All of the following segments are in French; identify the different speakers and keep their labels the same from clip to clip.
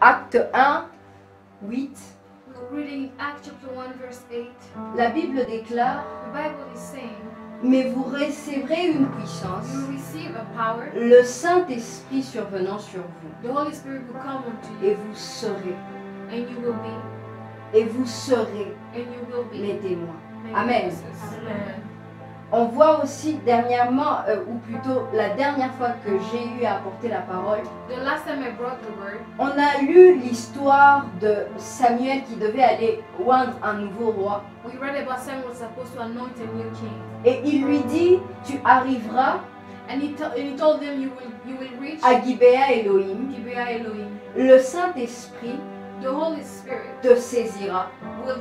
Speaker 1: Acte 1, 8.
Speaker 2: We're reading in Acts chapter 1 verse 8.
Speaker 1: La Bible déclare,
Speaker 2: The Bible is saying,
Speaker 1: mais vous recevrez une puissance,
Speaker 2: you will receive a power,
Speaker 1: le Saint-Esprit survenant sur vous,
Speaker 2: the Holy Spirit will come unto
Speaker 1: et
Speaker 2: you,
Speaker 1: vous serez,
Speaker 2: and you will be,
Speaker 1: mes témoins.
Speaker 2: my
Speaker 1: Amen.
Speaker 2: witnesses. Amen.
Speaker 1: On voit aussi dernièrement, ou plutôt la dernière fois que j'ai eu à apporter la parole,
Speaker 2: The last time I brought the word,
Speaker 1: on a lu l'histoire de Samuel qui devait aller oindre un nouveau roi.
Speaker 2: we read about Samuel was supposed to anoint a new king.
Speaker 1: Et il lui dit, tu arriveras
Speaker 2: And he told them, you will reach
Speaker 1: à Gibea Elohim,
Speaker 2: Gibeah Elohim.
Speaker 1: le Saint-Esprit
Speaker 2: The Holy Spirit
Speaker 1: te saisira
Speaker 2: will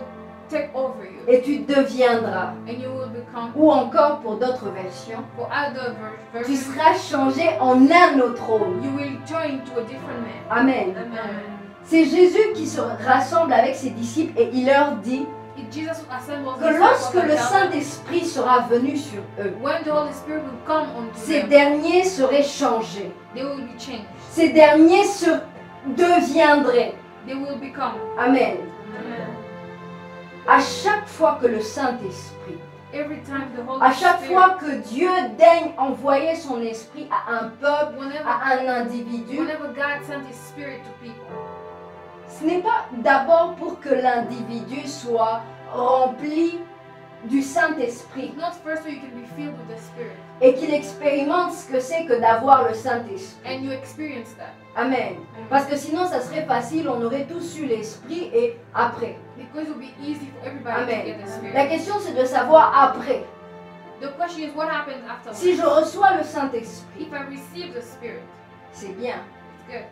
Speaker 2: take over you,
Speaker 1: et tu deviendras,
Speaker 2: and you will become,
Speaker 1: ou encore pour d'autres versions,
Speaker 2: for other
Speaker 1: tu
Speaker 2: versions,
Speaker 1: seras changé en un autre homme.
Speaker 2: you will turn into a different man.
Speaker 1: Amen.
Speaker 2: Amen.
Speaker 1: C'est Jésus qui se rassemble avec ses disciples et il leur dit
Speaker 2: If Jesus assembles
Speaker 1: que lorsque le Saint-Esprit sera venu sur eux,
Speaker 2: when the Holy Spirit will come unto
Speaker 1: ces
Speaker 2: them,
Speaker 1: derniers seraient changés.
Speaker 2: they will be changed.
Speaker 1: Ces derniers se deviendraient.
Speaker 2: They will become.
Speaker 1: Amen.
Speaker 2: Amen.
Speaker 1: À chaque fois que le Saint-Esprit,
Speaker 2: Every time the Holy
Speaker 1: à chaque
Speaker 2: Spirit,
Speaker 1: fois que Dieu daigne envoyer son esprit à un peuple,
Speaker 2: whenever,
Speaker 1: à un individu,
Speaker 2: whenever God sent His Spirit to people,
Speaker 1: ce n'est pas d'abord pour que l'individu soit rempli du Saint-Esprit
Speaker 2: it's not first so you can be filled with the Spirit
Speaker 1: et qu'il expérimente ce que c'est que d'avoir le Saint-Esprit.
Speaker 2: and you experience that.
Speaker 1: Amen. Parce que sinon, ça serait facile, on aurait tous eu l'Esprit et après.
Speaker 2: Because it will be easy for everybody
Speaker 1: Amen.
Speaker 2: to get the Spirit.
Speaker 1: La question, c'est de savoir après.
Speaker 2: The question is what happens afterwards.
Speaker 1: Si je reçois le Saint-Esprit,
Speaker 2: If I receive the Spirit,
Speaker 1: c'est bien.
Speaker 2: it's good.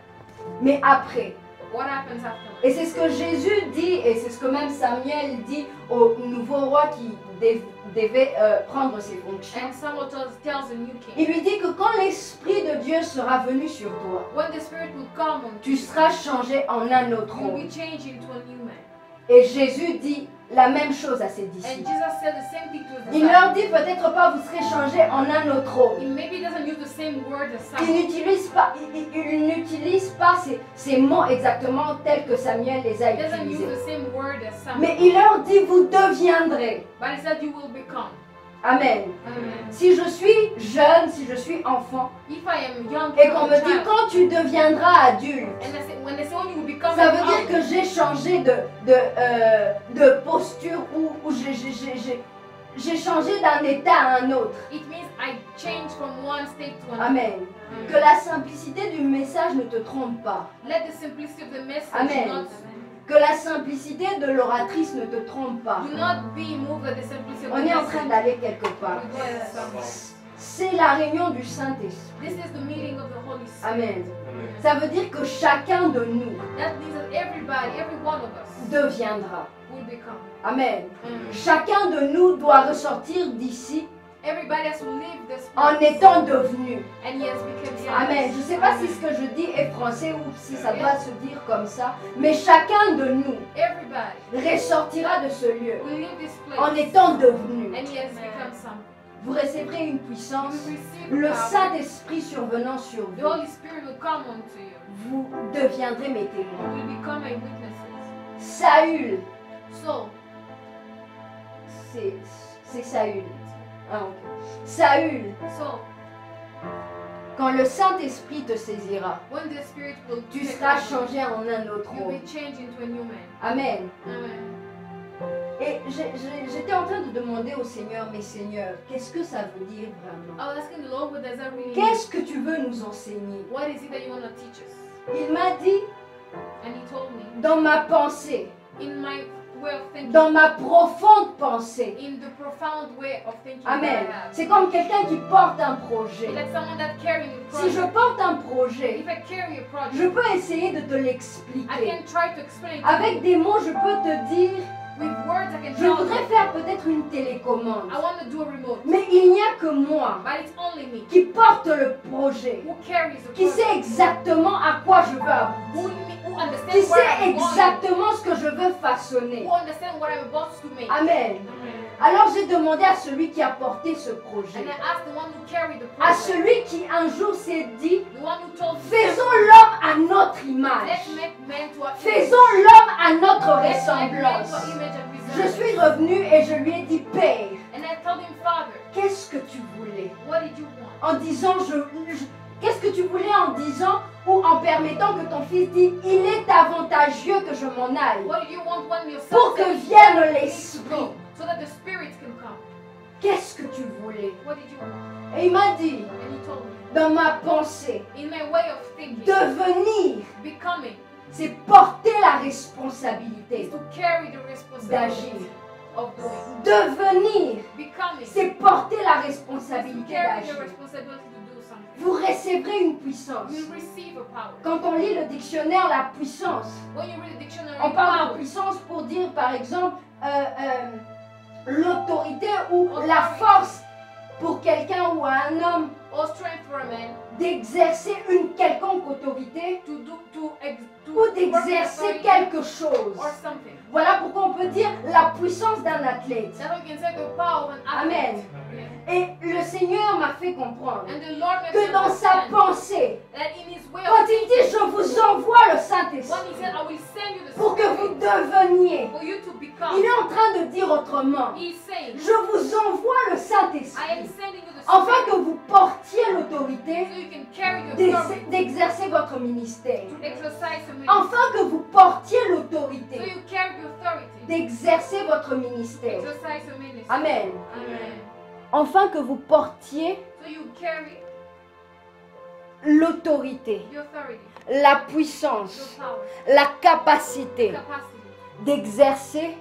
Speaker 1: Mais après,
Speaker 2: What happens afterwards?
Speaker 1: et c'est ce que Jésus dit, et c'est ce que même Samuel dit au nouveau roi qui devait prendre ses fonctions.
Speaker 2: And Samuel tells the new
Speaker 1: Il
Speaker 2: king,
Speaker 1: lui dit que quand l'Esprit de Dieu sera venu sur toi,
Speaker 2: when the Spirit will come on
Speaker 1: tu seras changé en un autre
Speaker 2: you will
Speaker 1: homme.
Speaker 2: be changed into a new man.
Speaker 1: Et Jésus dit la même chose à ses
Speaker 2: And
Speaker 1: disciples.
Speaker 2: Jesus said the same thing to his
Speaker 1: Il leur
Speaker 2: disciples.
Speaker 1: dit peut-être pas vous serez changé en un autre homme.
Speaker 2: He maybe doesn't use the same word as
Speaker 1: Il
Speaker 2: Samuel.
Speaker 1: n'utilise pas ces mots exactement tels que Samuel les a
Speaker 2: He doesn't use
Speaker 1: utilisés.
Speaker 2: the same word as Samuel.
Speaker 1: Mais il leur dit vous deviendrez.
Speaker 2: But he said you will become.
Speaker 1: Amen.
Speaker 2: Amen.
Speaker 1: Si je suis jeune, si je suis enfant,
Speaker 2: If I am young
Speaker 1: et qu'on me dit
Speaker 2: child,
Speaker 1: quand tu deviendras adulte,
Speaker 2: when they say when you will become
Speaker 1: ça
Speaker 2: an
Speaker 1: veut dire que
Speaker 2: adult,
Speaker 1: j'ai changé de posture ou j'ai changé d'un état à un autre.
Speaker 2: it means I change from one state to another.
Speaker 1: Amen. Que la simplicité du message ne te trompe pas.
Speaker 2: Let the simplicity of the message
Speaker 1: Amen. Que la simplicité de l'oratrice ne te trompe pas.
Speaker 2: do not be moved by the simplicity of
Speaker 1: On
Speaker 2: the
Speaker 1: est en train
Speaker 2: message.
Speaker 1: d'aller quelque part. C'est la réunion du Saint-Esprit.
Speaker 2: This is the meeting of the Holy Spirit.
Speaker 1: Amen. Ça veut dire que chacun de nous
Speaker 2: That means that everybody, every one of us
Speaker 1: deviendra.
Speaker 2: will become.
Speaker 1: Amen. Chacun de nous doit ressortir d'ici
Speaker 2: Everybody has to leave this
Speaker 1: en
Speaker 2: place
Speaker 1: étant devenu.
Speaker 2: and he has become.
Speaker 1: Amen. Je ne sais pas si ce que je dis est français ou si ça doit se dire comme ça, mais chacun de nous
Speaker 2: Everybody
Speaker 1: ressortira de ce lieu
Speaker 2: will leave this place
Speaker 1: en étant devenu.
Speaker 2: and he has become something.
Speaker 1: Vous recevrez une
Speaker 2: You
Speaker 1: puissance,
Speaker 2: will receive
Speaker 1: le
Speaker 2: power.
Speaker 1: Saint-Esprit survenant sur
Speaker 2: The
Speaker 1: vous.
Speaker 2: Holy Spirit will come unto you.
Speaker 1: Vous deviendrez mes
Speaker 2: You
Speaker 1: témoins.
Speaker 2: will become my witnesses.
Speaker 1: Saül,
Speaker 2: So,
Speaker 1: c'est Saül. Ah, ok. Saül,
Speaker 2: so
Speaker 1: quand le Saint-Esprit te saisira,
Speaker 2: when the Spirit will
Speaker 1: tu
Speaker 2: take
Speaker 1: seras
Speaker 2: over,
Speaker 1: changé en un autre
Speaker 2: you'll
Speaker 1: homme.
Speaker 2: be changed into a new man.
Speaker 1: Amen.
Speaker 2: Amen.
Speaker 1: Et j'étais en train de demander au Seigneur, mais Seigneur, qu'est-ce que ça veut dire vraiment?
Speaker 2: I was asking the Lord, what does that really mean?
Speaker 1: Qu'est-ce que tu veux nous enseigner?
Speaker 2: What is it that you want to teach us?
Speaker 1: Il m'a dit,
Speaker 2: And he told me,
Speaker 1: dans ma pensée,
Speaker 2: in my way of thinking,
Speaker 1: dans ma profonde pensée.
Speaker 2: in the profound way of thinking
Speaker 1: Amen.
Speaker 2: that I have.
Speaker 1: C'est comme quelqu'un qui porte un projet.
Speaker 2: It's like someone that carrying a
Speaker 1: Si je
Speaker 2: project.
Speaker 1: porte un projet,
Speaker 2: If I carry a project,
Speaker 1: je peux essayer de te
Speaker 2: I
Speaker 1: l'expliquer.
Speaker 2: can try to explain it to
Speaker 1: Avec
Speaker 2: you.
Speaker 1: des mots, je peux te dire,
Speaker 2: With words I can
Speaker 1: je
Speaker 2: tell
Speaker 1: voudrais
Speaker 2: you.
Speaker 1: faire peut-être une télécommande.
Speaker 2: I want to do a remote.
Speaker 1: Mais il n'y a que moi
Speaker 2: But it's only me
Speaker 1: qui porte le projet,
Speaker 2: who carries the
Speaker 1: qui sait
Speaker 2: project.
Speaker 1: exactement à quoi je veux aboutir,
Speaker 2: Who
Speaker 1: qui
Speaker 2: understands what
Speaker 1: sait
Speaker 2: I'm going,
Speaker 1: exactement ce que je veux façonner.
Speaker 2: who understand what I'm about to make.
Speaker 1: Amen.
Speaker 2: Amen.
Speaker 1: Alors j'ai demandé à celui qui a porté ce projet,
Speaker 2: And I asked the one who carried the
Speaker 1: à
Speaker 2: project,
Speaker 1: celui qui un jour s'est dit,
Speaker 2: the one who told me,
Speaker 1: faisons l'homme à notre image,
Speaker 2: let's make man to our image.
Speaker 1: faisons l'homme à notre
Speaker 2: Let's make man to
Speaker 1: ressemblance.
Speaker 2: our image and
Speaker 1: Je
Speaker 2: resemblance.
Speaker 1: suis revenue et je lui ai dit, Père,
Speaker 2: And I told him, Father,
Speaker 1: qu'est-ce que tu voulais?
Speaker 2: what did you want?
Speaker 1: En disant, qu'est-ce que tu voulais en disant ou en permettant que ton fils dise, il est avantageux que je m'en aille,
Speaker 2: What did you want when your son
Speaker 1: pour que
Speaker 2: said,
Speaker 1: vienne
Speaker 2: "You need to
Speaker 1: l'esprit.
Speaker 2: go," so that the spirit can come?
Speaker 1: Qu'est-ce que tu voulais?
Speaker 2: What did you want?
Speaker 1: Et il m'a dit,
Speaker 2: And he told me,
Speaker 1: dans ma pensée,
Speaker 2: in my way of thinking,
Speaker 1: devenir,
Speaker 2: becoming
Speaker 1: c'est porter la
Speaker 2: is
Speaker 1: responsabilité
Speaker 2: to carry the responsibility
Speaker 1: d'agir.
Speaker 2: of doing.
Speaker 1: Devenir,
Speaker 2: Becoming
Speaker 1: c'est porter la
Speaker 2: is to
Speaker 1: responsabilité
Speaker 2: carry the
Speaker 1: d'agir.
Speaker 2: responsibility to do something.
Speaker 1: Vous recevrez une puissance.
Speaker 2: You receive a power.
Speaker 1: Quand on lit le dictionnaire, la puissance,
Speaker 2: When you read the dictionary,
Speaker 1: on parle de
Speaker 2: power,
Speaker 1: puissance pour dire par exemple l'autorité ou la force pour quelqu'un ou un homme
Speaker 2: or strength for a man
Speaker 1: d'exercer une quelconque autorité
Speaker 2: to
Speaker 1: ou
Speaker 2: work
Speaker 1: d'exercer
Speaker 2: authority
Speaker 1: quelque chose.
Speaker 2: or something.
Speaker 1: Voilà pourquoi on peut dire la puissance d'un athlète.
Speaker 2: That's how you can say the power of an athlete.
Speaker 1: Amen.
Speaker 2: Yeah.
Speaker 1: Et le Seigneur m'a fait comprendre
Speaker 2: And the Lord makes
Speaker 1: que
Speaker 2: me
Speaker 1: dans sa
Speaker 2: understand
Speaker 1: pensée,
Speaker 2: that in His way
Speaker 1: quand
Speaker 2: of
Speaker 1: il dit je vous envoie le
Speaker 2: when
Speaker 1: Saint-Esprit
Speaker 2: He said, I will send you the
Speaker 1: pour que vous
Speaker 2: Spirit
Speaker 1: deveniez,
Speaker 2: for you to become,
Speaker 1: il est en train de dire autrement,
Speaker 2: He's saying,
Speaker 1: je vous envoie le
Speaker 2: I am
Speaker 1: Saint-Esprit
Speaker 2: sending you the
Speaker 1: afin que
Speaker 2: Spirit
Speaker 1: vous portiez l'autorité
Speaker 2: so you can carry your authority
Speaker 1: d'exercer votre ministère.
Speaker 2: to exercise your ministry.
Speaker 1: Afin que vous portiez
Speaker 2: So
Speaker 1: l'autorité
Speaker 2: you carry your authority
Speaker 1: d'exercer votre
Speaker 2: to
Speaker 1: ministère.
Speaker 2: exercise your ministry.
Speaker 1: Amen.
Speaker 2: Amen.
Speaker 1: Afin que vous portiez
Speaker 2: So you carry
Speaker 1: l'autorité,
Speaker 2: your authority,
Speaker 1: la
Speaker 2: your
Speaker 1: puissance,
Speaker 2: power,
Speaker 1: la capacité
Speaker 2: capacity
Speaker 1: d'exercer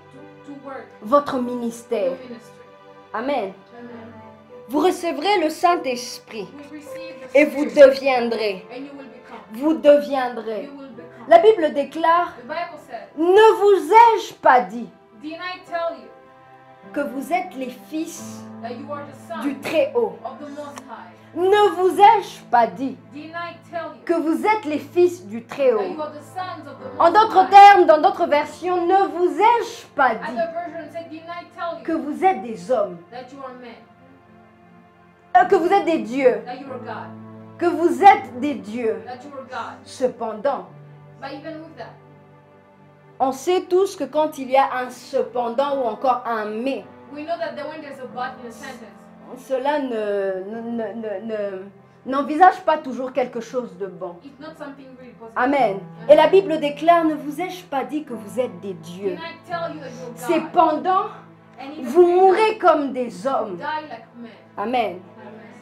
Speaker 2: to work
Speaker 1: votre
Speaker 2: your
Speaker 1: ministère.
Speaker 2: ministry.
Speaker 1: Amen.
Speaker 2: Amen.
Speaker 1: Vous recevrez le Saint-Esprit
Speaker 2: We receive the
Speaker 1: et vous
Speaker 2: Spirit
Speaker 1: deviendrez.
Speaker 2: and you will become.
Speaker 1: Vous deviendrez.
Speaker 2: You will become.
Speaker 1: La Bible déclare,
Speaker 2: The Bible said,
Speaker 1: ne vous ai-je pas dit
Speaker 2: didn't I tell you
Speaker 1: que vous êtes les fils
Speaker 2: that you are the son
Speaker 1: du Très-Haut?
Speaker 2: of the Most High?
Speaker 1: Ne vous ai-je pas dit
Speaker 2: Didn't I tell you
Speaker 1: que vous êtes les fils du
Speaker 2: that
Speaker 1: Très-Haut?
Speaker 2: you are the sons of the
Speaker 1: En
Speaker 2: Most
Speaker 1: d'autres
Speaker 2: High?
Speaker 1: termes, dans d'autres versions, ne vous ai-je pas dit
Speaker 2: Other version said, didn't I tell
Speaker 1: que
Speaker 2: you
Speaker 1: vous êtes des hommes,
Speaker 2: that you are men,
Speaker 1: que vous êtes des dieux,
Speaker 2: that you are God,
Speaker 1: que vous êtes des dieux?
Speaker 2: that you are God?
Speaker 1: Cependant,
Speaker 2: But even with that,
Speaker 1: on sait tous que quand il y a un cependant ou encore un mais,
Speaker 2: we know that when there's a but in a sentence,
Speaker 1: cela n'envisage pas toujours quelque chose de bon.
Speaker 2: it's not something really positive.
Speaker 1: Amen. Et la Bible déclare, ne vous ai-je pas dit que vous êtes des dieux?
Speaker 2: Didn't I tell you that you're God?
Speaker 1: Cependant,
Speaker 2: And even
Speaker 1: vous
Speaker 2: with
Speaker 1: mourrez comme des
Speaker 2: that,
Speaker 1: hommes.
Speaker 2: die like men.
Speaker 1: Amen.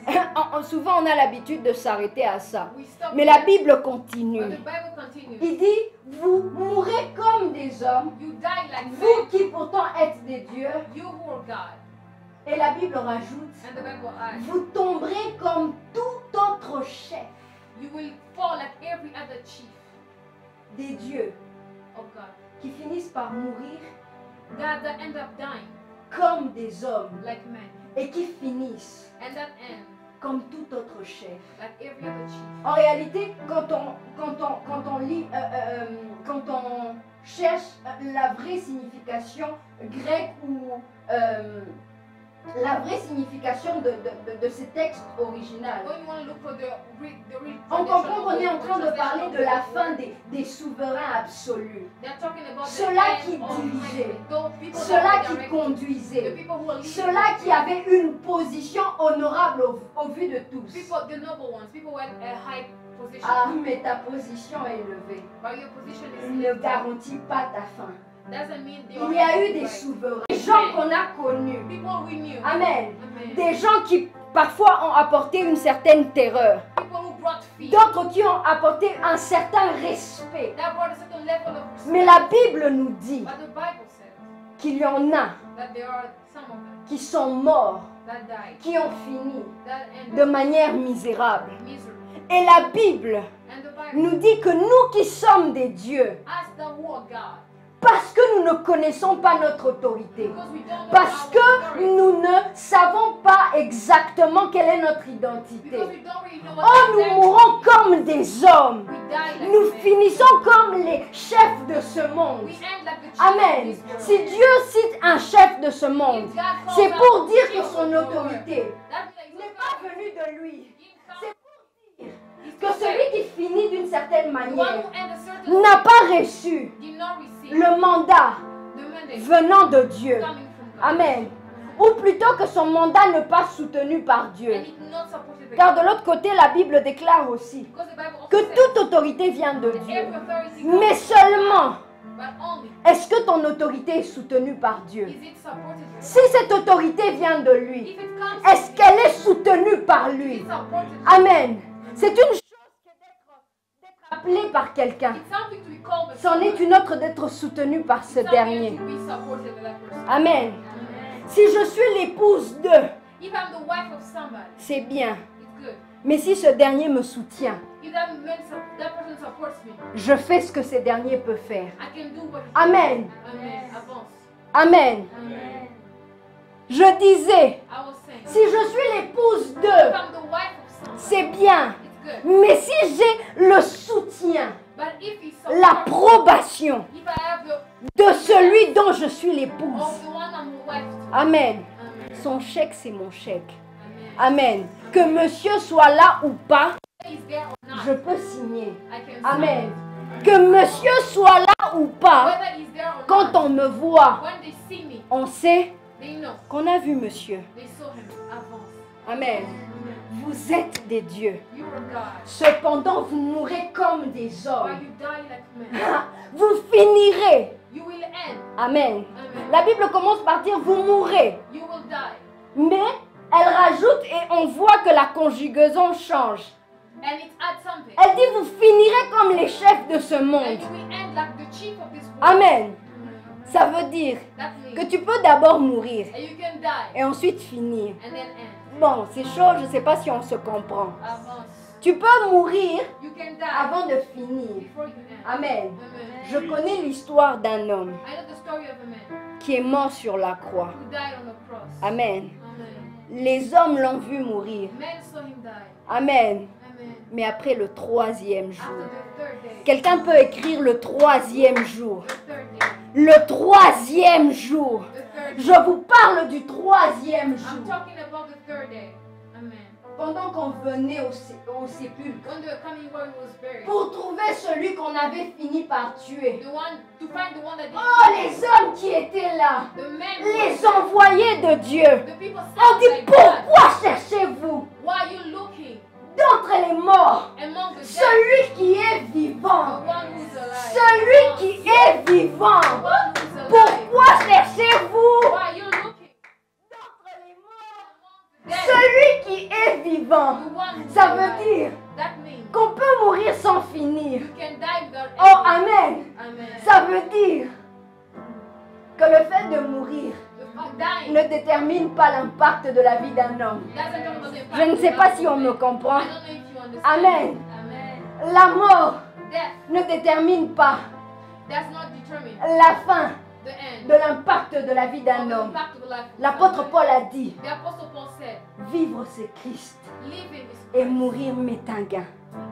Speaker 2: Amen.
Speaker 1: Souvent, on a l'habitude de s'arrêter à ça.
Speaker 2: We stop
Speaker 1: Mais la
Speaker 2: there,
Speaker 1: Bible
Speaker 2: but
Speaker 1: continue.
Speaker 2: the Bible continues.
Speaker 1: Il dit, vous mourrez comme des hommes,
Speaker 2: You die like
Speaker 1: vous
Speaker 2: men,
Speaker 1: qui pourtant êtes des dieux.
Speaker 2: you who are God.
Speaker 1: Et la Bible rajoute,
Speaker 2: And the Bible adds,
Speaker 1: vous tomberez comme tout autre chef
Speaker 2: you will fall like every other chief
Speaker 1: des dieux
Speaker 2: of God.
Speaker 1: qui finissent par mourir
Speaker 2: God that end up dying
Speaker 1: comme des hommes
Speaker 2: like men.
Speaker 1: et qui finissent
Speaker 2: And that end
Speaker 1: comme tout autre chef.
Speaker 2: like every other chief.
Speaker 1: En réalité, quand on lit, quand on cherche la vraie signification grecque ou la vraie signification de ces textes originaux,
Speaker 2: When you want to look for the real
Speaker 1: on
Speaker 2: tradition
Speaker 1: comprend
Speaker 2: of
Speaker 1: qu'on est en
Speaker 2: the
Speaker 1: train de
Speaker 2: translation
Speaker 1: parler
Speaker 2: of
Speaker 1: de
Speaker 2: the
Speaker 1: la
Speaker 2: Bible,
Speaker 1: fin des souverains absolus.
Speaker 2: they're talking about the
Speaker 1: Ceux-là
Speaker 2: end
Speaker 1: qui
Speaker 2: of
Speaker 1: dirigeaient,
Speaker 2: man. Those people that
Speaker 1: ceux-là
Speaker 2: were
Speaker 1: qui
Speaker 2: directed,
Speaker 1: conduisaient,
Speaker 2: the people who are leading,
Speaker 1: ceux-là qui avaient une position honorable au vu de tous.
Speaker 2: people, the noble ones, people who had a high position.
Speaker 1: Ah, mais ta position est élevée.
Speaker 2: But your position is
Speaker 1: Ne
Speaker 2: lifted.
Speaker 1: garantit pas ta fin.
Speaker 2: Doesn't mean they
Speaker 1: Il y a
Speaker 2: are
Speaker 1: eu des
Speaker 2: right.
Speaker 1: souverains, des gens qu'on a connus.
Speaker 2: People we knew.
Speaker 1: Amen.
Speaker 2: Amen.
Speaker 1: Des gens qui parfois ont apporté une certaine terreur.
Speaker 2: People who brought fear.
Speaker 1: D'autres qui ont apporté un certain respect.
Speaker 2: That brought a certain level of respect.
Speaker 1: Mais la Bible nous dit
Speaker 2: But the Bible says
Speaker 1: qu'il y en a
Speaker 2: that there are some of them
Speaker 1: qui sont morts,
Speaker 2: that died,
Speaker 1: qui ont fini
Speaker 2: that ended
Speaker 1: de manière misérable.
Speaker 2: miserably.
Speaker 1: Et la Bible
Speaker 2: And the Bible
Speaker 1: nous dit que nous qui sommes des dieux,
Speaker 2: asked the who are God.
Speaker 1: parce que nous ne connaissons pas notre autorité,
Speaker 2: Because we don't know
Speaker 1: parce
Speaker 2: our
Speaker 1: que
Speaker 2: authority.
Speaker 1: nous ne savons pas exactement quelle est notre
Speaker 2: Because
Speaker 1: identité.
Speaker 2: we don't really know what
Speaker 1: Oh,
Speaker 2: identity
Speaker 1: nous mourons comme des hommes.
Speaker 2: we die like
Speaker 1: Nous
Speaker 2: men.
Speaker 1: finissons comme comme les chefs de ce monde.
Speaker 2: We end like the chief
Speaker 1: Amen.
Speaker 2: of this world.
Speaker 1: Si Dieu cite un chef de ce monde,
Speaker 2: If God calls
Speaker 1: c'est
Speaker 2: out
Speaker 1: pour
Speaker 2: the
Speaker 1: dire
Speaker 2: chief
Speaker 1: que
Speaker 2: of
Speaker 1: son
Speaker 2: the world,
Speaker 1: autorité
Speaker 2: that means that his
Speaker 1: n'est pas
Speaker 2: authority
Speaker 1: venue de lui.
Speaker 2: didn't come-
Speaker 1: C'est pour dire
Speaker 2: He's
Speaker 1: que
Speaker 2: to say,
Speaker 1: celui qui finit d'une certaine
Speaker 2: the one
Speaker 1: manière
Speaker 2: who ends a certain
Speaker 1: n'a
Speaker 2: way
Speaker 1: pas reçu
Speaker 2: did not receive
Speaker 1: le mandat
Speaker 2: the mandate
Speaker 1: venant de Dieu.
Speaker 2: coming from God.
Speaker 1: Amen. Ou plutôt que son mandat ne pas soutenu par Dieu.
Speaker 2: And it's not supported by
Speaker 1: Car
Speaker 2: God.
Speaker 1: de l'autre côté, la Bible déclare aussi
Speaker 2: Because the Bible also
Speaker 1: que
Speaker 2: says
Speaker 1: toute autorité vient de
Speaker 2: that
Speaker 1: Dieu.
Speaker 2: every authority comes
Speaker 1: Mais
Speaker 2: from
Speaker 1: seulement,
Speaker 2: God, but only
Speaker 1: est-ce que ton autorité est soutenue par Dieu?
Speaker 2: is it supported by
Speaker 1: Si cette autorité vient de lui,
Speaker 2: If it comes
Speaker 1: est-ce
Speaker 2: from
Speaker 1: qu'elle est soutenue par
Speaker 2: Him,
Speaker 1: lui?
Speaker 2: it's supported by
Speaker 1: Amen. C'est une chose d'être appelé par quelqu'un.
Speaker 2: It's something to be called by
Speaker 1: C'en est
Speaker 2: someone.
Speaker 1: une autre d'être soutenu par ce
Speaker 2: It's something
Speaker 1: dernier.
Speaker 2: to be supported by that person.
Speaker 1: Amen.
Speaker 2: Amen.
Speaker 1: Si je suis l'épouse de,
Speaker 2: If I'm the wife of somebody,
Speaker 1: c'est bien.
Speaker 2: it's good.
Speaker 1: Mais si ce dernier me soutient,
Speaker 2: If that person supports me,
Speaker 1: je fais ce que ce dernier peut faire.
Speaker 2: I can do what he
Speaker 1: Amen.
Speaker 2: can. Amen. Avance.
Speaker 1: Amen.
Speaker 2: Amen.
Speaker 1: Je disais,
Speaker 2: I was saying,
Speaker 1: si je suis l'épouse
Speaker 2: if
Speaker 1: de,
Speaker 2: I'm the wife of somebody,
Speaker 1: c'est bien.
Speaker 2: it's good.
Speaker 1: Mais si j'ai le soutien,
Speaker 2: But if he supports me,
Speaker 1: l'approbation
Speaker 2: if I have the
Speaker 1: de celui dont je suis l'épouse,
Speaker 2: of the one I'm the wife to,
Speaker 1: Amen.
Speaker 2: Amen.
Speaker 1: Son chèque, c'est mon chèque.
Speaker 2: Amen.
Speaker 1: Amen. Que monsieur soit là ou pas,
Speaker 2: He's there or not,
Speaker 1: je peux signer.
Speaker 2: I can
Speaker 1: Amen.
Speaker 2: sign.
Speaker 1: Que monsieur soit là ou pas,
Speaker 2: Whether he's there or
Speaker 1: quand
Speaker 2: not,
Speaker 1: on me voit,
Speaker 2: when they see me,
Speaker 1: on sait
Speaker 2: they know.
Speaker 1: qu'on a vu monsieur.
Speaker 2: They saw him. Avance.
Speaker 1: Amen.
Speaker 2: Amen.
Speaker 1: Vous êtes des dieux.
Speaker 2: You are God.
Speaker 1: Cependant, vous mourrez comme des
Speaker 2: While
Speaker 1: hommes.
Speaker 2: you die like men,
Speaker 1: Vous finirez.
Speaker 2: you will end.
Speaker 1: Amen.
Speaker 2: Amen.
Speaker 1: La Bible commence par dire vous mourrez.
Speaker 2: You will die.
Speaker 1: Mais elle rajoute et on voit que la conjugaison change.
Speaker 2: And it adds something.
Speaker 1: Elle dit vous finirez comme les chefs de ce
Speaker 2: And
Speaker 1: monde.
Speaker 2: you will end like the chief of this world.
Speaker 1: Amen.
Speaker 2: Amen.
Speaker 1: Ça veut dire
Speaker 2: That
Speaker 1: que
Speaker 2: means
Speaker 1: tu peux d'abord mourir
Speaker 2: that you can die
Speaker 1: et ensuite finir.
Speaker 2: and then end.
Speaker 1: Bon, c'est chaud, je ne sais pas si on se comprend.
Speaker 2: Avance.
Speaker 1: Tu peux mourir
Speaker 2: You can die
Speaker 1: avant de finir.
Speaker 2: before you end.
Speaker 1: Amen.
Speaker 2: Amen.
Speaker 1: Je connais l'histoire d'un homme
Speaker 2: I know the story of a man
Speaker 1: qui est mort sur la croix.
Speaker 2: who died on the cross.
Speaker 1: Amen.
Speaker 2: Amen.
Speaker 1: Les hommes l'ont vu mourir.
Speaker 2: Men saw him die.
Speaker 1: Amen.
Speaker 2: Amen.
Speaker 1: Mais après le troisième jour.
Speaker 2: After the third day.
Speaker 1: Quelqu'un peut écrire le troisième jour.
Speaker 2: The third day.
Speaker 1: Le troisième jour.
Speaker 2: The third day.
Speaker 1: Je vous parle du troisième
Speaker 2: I'm
Speaker 1: jour.
Speaker 2: talking about the third day. Amen.
Speaker 1: Pendant qu'on venait au sépulcre
Speaker 2: When they were coming where he was buried.
Speaker 1: pour trouver celui qu'on avait fini par tuer.
Speaker 2: The one to find the one that
Speaker 1: Oh, les hommes qui étaient là,
Speaker 2: the men
Speaker 1: les envoyés de Dieu.
Speaker 2: the people
Speaker 1: On
Speaker 2: said
Speaker 1: dit
Speaker 2: like that.
Speaker 1: pourquoi cherchez-vous
Speaker 2: Why are you looking
Speaker 1: d'entre les morts
Speaker 2: among the dead?
Speaker 1: celui qui est
Speaker 2: The
Speaker 1: vivant?
Speaker 2: one who's alive.
Speaker 1: Celui qui est vivant.
Speaker 2: The one who's alive.
Speaker 1: Pourquoi cherchez-vous
Speaker 2: Why are you looking
Speaker 1: d'entre les morts
Speaker 2: among the dead?
Speaker 1: celui qui est vivant?
Speaker 2: The one who's
Speaker 1: Ça
Speaker 2: alive.
Speaker 1: veut dire
Speaker 2: That means
Speaker 1: qu'on peut mourir sans finir.
Speaker 2: you can die without
Speaker 1: Oh,
Speaker 2: ending.
Speaker 1: amen.
Speaker 2: Amen.
Speaker 1: Ça veut dire que le fait de mourir
Speaker 2: Dying
Speaker 1: ne détermine pas l'impact de la vie d'un homme.
Speaker 2: doesn't talk about the impact
Speaker 1: Je ne sais
Speaker 2: of
Speaker 1: pas
Speaker 2: life
Speaker 1: si on
Speaker 2: of
Speaker 1: me
Speaker 2: man.
Speaker 1: comprend.
Speaker 2: I don't know if you understand.
Speaker 1: Amen.
Speaker 2: Amen.
Speaker 1: La mort
Speaker 2: Death
Speaker 1: ne détermine pas
Speaker 2: does not determine
Speaker 1: la fin
Speaker 2: the end
Speaker 1: de l'impact de la vie
Speaker 2: of
Speaker 1: d'un
Speaker 2: the
Speaker 1: homme.
Speaker 2: impact of the life of
Speaker 1: L'apôtre
Speaker 2: somebody.
Speaker 1: Paul a dit,
Speaker 2: The apostle Paul said,
Speaker 1: vivre c'est Christ
Speaker 2: living is
Speaker 1: et
Speaker 2: Christ
Speaker 1: mourir m'est un gain.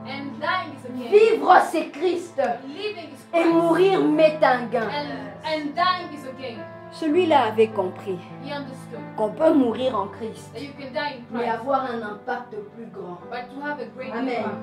Speaker 2: and dying is a gain.
Speaker 1: Vivre c'est Christ
Speaker 2: Living is
Speaker 1: et
Speaker 2: Christ
Speaker 1: mourir m'est un gain.
Speaker 2: and dying is a gain.
Speaker 1: Celui-là avait compris
Speaker 2: He understood
Speaker 1: qu'on peut mourir en Christ,
Speaker 2: that you can die in
Speaker 1: mais
Speaker 2: Christ,
Speaker 1: avoir un impact plus grand.
Speaker 2: but to have a great
Speaker 1: Amen.
Speaker 2: impact.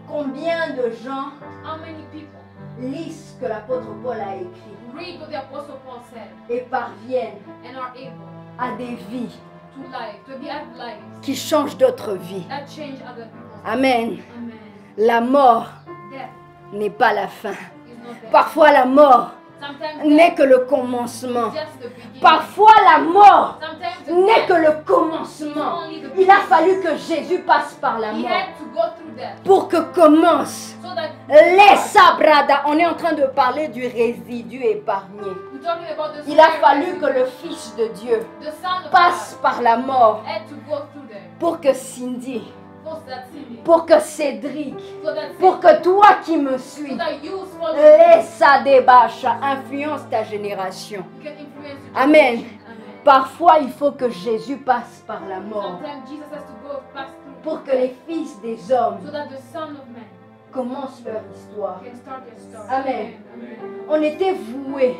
Speaker 1: Combien de gens
Speaker 2: How many people
Speaker 1: lisent ce que l'apôtre Paul a écrit
Speaker 2: read what the apostle Paul said
Speaker 1: et parviennent
Speaker 2: and are able
Speaker 1: à des vies
Speaker 2: to live, to be have lives
Speaker 1: qui changent d'autres vies?
Speaker 2: that change other people's lives?
Speaker 1: Amen.
Speaker 2: Amen.
Speaker 1: La mort
Speaker 2: Death
Speaker 1: n'est pas la fin.
Speaker 2: is not death.
Speaker 1: Parfois la mort
Speaker 2: Sometimes
Speaker 1: n'est
Speaker 2: death
Speaker 1: que le commencement.
Speaker 2: is just the beginning.
Speaker 1: Parfois la mort
Speaker 2: Sometimes the
Speaker 1: n'est
Speaker 2: death
Speaker 1: que le commencement.
Speaker 2: is only the
Speaker 1: Il a
Speaker 2: beginning.
Speaker 1: fallu que Jésus passe par la
Speaker 2: He
Speaker 1: mort
Speaker 2: had to go through death
Speaker 1: pour que commence
Speaker 2: so that
Speaker 1: les sabrada. On est en train de parler du résidu épargné.
Speaker 2: we're talking about the
Speaker 1: Il a
Speaker 2: spirit
Speaker 1: fallu
Speaker 2: of
Speaker 1: que le Fils de Dieu
Speaker 2: the Son of
Speaker 1: passe
Speaker 2: God
Speaker 1: par la mort
Speaker 2: had to go through there.
Speaker 1: pour que Cindy,
Speaker 2: So that Cindy,
Speaker 1: pour que Cédric,
Speaker 2: so that
Speaker 1: pour que toi qui me
Speaker 2: so
Speaker 1: suis,
Speaker 2: that you follow
Speaker 1: laisse à débâche, influence ta génération.
Speaker 2: you can influence your
Speaker 1: Amen.
Speaker 2: generation. Amen.
Speaker 1: Parfois, il faut que Jésus passe par la mort
Speaker 2: Sometimes Jesus has to go pass through
Speaker 1: pour que les fils des hommes
Speaker 2: so that the Son of Man
Speaker 1: commencent leur histoire.
Speaker 2: can start their story.
Speaker 1: Amen.
Speaker 2: Amen.
Speaker 1: On était voués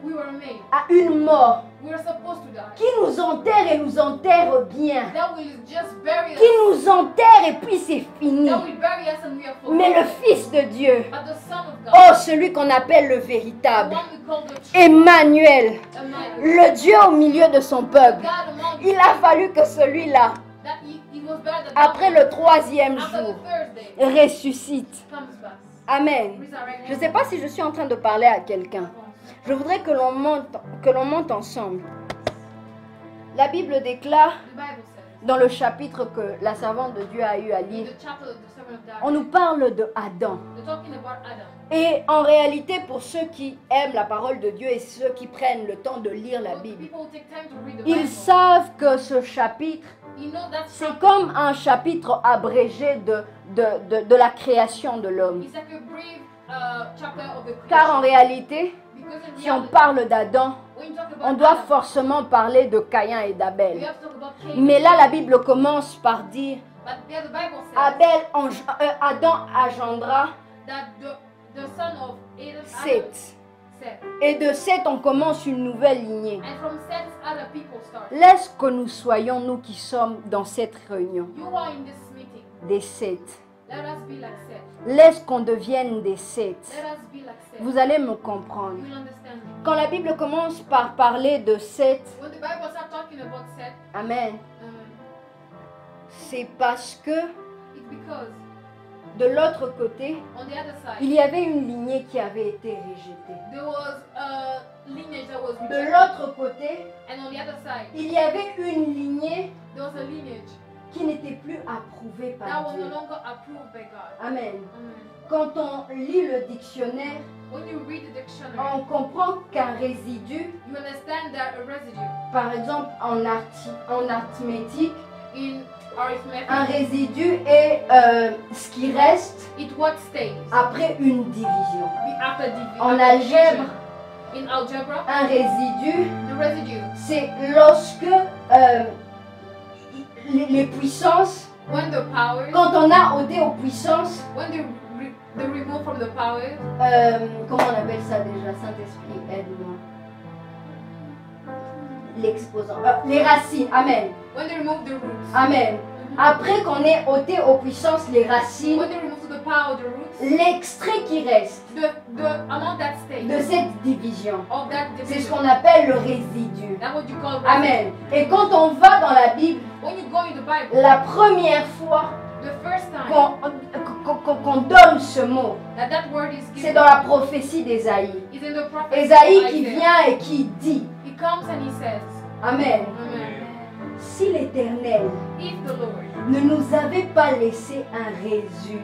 Speaker 2: We were made.
Speaker 1: à une mort
Speaker 2: We were supposed to die.
Speaker 1: qui nous enterre et nous enterre bien.
Speaker 2: That will just bury
Speaker 1: Qui
Speaker 2: us.
Speaker 1: nous enterre et puis c'est fini.
Speaker 2: That will bury us and we are
Speaker 1: Mais le
Speaker 2: forgotten.
Speaker 1: Fils de Dieu,
Speaker 2: But the Son of God,
Speaker 1: oh celui qu'on appelle le
Speaker 2: the
Speaker 1: véritable,
Speaker 2: one we call the true
Speaker 1: Emmanuel,
Speaker 2: Emmanuel,
Speaker 1: le Dieu au milieu de son peuple,
Speaker 2: God among
Speaker 1: il a fallu que celui-là,
Speaker 2: that he was better than
Speaker 1: après le troisième
Speaker 2: after
Speaker 1: jour,
Speaker 2: the third day
Speaker 1: ressuscite.
Speaker 2: comes back.
Speaker 1: Amen.
Speaker 2: Resurrection.
Speaker 1: Je ne sais pas si je suis en train de parler à quelqu'un. Je voudrais que l'on monte ensemble. La Bible déclare
Speaker 2: The Bible says,
Speaker 1: dans le chapitre que la servante de Dieu a eu à
Speaker 2: in
Speaker 1: lire,
Speaker 2: the chapter of the servant of
Speaker 1: on
Speaker 2: God,
Speaker 1: nous parle de Adam.
Speaker 2: they're talking about Adam.
Speaker 1: Et en réalité, pour ceux qui aiment la parole de Dieu et ceux qui prennent le temps de lire la
Speaker 2: So
Speaker 1: Bible,
Speaker 2: people who take time to read the
Speaker 1: ils
Speaker 2: Bible,
Speaker 1: savent que ce chapitre,
Speaker 2: you know that
Speaker 1: c'est
Speaker 2: chapter
Speaker 1: comme un chapitre abrégé de la création de l'homme.
Speaker 2: is like a brief chapter of the
Speaker 1: Car en
Speaker 2: creation.
Speaker 1: réalité,
Speaker 2: Because in
Speaker 1: si on
Speaker 2: reality,
Speaker 1: parle d'Adam,
Speaker 2: when you talk about
Speaker 1: on doit
Speaker 2: Adam,
Speaker 1: forcément parler de Caïn et
Speaker 2: you
Speaker 1: d'Abel.
Speaker 2: have to talk about Cain.
Speaker 1: Mais là, la Bible commence par dire,
Speaker 2: But there the Bible says
Speaker 1: Adam engendra
Speaker 2: that the son of Adam,
Speaker 1: Seth.
Speaker 2: Seth.
Speaker 1: Et de Seth, on commence une nouvelle lignée.
Speaker 2: And from Seth, other people start.
Speaker 1: Laisse que nous soyons, nous qui sommes dans cette réunion,
Speaker 2: You are in this meeting.
Speaker 1: des Seth.
Speaker 2: Let us be like Seth.
Speaker 1: Laisse qu'on devienne des Seth.
Speaker 2: Let us be like Seth.
Speaker 1: Vous allez me comprendre.
Speaker 2: You will understand me.
Speaker 1: Quand la Bible commence par parler de Seth,
Speaker 2: When the Bible starts talking about Seth,
Speaker 1: Amen, c'est parce que
Speaker 2: it's because
Speaker 1: de l'autre côté,
Speaker 2: on the other side,
Speaker 1: il y avait une lignée qui avait été rejetée.
Speaker 2: there was a lineage that was
Speaker 1: De
Speaker 2: rejected.
Speaker 1: l'autre côté,
Speaker 2: And on the other side,
Speaker 1: il y avait une lignée
Speaker 2: there was a lineage
Speaker 1: qui n'était plus approuvée
Speaker 2: that
Speaker 1: par
Speaker 2: was
Speaker 1: Dieu.
Speaker 2: no longer approved by God.
Speaker 1: Amen.
Speaker 2: Amen.
Speaker 1: Quand on lit le dictionnaire,
Speaker 2: When you read the dictionary,
Speaker 1: on comprend qu'un résidu,
Speaker 2: you understand that a residue
Speaker 1: par exemple en arithmétique,
Speaker 2: in arithmetic,
Speaker 1: un résidu est ce qui reste
Speaker 2: it what stays
Speaker 1: après une division.
Speaker 2: after division.
Speaker 1: En algèbre,
Speaker 2: In algebra,
Speaker 1: un résidu,
Speaker 2: the residue,
Speaker 1: c'est lorsque les puissances,
Speaker 2: when the powers,
Speaker 1: quand on a ôté aux puissances,
Speaker 2: when they remove from the powers,
Speaker 1: comment on appelle ça déjà? Saint-Esprit, aide-moi. L'exposant. Les racines, amen.
Speaker 2: when they remove the roots,
Speaker 1: Amen. Après qu'on ait ôté aux puissances les racines,
Speaker 2: when they remove to the power the roots,
Speaker 1: l'extrait qui reste
Speaker 2: the amount that stays
Speaker 1: de cette division,
Speaker 2: of that
Speaker 1: c'est ce
Speaker 2: division,
Speaker 1: qu'on appelle le résidu.
Speaker 2: that's what you call residue.
Speaker 1: Amen. Et quand on va dans la Bible,
Speaker 2: When you go in the Bible,
Speaker 1: la première fois
Speaker 2: the first time
Speaker 1: qu'on donne ce mot,
Speaker 2: that word is
Speaker 1: c'est
Speaker 2: given
Speaker 1: dans la prophétie d'Ésaïe.
Speaker 2: is in the prophecy
Speaker 1: Ésaïe
Speaker 2: of
Speaker 1: qui
Speaker 2: Isaiah.
Speaker 1: vient et qui dit,
Speaker 2: He comes and he says,
Speaker 1: Amen,
Speaker 2: Amen.
Speaker 1: si l'Éternel
Speaker 2: If the Lord
Speaker 1: ne nous avait pas laissé un résidu,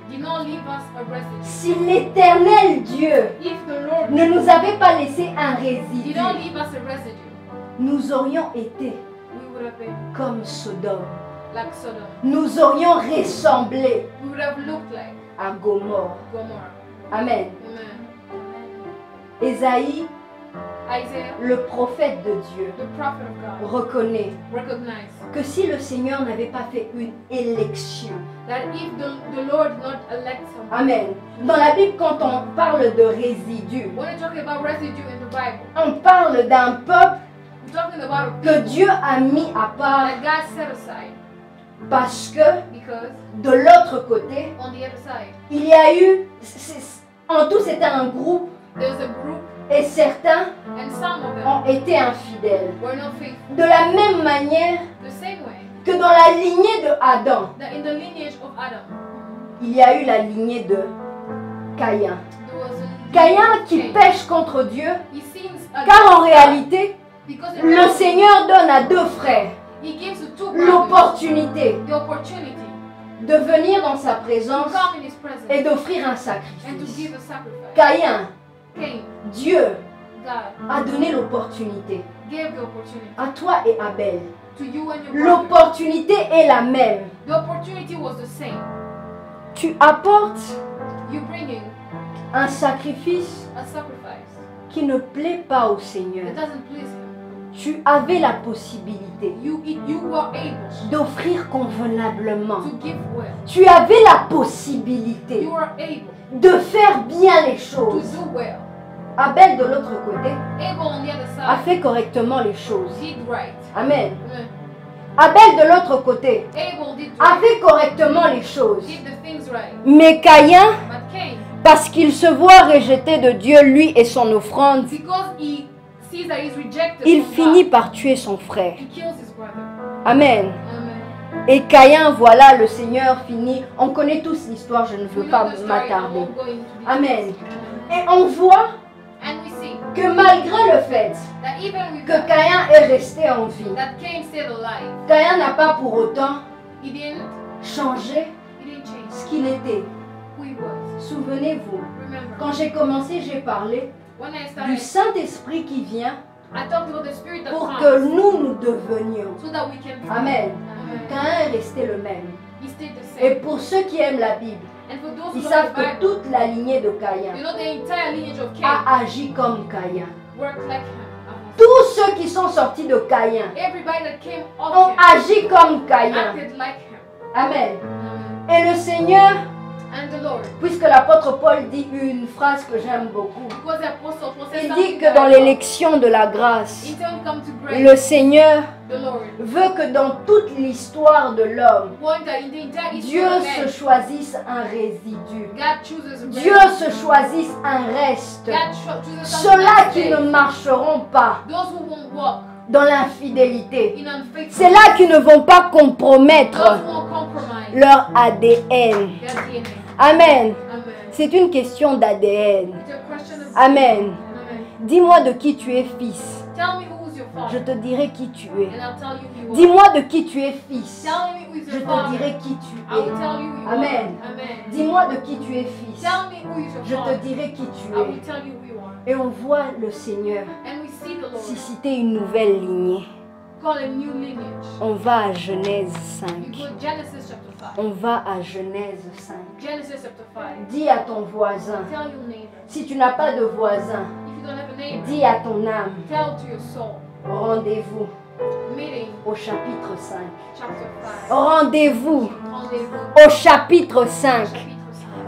Speaker 2: did not leave us a residue,
Speaker 1: si l'Éternel Dieu
Speaker 2: if the Lord
Speaker 1: ne nous avait pas laissé un
Speaker 2: did
Speaker 1: résidu,
Speaker 2: not leave us a residue,
Speaker 1: nous aurions été
Speaker 2: we would have been
Speaker 1: comme Sodome.
Speaker 2: like Sodom.
Speaker 1: Nous aurions ressemblé
Speaker 2: We would have looked like
Speaker 1: à Gomorrhe.
Speaker 2: Gomorrah.
Speaker 1: Amen.
Speaker 2: Amen.
Speaker 1: Ésaïe,
Speaker 2: Isaiah,
Speaker 1: le prophète de Dieu,
Speaker 2: the prophet of God,
Speaker 1: reconnaît
Speaker 2: recognized
Speaker 1: que si le Seigneur n'avait pas fait une élection,
Speaker 2: that if the Lord did not elect someone,
Speaker 1: Amen. Dans la Bible, quand on parle de résidus,
Speaker 2: when you talk about residue in the Bible,
Speaker 1: on parle d'un peuple
Speaker 2: we're talking about a
Speaker 1: que
Speaker 2: people
Speaker 1: Dieu a mis à part
Speaker 2: that God set aside
Speaker 1: parce que
Speaker 2: because
Speaker 1: de l'autre côté,
Speaker 2: on the other side
Speaker 1: il y a eu, en tout c'était un groupe
Speaker 2: there's a group
Speaker 1: et certains
Speaker 2: and some of them
Speaker 1: ont été infidèles.
Speaker 2: were not faithful.
Speaker 1: De la même manière
Speaker 2: The same way
Speaker 1: que dans la lignée de Adam,
Speaker 2: that in the lineage of Adam,
Speaker 1: il y a eu la lignée de Caïn.
Speaker 2: there was a
Speaker 1: Caïn qui
Speaker 2: Cain.
Speaker 1: pêche contre Dieu,
Speaker 2: He sins
Speaker 1: car en
Speaker 2: against
Speaker 1: réalité,
Speaker 2: because in
Speaker 1: le
Speaker 2: reality,
Speaker 1: Seigneur donne à deux frères
Speaker 2: He gives to two brothers
Speaker 1: l'opportunité
Speaker 2: the opportunity
Speaker 1: de venir dans sa
Speaker 2: to
Speaker 1: présence
Speaker 2: come in His presence
Speaker 1: et d'offrir un
Speaker 2: and to
Speaker 1: sacrifice.
Speaker 2: give a sacrifice.
Speaker 1: Caïn,
Speaker 2: Cain,
Speaker 1: Dieu
Speaker 2: God,
Speaker 1: a donné l'opportunité
Speaker 2: gave the opportunity
Speaker 1: à toi et Abel.
Speaker 2: to you and your brother.
Speaker 1: L'opportunité est la même.
Speaker 2: The opportunity was the same.
Speaker 1: Tu apportes
Speaker 2: You bringing
Speaker 1: un sacrifice
Speaker 2: a sacrifice
Speaker 1: qui ne plaît pas au Seigneur.
Speaker 2: that doesn't please Him.
Speaker 1: tu avais la possibilité
Speaker 2: You were able
Speaker 1: d'offrir convenablement.
Speaker 2: to give well.
Speaker 1: Tu avais la possibilité
Speaker 2: You were able
Speaker 1: de faire bien les
Speaker 2: to
Speaker 1: choses.
Speaker 2: do well.
Speaker 1: Abel, de l'autre côté,
Speaker 2: Abel on the other
Speaker 1: a
Speaker 2: side
Speaker 1: fait correctement les choses.
Speaker 2: did right.
Speaker 1: Amen.
Speaker 2: Amen.
Speaker 1: Abel, de l'autre côté,
Speaker 2: Abel did
Speaker 1: a
Speaker 2: right.
Speaker 1: fait correctement les choses.
Speaker 2: Did the things right.
Speaker 1: Mais Caïn,
Speaker 2: But Cain,
Speaker 1: parce qu'il se voit rejeté de Dieu, lui et son offrande,
Speaker 2: because he sees that he's rejected
Speaker 1: il
Speaker 2: from
Speaker 1: finit
Speaker 2: God,
Speaker 1: par tuer son frère.
Speaker 2: he kills his brother.
Speaker 1: Amen.
Speaker 2: Amen.
Speaker 1: Et Caïn, voilà, le Seigneur finit. On connaît tous l'histoire, je ne veux
Speaker 2: We
Speaker 1: pas
Speaker 2: know the story, I
Speaker 1: m'attarder.
Speaker 2: won't go into details.
Speaker 1: Amen. Et on voit
Speaker 2: And we see
Speaker 1: que malgré le fait
Speaker 2: that even with
Speaker 1: que
Speaker 2: that,
Speaker 1: Caïn est resté en vie,
Speaker 2: that Cain stayed alive,
Speaker 1: Caïn n'a pas pour autant
Speaker 2: he didn't
Speaker 1: changé
Speaker 2: change
Speaker 1: ce qu'il était.
Speaker 2: who he was.
Speaker 1: Souvenez-vous,
Speaker 2: Remember,
Speaker 1: quand j'ai commencé, j'ai parlé
Speaker 2: when I
Speaker 1: du
Speaker 2: started,
Speaker 1: Saint-Esprit qui vient
Speaker 2: I talked about the spirit that
Speaker 1: pour
Speaker 2: comes
Speaker 1: que nous devenions.
Speaker 2: so that we can be.
Speaker 1: Amen.
Speaker 2: Amen.
Speaker 1: Caïn est resté le même.
Speaker 2: He stayed the
Speaker 1: Et
Speaker 2: same.
Speaker 1: pour ceux qui aiment la Bible,
Speaker 2: And for those
Speaker 1: ils
Speaker 2: who
Speaker 1: savent
Speaker 2: know the
Speaker 1: que
Speaker 2: Bible,
Speaker 1: toute la lignée de Caïn
Speaker 2: you know the entire lineage of Cain
Speaker 1: a agi comme Caïn.
Speaker 2: worked like him.
Speaker 1: Tous ceux qui sont sortis de Caïn
Speaker 2: Everybody that came
Speaker 1: ont
Speaker 2: off him
Speaker 1: agi comme Caïn.
Speaker 2: acted like him.
Speaker 1: Amen.
Speaker 2: Amen.
Speaker 1: Et le Seigneur,
Speaker 2: And the Lord,
Speaker 1: puisque l'apôtre Paul dit une phrase que j'aime beaucoup,
Speaker 2: because the apostle Paul said
Speaker 1: il
Speaker 2: something
Speaker 1: dit que
Speaker 2: that
Speaker 1: dans
Speaker 2: I love.
Speaker 1: l'élection de la grâce,
Speaker 2: In time come to grace,
Speaker 1: le Seigneur
Speaker 2: the Lord
Speaker 1: veut que dans toute l'histoire de l'homme,
Speaker 2: want that in the entire history
Speaker 1: Dieu
Speaker 2: of
Speaker 1: se
Speaker 2: man,
Speaker 1: choisisse un résidu.
Speaker 2: God chooses a
Speaker 1: Dieu
Speaker 2: remnant.
Speaker 1: se choisisse un reste.
Speaker 2: God chooses something
Speaker 1: Ceux-là
Speaker 2: that
Speaker 1: qui
Speaker 2: stays.
Speaker 1: ne marcheront pas
Speaker 2: Those who won't walk
Speaker 1: dans l'infidélité.
Speaker 2: in unfaithfulness.
Speaker 1: C'est-là qui ne vont pas
Speaker 2: Those
Speaker 1: compromettre
Speaker 2: who won't compromise
Speaker 1: leur ADN.
Speaker 2: their DNA.
Speaker 1: Amen.
Speaker 2: Amen.
Speaker 1: C'est une question d'ADN.
Speaker 2: It's a question of
Speaker 1: Amen.
Speaker 2: Amen.
Speaker 1: Dis-moi de qui tu es fils.
Speaker 2: Tell me who is your
Speaker 1: Je
Speaker 2: father,
Speaker 1: te dirai qui tu es.
Speaker 2: and I'll tell you who you are.
Speaker 1: Dis-moi de qui tu es fils.
Speaker 2: Tell me who is
Speaker 1: Je
Speaker 2: your
Speaker 1: te
Speaker 2: father.
Speaker 1: dirai qui
Speaker 2: I
Speaker 1: tu
Speaker 2: will
Speaker 1: es.
Speaker 2: tell you who you
Speaker 1: Amen.
Speaker 2: are. Amen.
Speaker 1: Dis-moi de qui tu es fils.
Speaker 2: Tell me who is your
Speaker 1: Je te
Speaker 2: father.
Speaker 1: dirai qui
Speaker 2: I
Speaker 1: tu
Speaker 2: will
Speaker 1: es.
Speaker 2: tell you who you are.
Speaker 1: Et on voit le Seigneur
Speaker 2: And we see the Lord
Speaker 1: susciter une nouvelle lignée.
Speaker 2: call a new lineage.
Speaker 1: On va à Genèse
Speaker 2: You
Speaker 1: 5.
Speaker 2: go Genesis chapter 5.
Speaker 1: On va à Genèse 5.
Speaker 2: Genesis chapter 5.
Speaker 1: Dis à ton voisin.
Speaker 2: Tell your neighbor.
Speaker 1: Si tu n'as pas de voisin,
Speaker 2: If you don't have a neighbor,
Speaker 1: dis à ton âme.
Speaker 2: tell to your soul.
Speaker 1: Rendez-vous
Speaker 2: Meeting
Speaker 1: au chapitre 5.
Speaker 2: chapter 5.
Speaker 1: Rendez-vous
Speaker 2: Rendez-vous.
Speaker 1: au chapitre 5.
Speaker 2: Chapitre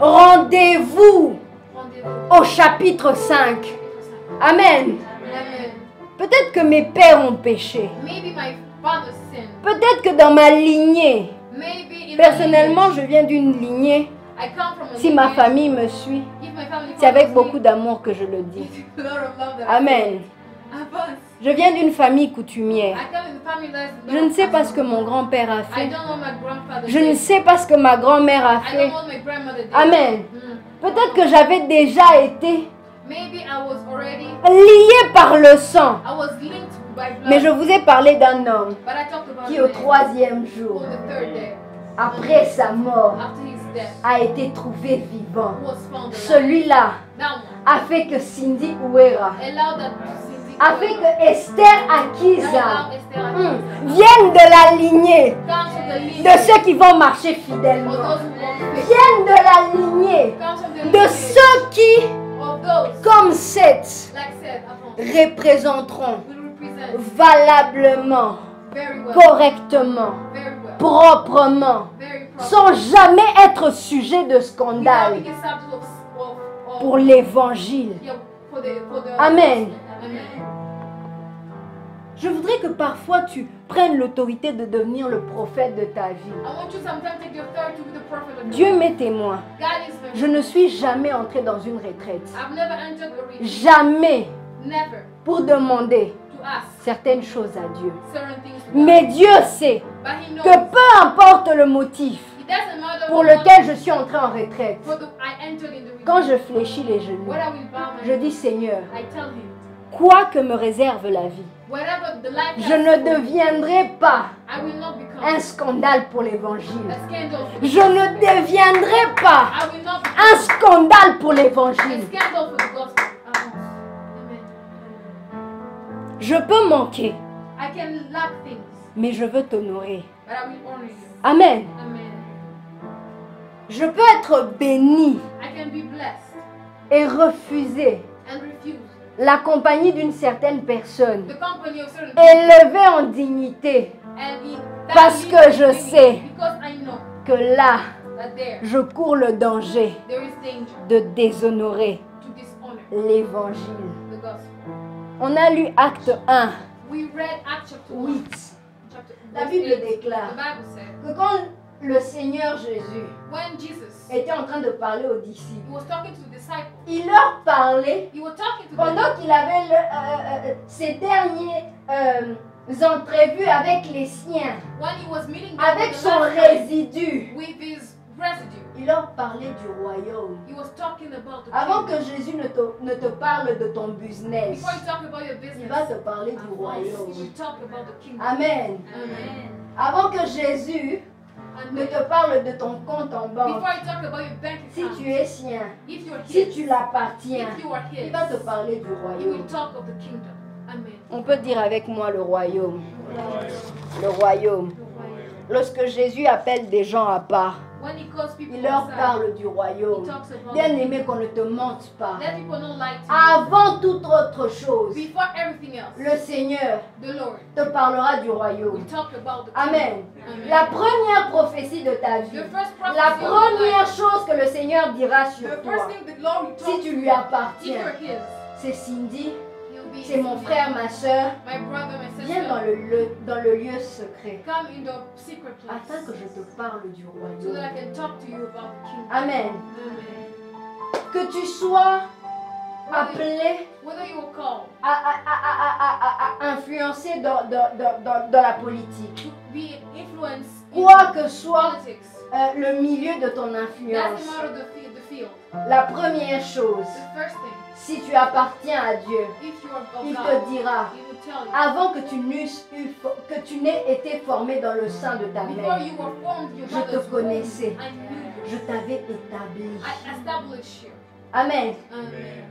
Speaker 2: 5.
Speaker 1: Rendez-vous
Speaker 2: Rendez-vous.
Speaker 1: au chapitre 5.
Speaker 2: Chapitre 5.
Speaker 1: Amen.
Speaker 2: Amen.
Speaker 1: Peut-être que mes pères ont péché.
Speaker 2: Maybe my father sinned.
Speaker 1: Peut-être que dans ma lignée,
Speaker 2: Maybe in
Speaker 1: personnellement,
Speaker 2: my
Speaker 1: je viens d'une lignée.
Speaker 2: I come from a
Speaker 1: Si ma
Speaker 2: lineage.
Speaker 1: famille me suit,
Speaker 2: If my family
Speaker 1: c'est avec
Speaker 2: follows
Speaker 1: beaucoup
Speaker 2: me,
Speaker 1: d'amour que je le dis.
Speaker 2: it's a lot of love that I
Speaker 1: Amen.
Speaker 2: feel. Abbas.
Speaker 1: Je viens d'une famille coutumière.
Speaker 2: I come in a family that's
Speaker 1: Je ne sais pas ce que mon grand-père a
Speaker 2: I
Speaker 1: fait.
Speaker 2: don't know my grandfather
Speaker 1: Je ne
Speaker 2: did.
Speaker 1: sais pas ce que ma grand-mère a
Speaker 2: I
Speaker 1: fait.
Speaker 2: don't know what my grandmother did.
Speaker 1: Amen.
Speaker 2: Mm.
Speaker 1: Peut-être que j'avais déjà été
Speaker 2: Maybe I was already,
Speaker 1: liée par le sang.
Speaker 2: I was linked by blood.
Speaker 1: Mais je vous ai parlé d'un homme
Speaker 2: But I talked about
Speaker 1: qui
Speaker 2: a
Speaker 1: au
Speaker 2: man
Speaker 1: troisième
Speaker 2: who
Speaker 1: jour,
Speaker 2: on the third day,
Speaker 1: après sa mort,
Speaker 2: after his death,
Speaker 1: a été trouvé vivant.
Speaker 2: was found alive.
Speaker 1: Celui-là
Speaker 2: That one
Speaker 1: a fait que Cindy Ouera,
Speaker 2: allowed that Cindy
Speaker 1: a fait que Esther Akiza
Speaker 2: allowed Esther Akiza
Speaker 1: vienne de la lignée
Speaker 2: comes from the
Speaker 1: de
Speaker 2: lineage
Speaker 1: ceux qui vont marcher
Speaker 2: of
Speaker 1: fidèlement.
Speaker 2: those who won't faith.
Speaker 1: Vienne de la lignée
Speaker 2: Comes from the
Speaker 1: de
Speaker 2: lineage
Speaker 1: ceux qui,
Speaker 2: of those,
Speaker 1: comme Seth,
Speaker 2: like said, upon
Speaker 1: représenteront
Speaker 2: will represent
Speaker 1: valablement,
Speaker 2: very well,
Speaker 1: correctement,
Speaker 2: very well,
Speaker 1: proprement,
Speaker 2: very proper.
Speaker 1: sans jamais être sujet de
Speaker 2: Without
Speaker 1: scandale
Speaker 2: being a subject of
Speaker 1: pour l'évangile.
Speaker 2: yeah, for the
Speaker 1: Amen.
Speaker 2: Amen.
Speaker 1: Je voudrais que parfois tu prennes l'autorité de devenir le prophète de ta vie.
Speaker 2: I want you sometimes to take your authority with the prophet of
Speaker 1: Dieu m'est témoin.
Speaker 2: God is the
Speaker 1: Je ne suis jamais entrée dans une retraite.
Speaker 2: I've never entered a retreat.
Speaker 1: Jamais
Speaker 2: Never
Speaker 1: pour demander
Speaker 2: to ask
Speaker 1: certaines choses à Dieu.
Speaker 2: certain things to God.
Speaker 1: Mais Dieu sait
Speaker 2: But he knows
Speaker 1: que peu importe le motif
Speaker 2: it doesn't matter
Speaker 1: pour
Speaker 2: what
Speaker 1: lequel je suis entrée en retraite,
Speaker 2: I entered in the retreat.
Speaker 1: quand je fléchis les genoux,
Speaker 2: What I will bow my
Speaker 1: je dis Seigneur,
Speaker 2: I tell him,
Speaker 1: quoi que me réserve la vie,
Speaker 2: whatever the life
Speaker 1: je ne deviendrai pas
Speaker 2: I will not become
Speaker 1: un scandale pour l'évangile.
Speaker 2: a scandal for the
Speaker 1: Je ne deviendrai pas
Speaker 2: I will not
Speaker 1: un
Speaker 2: become
Speaker 1: scandale pour
Speaker 2: a
Speaker 1: l'évangile.
Speaker 2: scandal for the gospel. Amen.
Speaker 1: Je peux manquer,
Speaker 2: I can lack things,
Speaker 1: mais je veux t'honorer.
Speaker 2: but I will honor you.
Speaker 1: Amen.
Speaker 2: Amen.
Speaker 1: Je peux être béni
Speaker 2: I can be blessed
Speaker 1: et refuser
Speaker 2: and refuse
Speaker 1: la compagnie d'une certaine personne,
Speaker 2: the company of certain people,
Speaker 1: élevé en dignité,
Speaker 2: and
Speaker 1: parce que je sais
Speaker 2: because I know
Speaker 1: que là,
Speaker 2: that there
Speaker 1: je cours le danger
Speaker 2: is danger
Speaker 1: de déshonorer
Speaker 2: to dishonor
Speaker 1: l'évangile.
Speaker 2: the gospel.
Speaker 1: On a lu Acte 1,
Speaker 2: We read Acts chapter 1,
Speaker 1: 8,
Speaker 2: chapter
Speaker 1: La
Speaker 2: verse
Speaker 1: Bible
Speaker 2: 8.
Speaker 1: déclare
Speaker 2: The Bible said,
Speaker 1: que quand le Seigneur Jésus
Speaker 2: when Jesus
Speaker 1: était en train de parler aux disciples,
Speaker 2: he was talking to the disciples,
Speaker 1: il leur parlait
Speaker 2: he was talking to them
Speaker 1: pendant qu'il avait ses derniers entrevues avec les siens,
Speaker 2: when he was meeting them
Speaker 1: avec
Speaker 2: for the
Speaker 1: son
Speaker 2: last time
Speaker 1: résidu.
Speaker 2: with his residue.
Speaker 1: Il leur parlait du royaume.
Speaker 2: He was talking about the
Speaker 1: Avant
Speaker 2: kingdom.
Speaker 1: que Jésus ne te parle de ton business,
Speaker 2: Before you talk about your
Speaker 1: il
Speaker 2: business,
Speaker 1: va te parler du
Speaker 2: he
Speaker 1: royaume.
Speaker 2: will talk about the kingdom.
Speaker 1: Amen.
Speaker 2: Amen.
Speaker 1: Avant que Jésus ne
Speaker 2: Amen.
Speaker 1: te parle de ton compte en banque,
Speaker 2: Before you talk about your bank
Speaker 1: si
Speaker 2: account,
Speaker 1: tu es sien,
Speaker 2: if you're
Speaker 1: si
Speaker 2: his,
Speaker 1: tu l'appartiens,
Speaker 2: if you are his,
Speaker 1: il va te parler du
Speaker 2: he will
Speaker 1: royaume.
Speaker 2: talk of the kingdom. Amen.
Speaker 1: On peut dire avec moi le royaume. Le royaume.
Speaker 2: The royaume.
Speaker 1: Lorsque Jésus appelle des gens à part,
Speaker 2: When he calls people
Speaker 1: il leur
Speaker 2: outside,
Speaker 1: parle du
Speaker 2: he
Speaker 1: royaume.
Speaker 2: talks about
Speaker 1: Bien
Speaker 2: the
Speaker 1: aimé,
Speaker 2: kingdom.
Speaker 1: qu'on ne te mente pas.
Speaker 2: Let people not lie to you.
Speaker 1: Avant toute autre chose,
Speaker 2: Before everything else,
Speaker 1: le Seigneur
Speaker 2: the Lord
Speaker 1: te parlera du
Speaker 2: will
Speaker 1: royaume.
Speaker 2: talk about the
Speaker 1: Amen.
Speaker 2: kingdom. Amen.
Speaker 1: La première prophétie de ta vie,
Speaker 2: The first prophecy
Speaker 1: la
Speaker 2: of your
Speaker 1: première
Speaker 2: life,
Speaker 1: chose que le Seigneur dira sur
Speaker 2: the
Speaker 1: toi,
Speaker 2: first thing the Lord will
Speaker 1: si
Speaker 2: talk
Speaker 1: tu
Speaker 2: to
Speaker 1: lui
Speaker 2: you, if
Speaker 1: appartiens,
Speaker 2: you're his,
Speaker 1: c'est Cindy,
Speaker 2: he'll be
Speaker 1: c'est mon frère, ma soeur.
Speaker 2: my brother, my
Speaker 1: Viens dans
Speaker 2: sister.
Speaker 1: dans le lieu secret,
Speaker 2: Come in the secret
Speaker 1: afin que
Speaker 2: place
Speaker 1: je te parle du
Speaker 2: so
Speaker 1: royaume.
Speaker 2: that I can talk to you about the kingdom.
Speaker 1: Amen.
Speaker 2: Amen.
Speaker 1: Que tu sois appelé
Speaker 2: Whether you were called
Speaker 1: à influencer dans la politique,
Speaker 2: to be influenced in
Speaker 1: quoi que soit
Speaker 2: politics,
Speaker 1: le milieu de ton
Speaker 2: that's
Speaker 1: influence,
Speaker 2: the matter of the field.
Speaker 1: la première chose,
Speaker 2: The first thing,
Speaker 1: si tu appartiens à Dieu,
Speaker 2: if you are of
Speaker 1: il
Speaker 2: God,
Speaker 1: te dira,
Speaker 2: he will tell you.
Speaker 1: avant que tu n'aies été formé dans le sein de ta
Speaker 2: Before
Speaker 1: mère,
Speaker 2: you were formed, your
Speaker 1: je
Speaker 2: mother's
Speaker 1: te
Speaker 2: womb,
Speaker 1: connaissais,
Speaker 2: I knew you.
Speaker 1: je t'avais établi.
Speaker 2: I established you.
Speaker 1: Amen.
Speaker 2: Amen.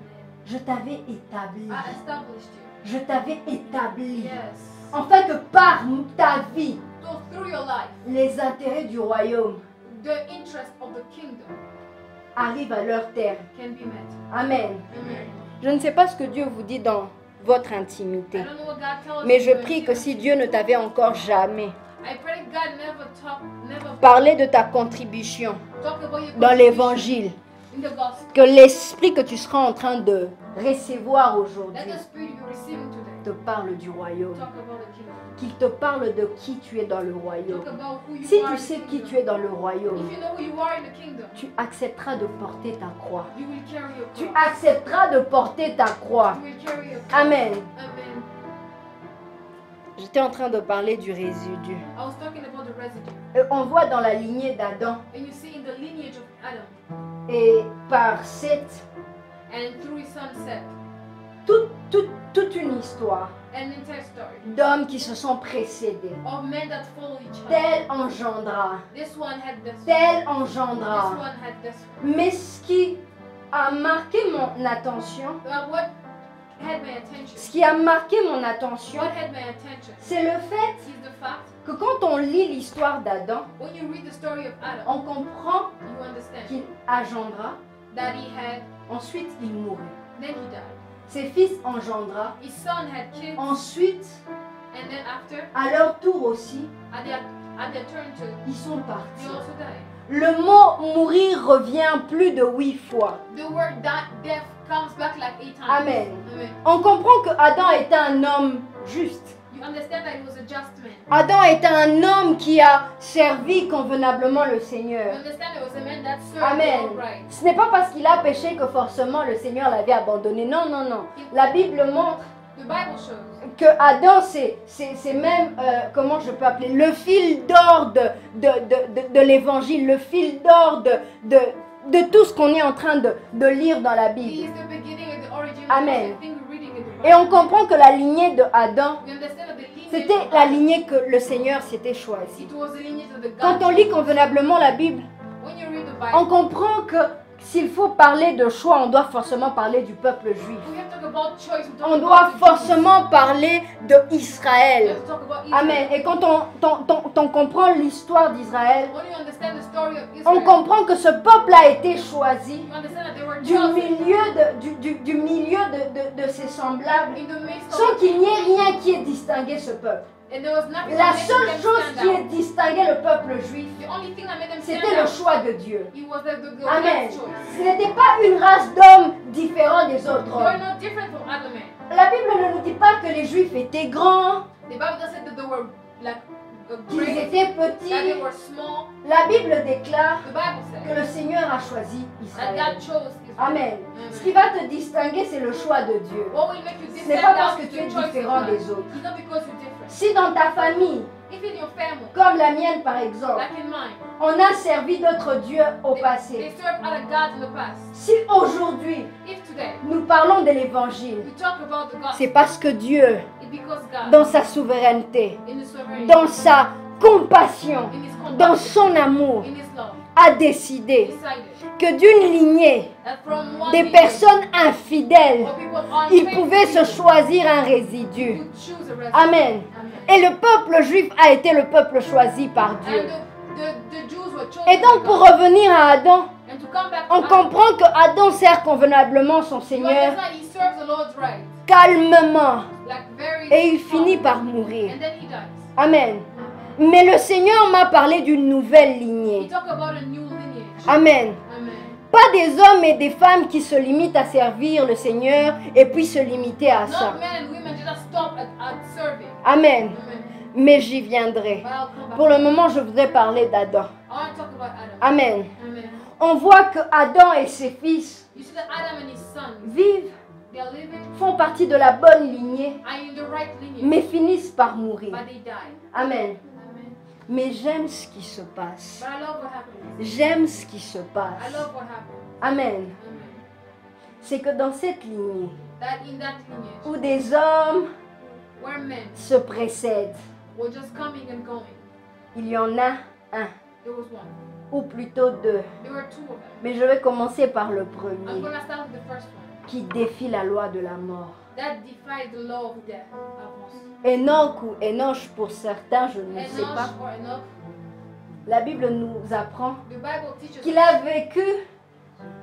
Speaker 1: Je t'avais établi.
Speaker 2: I established you.
Speaker 1: Je t'avais établi.
Speaker 2: Yes.
Speaker 1: Afin que par ta vie,
Speaker 2: So through your life,
Speaker 1: les intérêts du royaume
Speaker 2: the interest of the kingdom
Speaker 1: arrivent à leur terme.
Speaker 2: can be met.
Speaker 1: Amen.
Speaker 2: Amen.
Speaker 1: Je ne sais pas ce que Dieu vous dit dans votre intimité,
Speaker 2: I don't know what God tells
Speaker 1: mais
Speaker 2: you,
Speaker 1: je
Speaker 2: but
Speaker 1: prie que si Dieu ne t'avait encore jamais
Speaker 2: I pray that God never
Speaker 1: parlé de ta contribution
Speaker 2: talk about your
Speaker 1: dans
Speaker 2: contribution
Speaker 1: l'évangile,
Speaker 2: in the gospel.
Speaker 1: que l'esprit que tu seras en train de recevoir
Speaker 2: Let
Speaker 1: aujourd'hui
Speaker 2: the spirit you're receiving today
Speaker 1: te parle du royaume,
Speaker 2: talk about the kingdom.
Speaker 1: qu'il te parle de qui tu es dans le royaume.
Speaker 2: Talk about who you
Speaker 1: Si
Speaker 2: are
Speaker 1: tu
Speaker 2: in
Speaker 1: sais
Speaker 2: the
Speaker 1: qui
Speaker 2: kingdom.
Speaker 1: tu es dans le royaume,
Speaker 2: If you know who you are in the kingdom,
Speaker 1: tu accepteras de porter ta croix.
Speaker 2: you will carry your
Speaker 1: Tu
Speaker 2: cross.
Speaker 1: accepteras de porter ta croix.
Speaker 2: You will carry your cross.
Speaker 1: Amen.
Speaker 2: Amen.
Speaker 1: J'étais en train de parler du résidu.
Speaker 2: I was talking about the residue.
Speaker 1: On voit dans la lignée d'Adam
Speaker 2: And you see in the lineage of Adam
Speaker 1: et par Seth
Speaker 2: and through his son Seth,
Speaker 1: toute une histoire
Speaker 2: an entire story
Speaker 1: d'hommes qui se sont précédés.
Speaker 2: of men that follow each other.
Speaker 1: Tel engendra,
Speaker 2: This one had this one.
Speaker 1: tel
Speaker 2: This
Speaker 1: engendra.
Speaker 2: one had this one.
Speaker 1: Mais ce qui a marqué mon attention,
Speaker 2: What had my attention?
Speaker 1: ce qui a marqué mon attention,
Speaker 2: What had my attention
Speaker 1: c'est le fait
Speaker 2: is the fact
Speaker 1: que quand on lit l'histoire d'Adam,
Speaker 2: when you read the story of Adam,
Speaker 1: on comprend
Speaker 2: you understand
Speaker 1: qu'il engendra,
Speaker 2: that he had,
Speaker 1: ensuite il mourut.
Speaker 2: then he died.
Speaker 1: Ses fils engendra,
Speaker 2: His son had kids,
Speaker 1: ensuite,
Speaker 2: and then after,
Speaker 1: à leur tour aussi,
Speaker 2: at their turn too,
Speaker 1: ils sont
Speaker 2: they
Speaker 1: partis.
Speaker 2: also died.
Speaker 1: Le mot mourir revient plus de 8 fois.
Speaker 2: The word death comes back like 8 times.
Speaker 1: Amen.
Speaker 2: Amen.
Speaker 1: On comprend que Adam était un homme juste.
Speaker 2: You understand that he was a just man.
Speaker 1: Adam était un homme qui a servi convenablement le
Speaker 2: You
Speaker 1: Seigneur.
Speaker 2: understand it was a man that served
Speaker 1: Amen.
Speaker 2: all right.
Speaker 1: Ce n'est pas parce qu'il a péché que forcément le Seigneur l'avait abandonné. Non, non, non. La Bible montre
Speaker 2: The Bible shows
Speaker 1: que Adam, c'est même, comment je peux appeler, le fil d'or de l'évangile, le fil d'or de tout ce qu'on est en train de lire dans la
Speaker 2: he
Speaker 1: Bible.
Speaker 2: is the beginning and the origin
Speaker 1: Amen.
Speaker 2: of everything we're reading in the Bible.
Speaker 1: Et on comprend que la lignée de Adam,
Speaker 2: We understand that the lineage
Speaker 1: c'était
Speaker 2: of
Speaker 1: la
Speaker 2: Adam,
Speaker 1: lignée que le Seigneur s'était choisi.
Speaker 2: it was the lineage of the God.
Speaker 1: Quand on lit convenablement la Bible,
Speaker 2: When you read the
Speaker 1: on
Speaker 2: Bible,
Speaker 1: comprend que s'il faut parler de choix, on doit forcément parler du peuple juif.
Speaker 2: We have to talk about choice. We talk
Speaker 1: On
Speaker 2: about
Speaker 1: doit
Speaker 2: the Jews.
Speaker 1: forcément parler de
Speaker 2: We
Speaker 1: Israël.
Speaker 2: have to talk about Israel.
Speaker 1: Amen. Et quand on comprend l'histoire d'Israël,
Speaker 2: When you understand the story of
Speaker 1: on
Speaker 2: Israel,
Speaker 1: comprend que ce peuple a été choisi
Speaker 2: you understand that they were
Speaker 1: du
Speaker 2: chosen
Speaker 1: milieu de ses semblables,
Speaker 2: in the midst
Speaker 1: sans
Speaker 2: of
Speaker 1: qu'il n'y ait rien qui ait distingué ce peuple.
Speaker 2: and there was nothing
Speaker 1: La
Speaker 2: that made
Speaker 1: seule
Speaker 2: them
Speaker 1: chose
Speaker 2: stand
Speaker 1: qui
Speaker 2: out.
Speaker 1: ait distingué le peuple juif,
Speaker 2: The only thing that made them
Speaker 1: c'était
Speaker 2: stand
Speaker 1: le
Speaker 2: out,
Speaker 1: choix de Dieu.
Speaker 2: it was the
Speaker 1: Amen.
Speaker 2: God's choice.
Speaker 1: Ce n'était pas une race d'hommes différents des autres
Speaker 2: They were
Speaker 1: hommes.
Speaker 2: not different from other men.
Speaker 1: La Bible ne nous dit pas que les juifs étaient grands,
Speaker 2: The Bible doesn't say that they were like
Speaker 1: qu'ils
Speaker 2: great,
Speaker 1: étaient
Speaker 2: that they
Speaker 1: petits.
Speaker 2: were small.
Speaker 1: La Bible déclare
Speaker 2: The Bible
Speaker 1: que
Speaker 2: says
Speaker 1: le Seigneur a choisi
Speaker 2: that
Speaker 1: Israël.
Speaker 2: God chose Israel.
Speaker 1: Amen. Ce qui va te distinguer, c'est le choix de Dieu.
Speaker 2: What will make you
Speaker 1: Ce n'est
Speaker 2: stand
Speaker 1: pas parce
Speaker 2: out
Speaker 1: que
Speaker 2: is
Speaker 1: tu
Speaker 2: the
Speaker 1: es
Speaker 2: choice of
Speaker 1: différent
Speaker 2: God.
Speaker 1: des autres.
Speaker 2: It's not because you're different.
Speaker 1: Si dans ta famille,
Speaker 2: If in your family,
Speaker 1: comme la mienne par exemple,
Speaker 2: like in mine,
Speaker 1: on a servi d'autres dieux au
Speaker 2: they
Speaker 1: passé,
Speaker 2: served other gods in the past.
Speaker 1: si aujourd'hui
Speaker 2: If today
Speaker 1: nous parlons de l'évangile,
Speaker 2: we talk about the
Speaker 1: c'est
Speaker 2: gospel,
Speaker 1: parce que Dieu,
Speaker 2: it's because God,
Speaker 1: dans sa souveraineté,
Speaker 2: in His sovereignty,
Speaker 1: dans sa compassion,
Speaker 2: in His
Speaker 1: dans
Speaker 2: compassion,
Speaker 1: son amour,
Speaker 2: in His love,
Speaker 1: a décidé
Speaker 2: decided
Speaker 1: que d'une lignée
Speaker 2: that from one
Speaker 1: des
Speaker 2: lineage,
Speaker 1: personnes infidèles,
Speaker 2: or people unfaithful
Speaker 1: il pouvait se
Speaker 2: people,
Speaker 1: choisir un résidu.
Speaker 2: would choose a resident.
Speaker 1: Amen.
Speaker 2: Amen.
Speaker 1: Et le peuple juif a été le peuple choisi par Dieu.
Speaker 2: And the Jews were chosen
Speaker 1: Et donc
Speaker 2: by
Speaker 1: pour
Speaker 2: God.
Speaker 1: revenir à Adam,
Speaker 2: And to come back to
Speaker 1: on
Speaker 2: Adam,
Speaker 1: comprend que Adam sert convenablement son
Speaker 2: you
Speaker 1: Seigneur
Speaker 2: understand, he serves the Lord's right,
Speaker 1: calmement
Speaker 2: like very
Speaker 1: et il
Speaker 2: calm.
Speaker 1: finit par mourir.
Speaker 2: And then he dies.
Speaker 1: Amen. Mais le Seigneur m'a parlé d'une nouvelle
Speaker 2: We
Speaker 1: lignée.
Speaker 2: talk about a new lineage.
Speaker 1: Amen.
Speaker 2: Amen.
Speaker 1: Pas des hommes et des femmes qui se limitent à servir le Seigneur et puis se limiter à ça.
Speaker 2: Not men and women just stop at serving.
Speaker 1: Amen.
Speaker 2: Amen.
Speaker 1: Mais j'y viendrai.
Speaker 2: But I'll come back.
Speaker 1: Pour le moment, je voudrais parler d'Adam.
Speaker 2: I want to talk about Adam.
Speaker 1: Amen.
Speaker 2: Amen.
Speaker 1: On voit que Adam et ses fils
Speaker 2: You see that Adam and his sons,
Speaker 1: vivent,
Speaker 2: they are living,
Speaker 1: font partie de la bonne lignée,
Speaker 2: are in the right lineage,
Speaker 1: mais finissent par mourir.
Speaker 2: but they die.
Speaker 1: Amen.
Speaker 2: Amen.
Speaker 1: Mais j'aime ce qui se passe.
Speaker 2: But I love what happens.
Speaker 1: J'aime ce qui se
Speaker 2: I
Speaker 1: passe.
Speaker 2: love what happens.
Speaker 1: Amen.
Speaker 2: Amen.
Speaker 1: C'est que dans cette lignée
Speaker 2: That in that lineage,
Speaker 1: où des hommes
Speaker 2: where men
Speaker 1: se précèdent,
Speaker 2: were just coming and going,
Speaker 1: il y en a un,
Speaker 2: there was one.
Speaker 1: ou plutôt deux.
Speaker 2: There were two of them.
Speaker 1: Mais je vais commencer par le
Speaker 2: I'm
Speaker 1: premier,
Speaker 2: going to start with the first one.
Speaker 1: qui défie la loi de la mort.
Speaker 2: That defied the law of death. Avance.
Speaker 1: Enoch ou Enoch pour certains, je ne sais pas.
Speaker 2: Enoch or Enoch,
Speaker 1: La Bible nous apprend
Speaker 2: the Bible teaches
Speaker 1: qu'il a vécu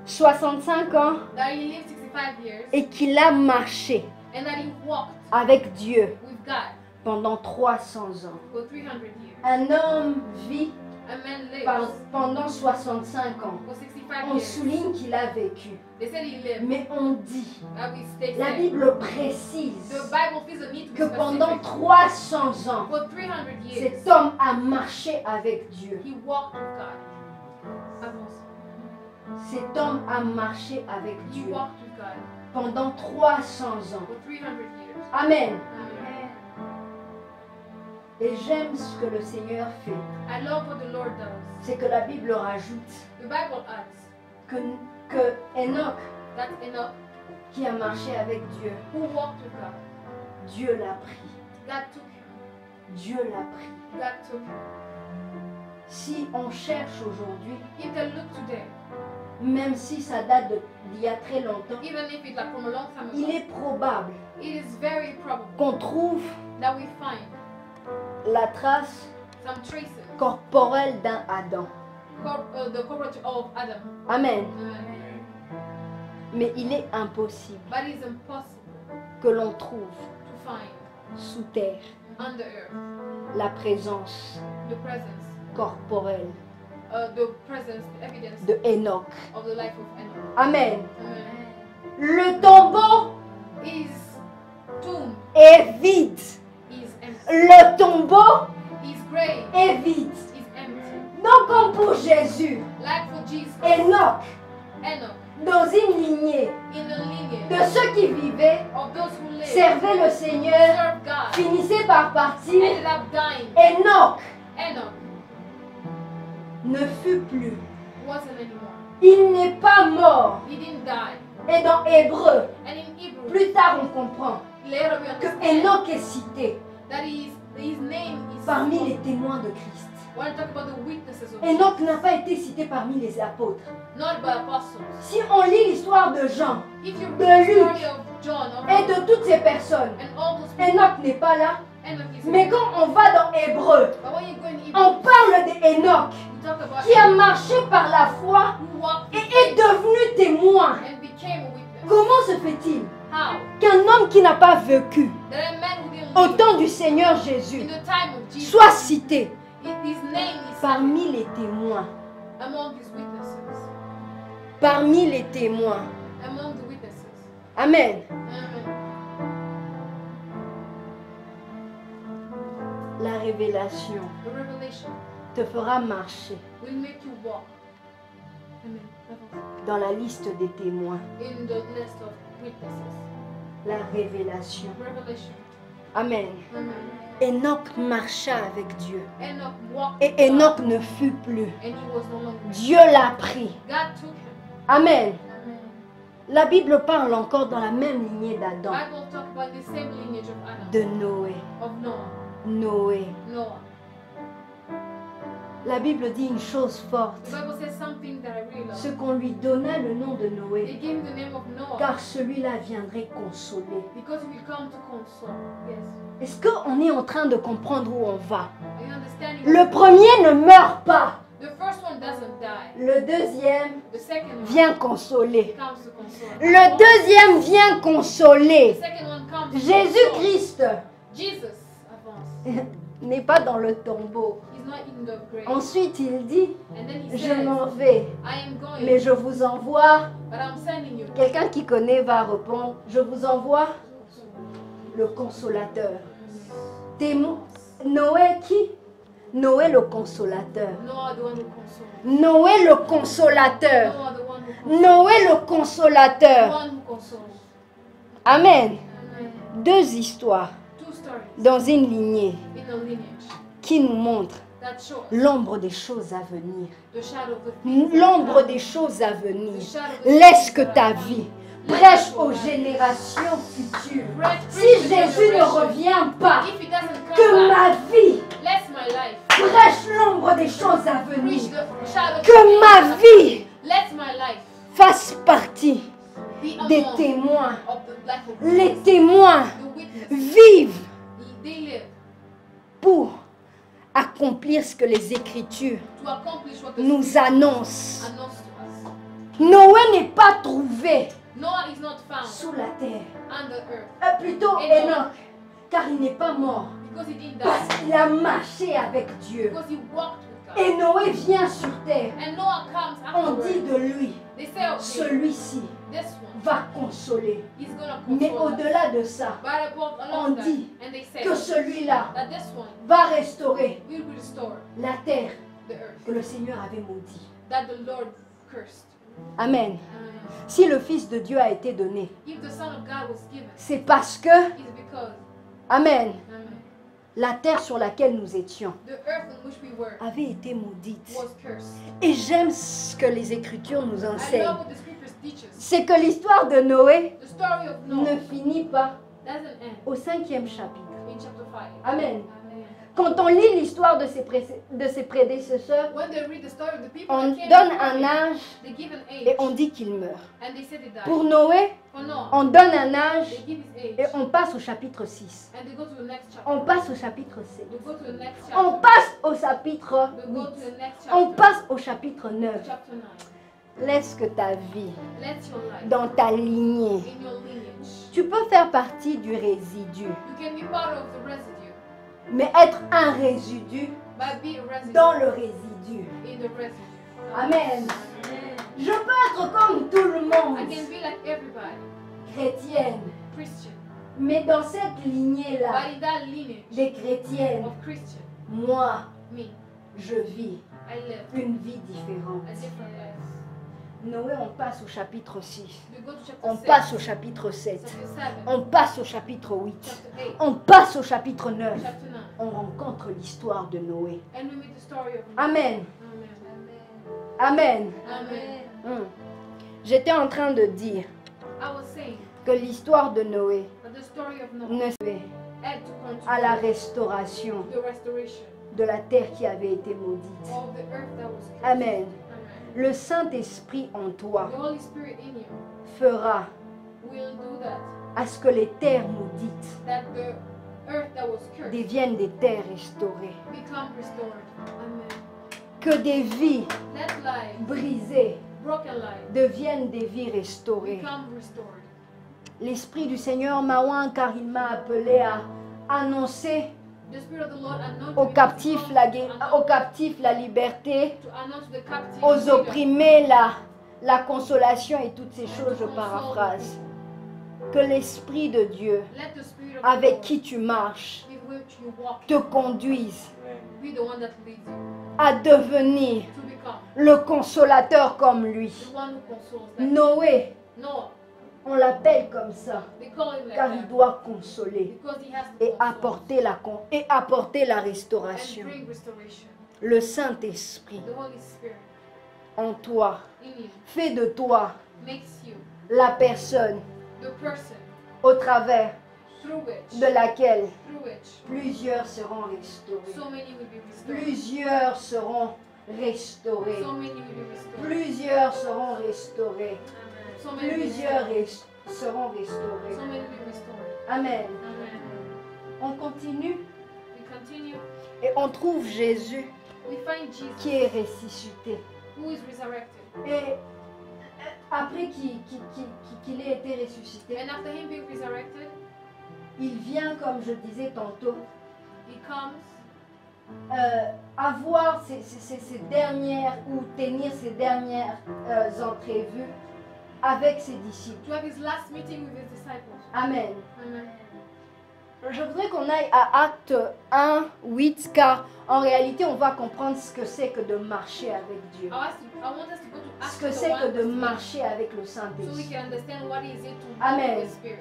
Speaker 1: 65 ans
Speaker 2: that he lived 65 years
Speaker 1: et qu'il a marché
Speaker 2: and that he walked
Speaker 1: avec Dieu
Speaker 2: with God
Speaker 1: pendant 300 ans.
Speaker 2: for 300 years.
Speaker 1: Un homme vit
Speaker 2: A man lives
Speaker 1: pendant 65 ans.
Speaker 2: for 65
Speaker 1: On
Speaker 2: years.
Speaker 1: souligne qu'il a vécu,
Speaker 2: They said he lived.
Speaker 1: mais on dit,
Speaker 2: That we stay
Speaker 1: la
Speaker 2: safe.
Speaker 1: Bible précise
Speaker 2: The Bible feels a need to
Speaker 1: que
Speaker 2: be
Speaker 1: pendant
Speaker 2: specific.
Speaker 1: 300 ans,
Speaker 2: For 300 years,
Speaker 1: cet homme a marché avec Dieu.
Speaker 2: he walked with God. Avance.
Speaker 1: Cet homme a marché avec
Speaker 2: He
Speaker 1: Dieu
Speaker 2: walked with God
Speaker 1: pendant 300 ans.
Speaker 2: for 300 years.
Speaker 1: Amen.
Speaker 2: Amen.
Speaker 1: Et j'aime ce que le Seigneur fait.
Speaker 2: I love what the Lord does.
Speaker 1: C'est que la Bible rajoute
Speaker 2: The Bible adds
Speaker 1: que Enoch,
Speaker 2: that Enoch,
Speaker 1: qui a marché avec Dieu,
Speaker 2: who walked with God,
Speaker 1: Dieu l'a pris.
Speaker 2: God took him.
Speaker 1: Dieu l'a pris.
Speaker 2: God took him.
Speaker 1: Si on cherche aujourd'hui,
Speaker 2: If they look today,
Speaker 1: même si ça date d'il y a très longtemps,
Speaker 2: even if it's like from a long time
Speaker 1: il
Speaker 2: ago,
Speaker 1: est probable
Speaker 2: it is very probable
Speaker 1: qu'on trouve
Speaker 2: that we find
Speaker 1: la trace
Speaker 2: some traces
Speaker 1: corporelle d'un Adam.
Speaker 2: the cockroach of Adam.
Speaker 1: Amen.
Speaker 2: Amen.
Speaker 1: Mais il est impossible
Speaker 2: But it is impossible
Speaker 1: que l'on trouve
Speaker 2: to find
Speaker 1: sous terre
Speaker 2: under earth
Speaker 1: la présence
Speaker 2: the presence,
Speaker 1: corporelle
Speaker 2: the evidence
Speaker 1: de Enoch.
Speaker 2: of the life of Enoch.
Speaker 1: Amen.
Speaker 2: Amen.
Speaker 1: Le tombeau
Speaker 2: His tomb
Speaker 1: est vide.
Speaker 2: is empty.
Speaker 1: Le tombeau
Speaker 2: His grave
Speaker 1: est vide.
Speaker 2: is empty.
Speaker 1: Donc comme pour Jésus,
Speaker 2: Like for Jesus,
Speaker 1: Enoch,
Speaker 2: Enoch,
Speaker 1: dans une lignée
Speaker 2: in the lineage
Speaker 1: de ceux qui vivaient,
Speaker 2: of those who lived,
Speaker 1: servaient le Seigneur,
Speaker 2: served God,
Speaker 1: finissaient par partir,
Speaker 2: ended up dying.
Speaker 1: Enoch
Speaker 2: Enoch
Speaker 1: ne fut plus.
Speaker 2: wasn't anymore.
Speaker 1: Il n'est pas mort.
Speaker 2: He didn't die.
Speaker 1: Et dans Hébreu,
Speaker 2: And in Hebrew,
Speaker 1: plus tard on comprend
Speaker 2: later we
Speaker 1: que
Speaker 2: understand
Speaker 1: Enoch est cité
Speaker 2: that his name is
Speaker 1: parmi les témoins de Christ.
Speaker 2: want to talk about the weaknesses of
Speaker 1: Enoch
Speaker 2: Jesus.
Speaker 1: n'a pas été cité parmi les apôtres.
Speaker 2: Not by apostles.
Speaker 1: Si on lit l'histoire de Jean
Speaker 2: If you
Speaker 1: de
Speaker 2: read the
Speaker 1: Luc
Speaker 2: story of John of
Speaker 1: et de toutes ces personnes,
Speaker 2: and all those people,
Speaker 1: Enoch n'est pas là.
Speaker 2: Enoch is
Speaker 1: Mais
Speaker 2: here.
Speaker 1: quand on va dans Hébreu,
Speaker 2: But when you go in
Speaker 1: on
Speaker 2: Hebrews,
Speaker 1: parle d'Enoch
Speaker 2: you talk about
Speaker 1: qui a marché par la foi
Speaker 2: who walked
Speaker 1: et est devenu témoin.
Speaker 2: and became a witness.
Speaker 1: Comment se fait-il
Speaker 2: How?
Speaker 1: qu'un homme qui n'a pas vécu
Speaker 2: That a man who didn't
Speaker 1: au
Speaker 2: live
Speaker 1: temps du Seigneur Jésus
Speaker 2: in the time of Jesus,
Speaker 1: soit cité
Speaker 2: his name is
Speaker 1: parmi les témoins?
Speaker 2: among his witnesses.
Speaker 1: Parmi les témoins.
Speaker 2: Among the witnesses.
Speaker 1: Amen.
Speaker 2: Amen.
Speaker 1: La révélation
Speaker 2: The revelation
Speaker 1: te fera marcher
Speaker 2: will make you walk. Amen. Avance.
Speaker 1: dans la liste des témoins.
Speaker 2: In the list of witnesses.
Speaker 1: La révélation.
Speaker 2: Revelation.
Speaker 1: Amen.
Speaker 2: Amen.
Speaker 1: Enoch marcha avec Dieu.
Speaker 2: Enoch walked
Speaker 1: Et
Speaker 2: with God,
Speaker 1: Enoch ne fut plus.
Speaker 2: and he was no longer.
Speaker 1: Dieu l'a pris.
Speaker 2: God took him.
Speaker 1: Amen.
Speaker 2: Amen.
Speaker 1: La Bible parle encore dans la même lignée d'Adam,
Speaker 2: Bible talk about the same lineage of Adam,
Speaker 1: de Noé.
Speaker 2: of Noah.
Speaker 1: Noé.
Speaker 2: Noah.
Speaker 1: La Bible dit une chose forte.
Speaker 2: The Bible says something that I really love.
Speaker 1: Ce qu'on lui donna le nom de
Speaker 2: They
Speaker 1: Noé,
Speaker 2: gave him the name of Noah
Speaker 1: car celui-là viendrait consoler.
Speaker 2: because he will come to console. Yes.
Speaker 1: Est-ce qu'on est en train de comprendre où on va?
Speaker 2: Are you understanding?
Speaker 1: Le premier ne meurt pas.
Speaker 2: The first one doesn't die.
Speaker 1: Le deuxième
Speaker 2: The second one
Speaker 1: vient consoler.
Speaker 2: comes to console.
Speaker 1: Le deuxième vient consoler.
Speaker 2: The second one comes to console.
Speaker 1: Jésus-Christ
Speaker 2: Jesus avance.
Speaker 1: n'est pas dans le tombeau.
Speaker 2: He's not in the grave.
Speaker 1: Ensuite, il dit,
Speaker 2: And then he
Speaker 1: je
Speaker 2: says,
Speaker 1: m'en vais,
Speaker 2: I am going,
Speaker 1: mais je vous envoie.
Speaker 2: but I'm sending you.
Speaker 1: Quelqu'un qui connaît va répondre, je vous envoie le consolateur. Noé qui? Noé le consolateur.
Speaker 2: Noah the one who consoles.
Speaker 1: Noé le consolateur.
Speaker 2: Noah the one who consoles.
Speaker 1: Noé le
Speaker 2: The
Speaker 1: consolateur.
Speaker 2: one who consoles.
Speaker 1: Amen.
Speaker 2: Amen.
Speaker 1: Deux histoires
Speaker 2: Two stories
Speaker 1: dans une lignée
Speaker 2: in a lineage
Speaker 1: qui nous montrent
Speaker 2: that show
Speaker 1: l'ombre des choses à venir.
Speaker 2: the shadow of the things.
Speaker 1: L'ombre des choses à venir.
Speaker 2: The shadow of the
Speaker 1: Laisse
Speaker 2: things
Speaker 1: que
Speaker 2: that
Speaker 1: ta
Speaker 2: are
Speaker 1: vie
Speaker 2: coming.
Speaker 1: prêche aux générations futures. Si Jésus ne revient pas,
Speaker 2: If he doesn't
Speaker 1: que
Speaker 2: come back,
Speaker 1: ma vie
Speaker 2: let my life
Speaker 1: prêche l'ombre des choses à
Speaker 2: preach
Speaker 1: venir.
Speaker 2: the shadow of the
Speaker 1: Que
Speaker 2: things
Speaker 1: ma
Speaker 2: that are
Speaker 1: vie
Speaker 2: let my life
Speaker 1: fasse partie
Speaker 2: be
Speaker 1: des
Speaker 2: among
Speaker 1: témoins.
Speaker 2: of the life of
Speaker 1: Les
Speaker 2: Jesus.
Speaker 1: témoins
Speaker 2: The witnesses.
Speaker 1: vivent
Speaker 2: They live
Speaker 1: pour accomplir ce que les Écritures
Speaker 2: to accomplish what the
Speaker 1: nous
Speaker 2: Scripture
Speaker 1: annoncent.
Speaker 2: announced to us.
Speaker 1: Noé n'est pas trouvé
Speaker 2: Noah is not found
Speaker 1: sous la terre,
Speaker 2: on the earth
Speaker 1: plutôt Enoch, car il n'est pas mort,
Speaker 2: because he didn't
Speaker 1: parce
Speaker 2: die,
Speaker 1: qu'il a marché avec Dieu.
Speaker 2: because he walked with God.
Speaker 1: Et Noé vient sur terre,
Speaker 2: And Noah comes
Speaker 1: on dit
Speaker 2: afterwards.
Speaker 1: de lui,
Speaker 2: They say, okay,
Speaker 1: celui-ci
Speaker 2: this one,
Speaker 1: va consoler.
Speaker 2: he's gonna
Speaker 1: Mais
Speaker 2: console us.
Speaker 1: au-delà de ça,
Speaker 2: But above all
Speaker 1: on
Speaker 2: of that,
Speaker 1: dit
Speaker 2: and they say
Speaker 1: que celui-là
Speaker 2: that this one
Speaker 1: va restaurer
Speaker 2: will restore
Speaker 1: la terre
Speaker 2: the earth
Speaker 1: que le Seigneur avait maudite.
Speaker 2: that the Lord cursed.
Speaker 1: Amen.
Speaker 2: Amen.
Speaker 1: Si le Fils de Dieu a été donné,
Speaker 2: If the Son of God was given,
Speaker 1: c'est parce que,
Speaker 2: it's because
Speaker 1: Amen,
Speaker 2: Amen,
Speaker 1: la terre sur laquelle nous étions
Speaker 2: the earth on which we were
Speaker 1: avait été maudite.
Speaker 2: was cursed.
Speaker 1: Et j'aime ce que les Écritures nous
Speaker 2: I
Speaker 1: enseignent.
Speaker 2: love what the scriptures teach us.
Speaker 1: C'est que l'histoire de Noé
Speaker 2: The story of
Speaker 1: ne
Speaker 2: Noah
Speaker 1: finit pas
Speaker 2: doesn't end
Speaker 1: au 5e chapitre.
Speaker 2: in chapter 5.
Speaker 1: Amen.
Speaker 2: Amen.
Speaker 1: Quand on lit l'histoire de ses prédécesseurs,
Speaker 2: When they read the story of the people
Speaker 1: on
Speaker 2: that came
Speaker 1: donne
Speaker 2: before
Speaker 1: un
Speaker 2: him,
Speaker 1: âge
Speaker 2: they give an age
Speaker 1: et on dit qu'il meurt.
Speaker 2: and they say they died.
Speaker 1: Pour Noé,
Speaker 2: For Noah,
Speaker 1: on donne un âge
Speaker 2: they give his age
Speaker 1: et on passe au chapitre 6.
Speaker 2: and they go to the next chapter.
Speaker 1: On passe au chapitre 7.
Speaker 2: They go to the next
Speaker 1: On
Speaker 2: chapter.
Speaker 1: passe au chapitre
Speaker 2: They go
Speaker 1: 8.
Speaker 2: to the next
Speaker 1: On
Speaker 2: chapter.
Speaker 1: passe au chapitre 9.
Speaker 2: Chapter 9.
Speaker 1: Laisse que ta vie,
Speaker 2: Let your life
Speaker 1: dans ta lignée,
Speaker 2: in your lineage.
Speaker 1: tu peux faire partie du résidu,
Speaker 2: You can be part of the residue,
Speaker 1: mais être un résidu
Speaker 2: but be a residue
Speaker 1: dans le résidu.
Speaker 2: in the residue.
Speaker 1: Amen.
Speaker 2: Amen.
Speaker 1: Je peux être comme tout le monde,
Speaker 2: I can be like everybody,
Speaker 1: chrétienne,
Speaker 2: Christian,
Speaker 1: mais dans cette
Speaker 2: but
Speaker 1: lignée-là
Speaker 2: in that lineage
Speaker 1: des chrétiennes,
Speaker 2: of Christian,
Speaker 1: moi,
Speaker 2: me,
Speaker 1: je vis
Speaker 2: I live
Speaker 1: une vie différente.
Speaker 2: a different life.
Speaker 1: Noé, on passe au chapitre 6.
Speaker 2: We go to chapter
Speaker 1: On
Speaker 2: 6,
Speaker 1: passe au chapitre 7.
Speaker 2: chapter 7,
Speaker 1: On passe au chapitre 8.
Speaker 2: chapter 8,
Speaker 1: On passe au chapitre 9.
Speaker 2: chapter 9,
Speaker 1: On rencontre l'histoire de Noé.
Speaker 2: and we meet the story of
Speaker 1: Amen.
Speaker 2: Amen.
Speaker 1: Amen.
Speaker 2: Amen.
Speaker 1: J'étais en train de dire
Speaker 2: I was saying
Speaker 1: que l'histoire de Noé
Speaker 2: that the story of Noah
Speaker 1: ne fait
Speaker 2: had to come to
Speaker 1: à la restauration
Speaker 2: the restoration
Speaker 1: de la terre qui avait été maudite.
Speaker 2: of the earth that was cursed.
Speaker 1: Amen.
Speaker 2: Amen.
Speaker 1: Le Saint-Esprit en toi
Speaker 2: The Holy Spirit in you
Speaker 1: fera
Speaker 2: will do that.
Speaker 1: à ce que les terres maudites
Speaker 2: That the earth that was cursed
Speaker 1: deviennent des terres restaurées.
Speaker 2: become restored. Amen.
Speaker 1: Que des vies
Speaker 2: Let life,
Speaker 1: brisées
Speaker 2: broken life,
Speaker 1: deviennent des vies restaurées.
Speaker 2: become restored.
Speaker 1: L'Esprit du Seigneur m'a oint car il m'a appelé à annoncer
Speaker 2: The Spirit of the Lord anointed
Speaker 1: aux
Speaker 2: me
Speaker 1: captifs
Speaker 2: to
Speaker 1: aux captifs la liberté,
Speaker 2: announce to the captives
Speaker 1: aux
Speaker 2: freedom,
Speaker 1: opprimés la consolation et toutes ces choses, je paraphrase. Que l'Esprit de Dieu
Speaker 2: Let the Spirit of the
Speaker 1: avec
Speaker 2: Lord
Speaker 1: qui tu marches
Speaker 2: with which you walk
Speaker 1: te conduise
Speaker 2: be the one that leads you
Speaker 1: à devenir
Speaker 2: to become
Speaker 1: le consolateur comme lui.
Speaker 2: the one who consoles them.
Speaker 1: Noé,
Speaker 2: Noah,
Speaker 1: on l'appelle comme ça
Speaker 2: they call him like
Speaker 1: car il
Speaker 2: that
Speaker 1: doit consoler
Speaker 2: because he has to
Speaker 1: et
Speaker 2: console
Speaker 1: apporter la
Speaker 2: and
Speaker 1: restauration.
Speaker 2: bring restoration.
Speaker 1: Le Saint-Esprit
Speaker 2: The Holy Spirit
Speaker 1: en toi
Speaker 2: in you
Speaker 1: fait de toi
Speaker 2: makes you
Speaker 1: la personne
Speaker 2: the person
Speaker 1: au travers
Speaker 2: through which
Speaker 1: de laquelle
Speaker 2: through which
Speaker 1: plusieurs seront restaurés.
Speaker 2: so many will be restored.
Speaker 1: Plusieurs seront restaurés.
Speaker 2: So many will be restored.
Speaker 1: Plusieurs seront restaurés.
Speaker 2: So many will be
Speaker 1: Plusieurs
Speaker 2: restored.
Speaker 1: seront restaurés.
Speaker 2: So many will be restored.
Speaker 1: Amen.
Speaker 2: Amen.
Speaker 1: On continue
Speaker 2: We continue.
Speaker 1: et on trouve Jésus
Speaker 2: We find Jesus
Speaker 1: qui est ressuscité.
Speaker 2: who is resurrected.
Speaker 1: Et après qu'il ait été ressuscité,
Speaker 2: And after him being resurrected,
Speaker 1: il vient, comme je disais tantôt,
Speaker 2: he comes
Speaker 1: avoir ces dernières ou tenir ces dernières entrevues avec ses disciples.
Speaker 2: to have his last meeting with his disciples.
Speaker 1: Amen.
Speaker 2: Amen.
Speaker 1: Je voudrais qu'on aille à Acte 1, 8, car en réalité, on va comprendre ce que c'est que de marcher avec Dieu.
Speaker 2: I want us to go to Acts
Speaker 1: Ce que c'est que de
Speaker 2: chapter 1
Speaker 1: marcher avec le
Speaker 2: so we
Speaker 1: Saint-Esprit.
Speaker 2: can understand what is it to walk
Speaker 1: Amen.
Speaker 2: with the Spirit.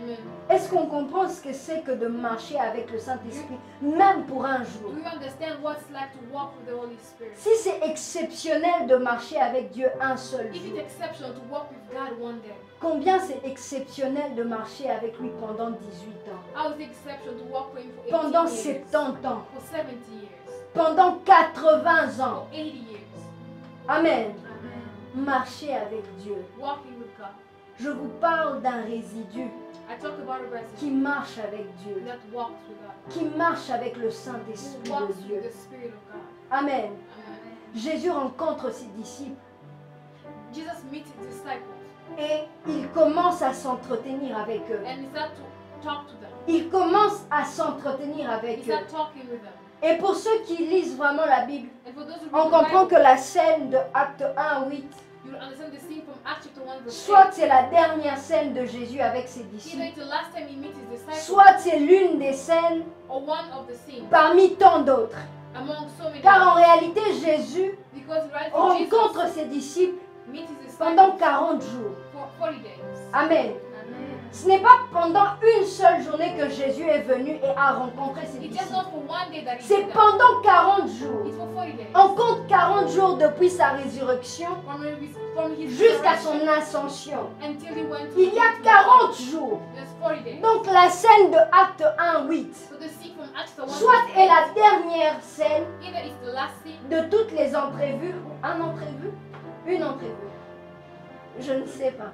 Speaker 2: Amen.
Speaker 1: Est-ce qu'on comprend ce que c'est que de marcher avec le Saint-Esprit, même pour un jour?
Speaker 2: Do you understand what it's like to walk with the Holy Spirit?
Speaker 1: Si c'est exceptionnel de marcher avec Dieu un seul
Speaker 2: If
Speaker 1: jour,
Speaker 2: it's exceptional to walk with God one day,
Speaker 1: combien c'est exceptionnel de marcher avec lui pendant 18 ans,
Speaker 2: how is it exceptional to walk with him for 18
Speaker 1: pendant
Speaker 2: years,
Speaker 1: 70 ans,
Speaker 2: for 70 years,
Speaker 1: pendant 80 ans?
Speaker 2: for 80 years?
Speaker 1: Amen.
Speaker 2: Amen.
Speaker 1: Marcher avec Dieu.
Speaker 2: Walking with God.
Speaker 1: Je vous parle d'un résidu
Speaker 2: I talk about a
Speaker 1: qui
Speaker 2: resident
Speaker 1: marche avec Dieu,
Speaker 2: that walks with God,
Speaker 1: qui marche avec le
Speaker 2: who
Speaker 1: Saint-Esprit
Speaker 2: walks
Speaker 1: de Dieu.
Speaker 2: with the Spirit of God.
Speaker 1: Amen.
Speaker 2: Amen.
Speaker 1: Jésus rencontre ses disciples
Speaker 2: Jesus meets his disciples
Speaker 1: et il commence à s'entretenir avec eux.
Speaker 2: and he starts to talk to them.
Speaker 1: Il commence à s'entretenir
Speaker 2: He
Speaker 1: avec eux.
Speaker 2: starts talking with them.
Speaker 1: Et pour ceux qui lisent vraiment la Bible,
Speaker 2: And for those who
Speaker 1: on
Speaker 2: read the
Speaker 1: comprend que
Speaker 2: Bible,
Speaker 1: la scène de Acte 1, 8,
Speaker 2: you will understand the scene from Acts chapter 1 verse
Speaker 1: soit
Speaker 2: 8.
Speaker 1: c'est la dernière scène de Jésus avec ses
Speaker 2: Either
Speaker 1: disciples,
Speaker 2: it's the last time he meets his disciples,
Speaker 1: soit c'est l'une des scènes
Speaker 2: or one of the scenes
Speaker 1: parmi tant d'autres.
Speaker 2: among so many
Speaker 1: Car en
Speaker 2: others.
Speaker 1: réalité, Jésus
Speaker 2: Because rightfully
Speaker 1: rencontre
Speaker 2: Jesus
Speaker 1: ses disciples
Speaker 2: meets his
Speaker 1: pendant
Speaker 2: disciples
Speaker 1: 40 jours.
Speaker 2: for 40 days.
Speaker 1: Amen.
Speaker 2: Amen.
Speaker 1: Ce n'est pas pendant une seule journée que Jésus est venu et a rencontré ses
Speaker 2: It's just
Speaker 1: disciples.
Speaker 2: not for one day that he
Speaker 1: C'est
Speaker 2: did that.
Speaker 1: pendant 40 jours.
Speaker 2: It's for 40 days.
Speaker 1: On compte 40 jours depuis sa résurrection
Speaker 2: From his
Speaker 1: jusqu'à
Speaker 2: resurrection
Speaker 1: son ascension.
Speaker 2: until he went to
Speaker 1: Il y a
Speaker 2: the
Speaker 1: 40 jours.
Speaker 2: There's 40 days.
Speaker 1: Donc la scène de Acte 1, 8,
Speaker 2: So the scene from Acts chapter 1
Speaker 1: soit
Speaker 2: verse
Speaker 1: est
Speaker 2: 8,
Speaker 1: la dernière scène
Speaker 2: either it's the last scene
Speaker 1: de toutes les entrevues, ou un entrevue, une entrevue. Je ne sais pas.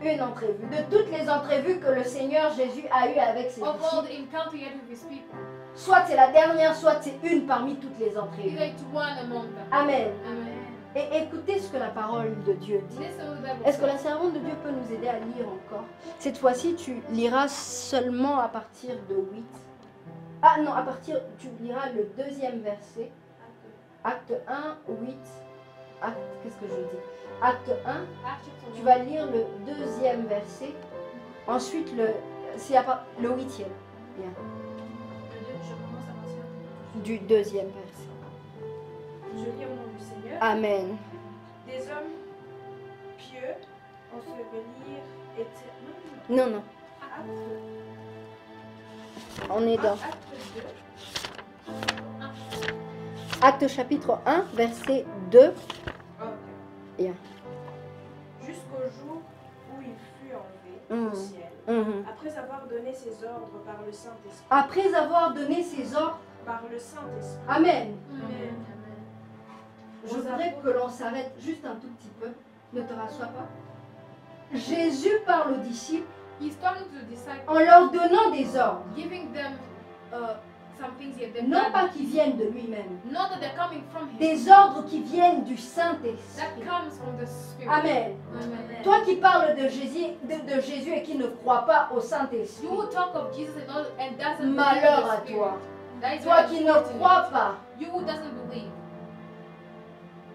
Speaker 1: Une entrevue. De toutes les entrevues que le Seigneur Jésus a eues avec ses
Speaker 2: of all
Speaker 1: disciples.
Speaker 2: the encounter he had with his people.
Speaker 1: Soit c'est la dernière, soit c'est une parmi toutes les
Speaker 2: Either
Speaker 1: entrevues.
Speaker 2: it's one among them.
Speaker 1: Amen.
Speaker 2: Amen.
Speaker 1: Et écoutez ce que la parole de Dieu dit.
Speaker 2: Listen to the Bible.
Speaker 1: Est-ce que la
Speaker 2: says.
Speaker 1: servante de Dieu peut nous aider à lire encore? Cette fois-ci, tu liras seulement à partir de 8. Ah non, à partir, tu liras le deuxième verset. Acte 1, 8. Qu'est-ce que je dis? Acte 1,
Speaker 2: Acts chapter
Speaker 1: tu
Speaker 2: 1.
Speaker 1: vas lire le deuxième verset. Ensuite, le huitième. Bien.
Speaker 3: Je commence à partir
Speaker 1: Du deuxième verset.
Speaker 3: Je lis au nom du Seigneur.
Speaker 1: Amen.
Speaker 3: Des hommes pieux, ensevelir et...
Speaker 1: Non, non. On est dans
Speaker 3: Acte 2.
Speaker 1: Acte chapitre 1, verset 2.
Speaker 3: Ah, ok.
Speaker 1: Bien.
Speaker 3: Jusqu'au jour où il fut enlevé au ciel, après avoir donné ses ordres par le Saint-Esprit.
Speaker 1: Après avoir donné ses ordres
Speaker 3: Par le Saint-Esprit.
Speaker 1: Amen.
Speaker 3: Amen.
Speaker 1: Je voudrais que l'on s'arrête juste un tout petit peu. Ne te rassois pas. Jésus parle aux disciples
Speaker 2: He's talking to the disciples,
Speaker 1: en leur donnant des ordres.
Speaker 2: giving them some things here. They've
Speaker 1: Non
Speaker 2: done.
Speaker 1: pas qui viennent de lui-même.
Speaker 2: Not that they're coming from him.
Speaker 1: Des ordres qui viennent du
Speaker 2: That
Speaker 1: Saint-Esprit.
Speaker 2: comes from the Spirit.
Speaker 1: Amen.
Speaker 2: Amen.
Speaker 1: Toi qui parles de Jésus et qui ne crois pas au Saint-Esprit,
Speaker 2: You will talk of Jesus and doesn't
Speaker 1: malheur
Speaker 2: believe
Speaker 1: à
Speaker 2: in the Spirit.
Speaker 1: toi.
Speaker 2: That is
Speaker 1: Toi
Speaker 2: very
Speaker 1: qui ne
Speaker 2: unfortunate.
Speaker 1: crois pas
Speaker 2: You who doesn't believe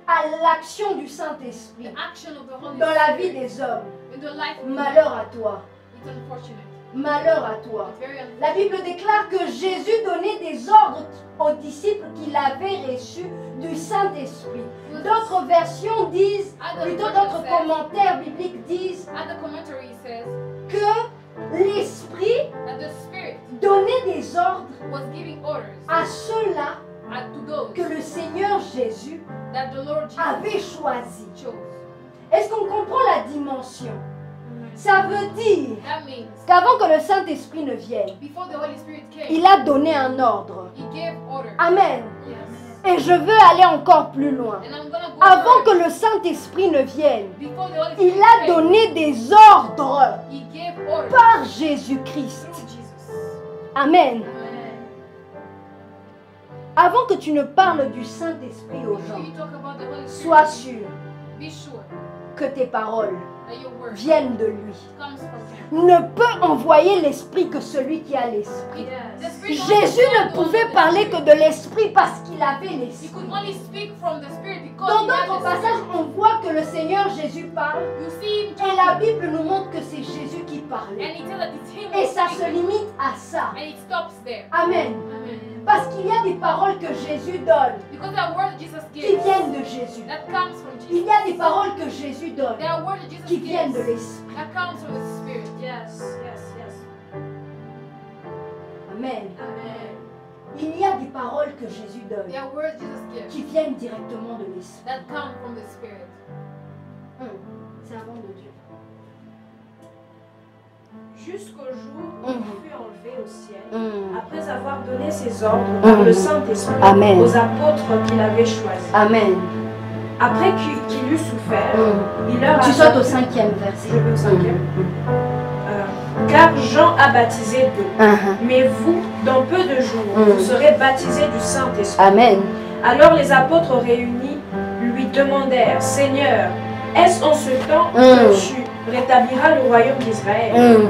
Speaker 1: à l'action du Saint-Esprit
Speaker 2: the action of the Holy
Speaker 1: dans la vie
Speaker 2: Spirit
Speaker 1: des hommes,
Speaker 2: in the life of
Speaker 1: malheur à toi.
Speaker 2: It's unfortunate.
Speaker 1: Malheur à toi.
Speaker 2: It's very unfortunate.
Speaker 1: La Bible déclare que Jésus donnait des ordres aux disciples qu'il avait reçus du Saint-Esprit. D'autres versions disent, plutôt d'autres commentaires bibliques disent
Speaker 2: And the commentary says
Speaker 1: que l'Esprit
Speaker 2: that the Spirit
Speaker 1: donnait des ordres
Speaker 2: was giving orders
Speaker 1: à ceux-là
Speaker 2: to those
Speaker 1: que le Seigneur Jésus
Speaker 2: that the Lord Jesus
Speaker 1: avait choisis.
Speaker 2: chose.
Speaker 1: Est-ce qu'on comprend la dimension? Ça veut dire
Speaker 2: That means
Speaker 1: qu'avant que le Saint-Esprit ne vienne,
Speaker 2: before the Holy Spirit came,
Speaker 1: il a donné un ordre.
Speaker 2: He gave orders.
Speaker 1: Amen.
Speaker 2: Yes.
Speaker 1: Et je veux aller encore plus loin.
Speaker 2: And I'm gonna go
Speaker 1: Avant que
Speaker 2: further.
Speaker 1: le Saint-Esprit ne vienne,
Speaker 2: Before the Holy Spirit
Speaker 1: il a
Speaker 2: came,
Speaker 1: donné des ordres
Speaker 2: He gave orders
Speaker 1: par Jésus-Christ.
Speaker 2: through Jesus.
Speaker 1: Amen.
Speaker 2: Amen.
Speaker 1: Avant que tu ne parles du Saint-Esprit aux
Speaker 2: Before
Speaker 1: gens,
Speaker 2: you talk about the Holy Spirit,
Speaker 1: sois sûr
Speaker 2: be sure
Speaker 1: que tes paroles
Speaker 2: that your word
Speaker 1: viennent de lui.
Speaker 2: comes from Him.
Speaker 1: Ne peut envoyer l'Esprit que celui qui a l'Esprit.
Speaker 2: The Spirit only
Speaker 1: Jésus
Speaker 2: comes
Speaker 1: ne
Speaker 2: from
Speaker 1: pouvait
Speaker 2: the
Speaker 1: parler
Speaker 2: Spirit.
Speaker 1: que de l'Esprit parce qu'il avait
Speaker 2: He
Speaker 1: l'Esprit.
Speaker 2: could only speak from the Spirit because
Speaker 1: Dans
Speaker 2: he had
Speaker 1: d'autres
Speaker 2: the
Speaker 1: passages,
Speaker 2: Spirit.
Speaker 1: on voit que le Seigneur Jésus parle
Speaker 2: You see him
Speaker 1: et la
Speaker 2: talking,
Speaker 1: Bible nous montre que c'est Jésus qui
Speaker 2: and
Speaker 1: parlait.
Speaker 2: he tells that it's him
Speaker 1: Et
Speaker 2: who's
Speaker 1: ça se
Speaker 2: speaking,
Speaker 1: limite à ça.
Speaker 2: and it stops there.
Speaker 1: Amen.
Speaker 2: Amen.
Speaker 1: Parce qu'il y a des paroles que Jésus donne
Speaker 2: Because there are words that Jesus
Speaker 1: qui
Speaker 2: gives
Speaker 1: viennent de Jésus.
Speaker 2: that comes from
Speaker 1: Il
Speaker 2: Jesus.
Speaker 1: y a des paroles que Jésus donne
Speaker 2: There are words that Jesus
Speaker 1: qui viennent de
Speaker 2: gives
Speaker 1: l'Esprit.
Speaker 2: that comes from the Spirit.
Speaker 3: Yes, yes, yes.
Speaker 1: Amen.
Speaker 2: Amen.
Speaker 1: Il y a des paroles que Jésus donne
Speaker 2: There are words Jesus gives
Speaker 1: qui viennent directement de l'Esprit.
Speaker 2: that come from the Spirit.
Speaker 1: C'est un don de Dieu.
Speaker 3: Jusqu'au jour où
Speaker 1: Mhm.
Speaker 3: il fut enlevé au ciel,
Speaker 1: Mm.
Speaker 3: après avoir donné ses ordres par le Saint-Esprit
Speaker 1: Amen.
Speaker 3: aux apôtres qu'il avait choisis.
Speaker 1: Amen.
Speaker 3: Après qu'il eut souffert,
Speaker 1: Mm.
Speaker 3: il leur
Speaker 1: Tu
Speaker 3: a
Speaker 1: sautes au
Speaker 3: donné-
Speaker 1: 5e verset.
Speaker 3: Je vais au 5e. Car Jean a baptisé d'eau, mais vous, dans peu de jours, vous serez baptisés du Saint-Esprit.
Speaker 1: Amen.
Speaker 3: Alors les apôtres réunis lui demandèrent, Seigneur, est-ce en ce temps que tu rétabliras le royaume d'Israël?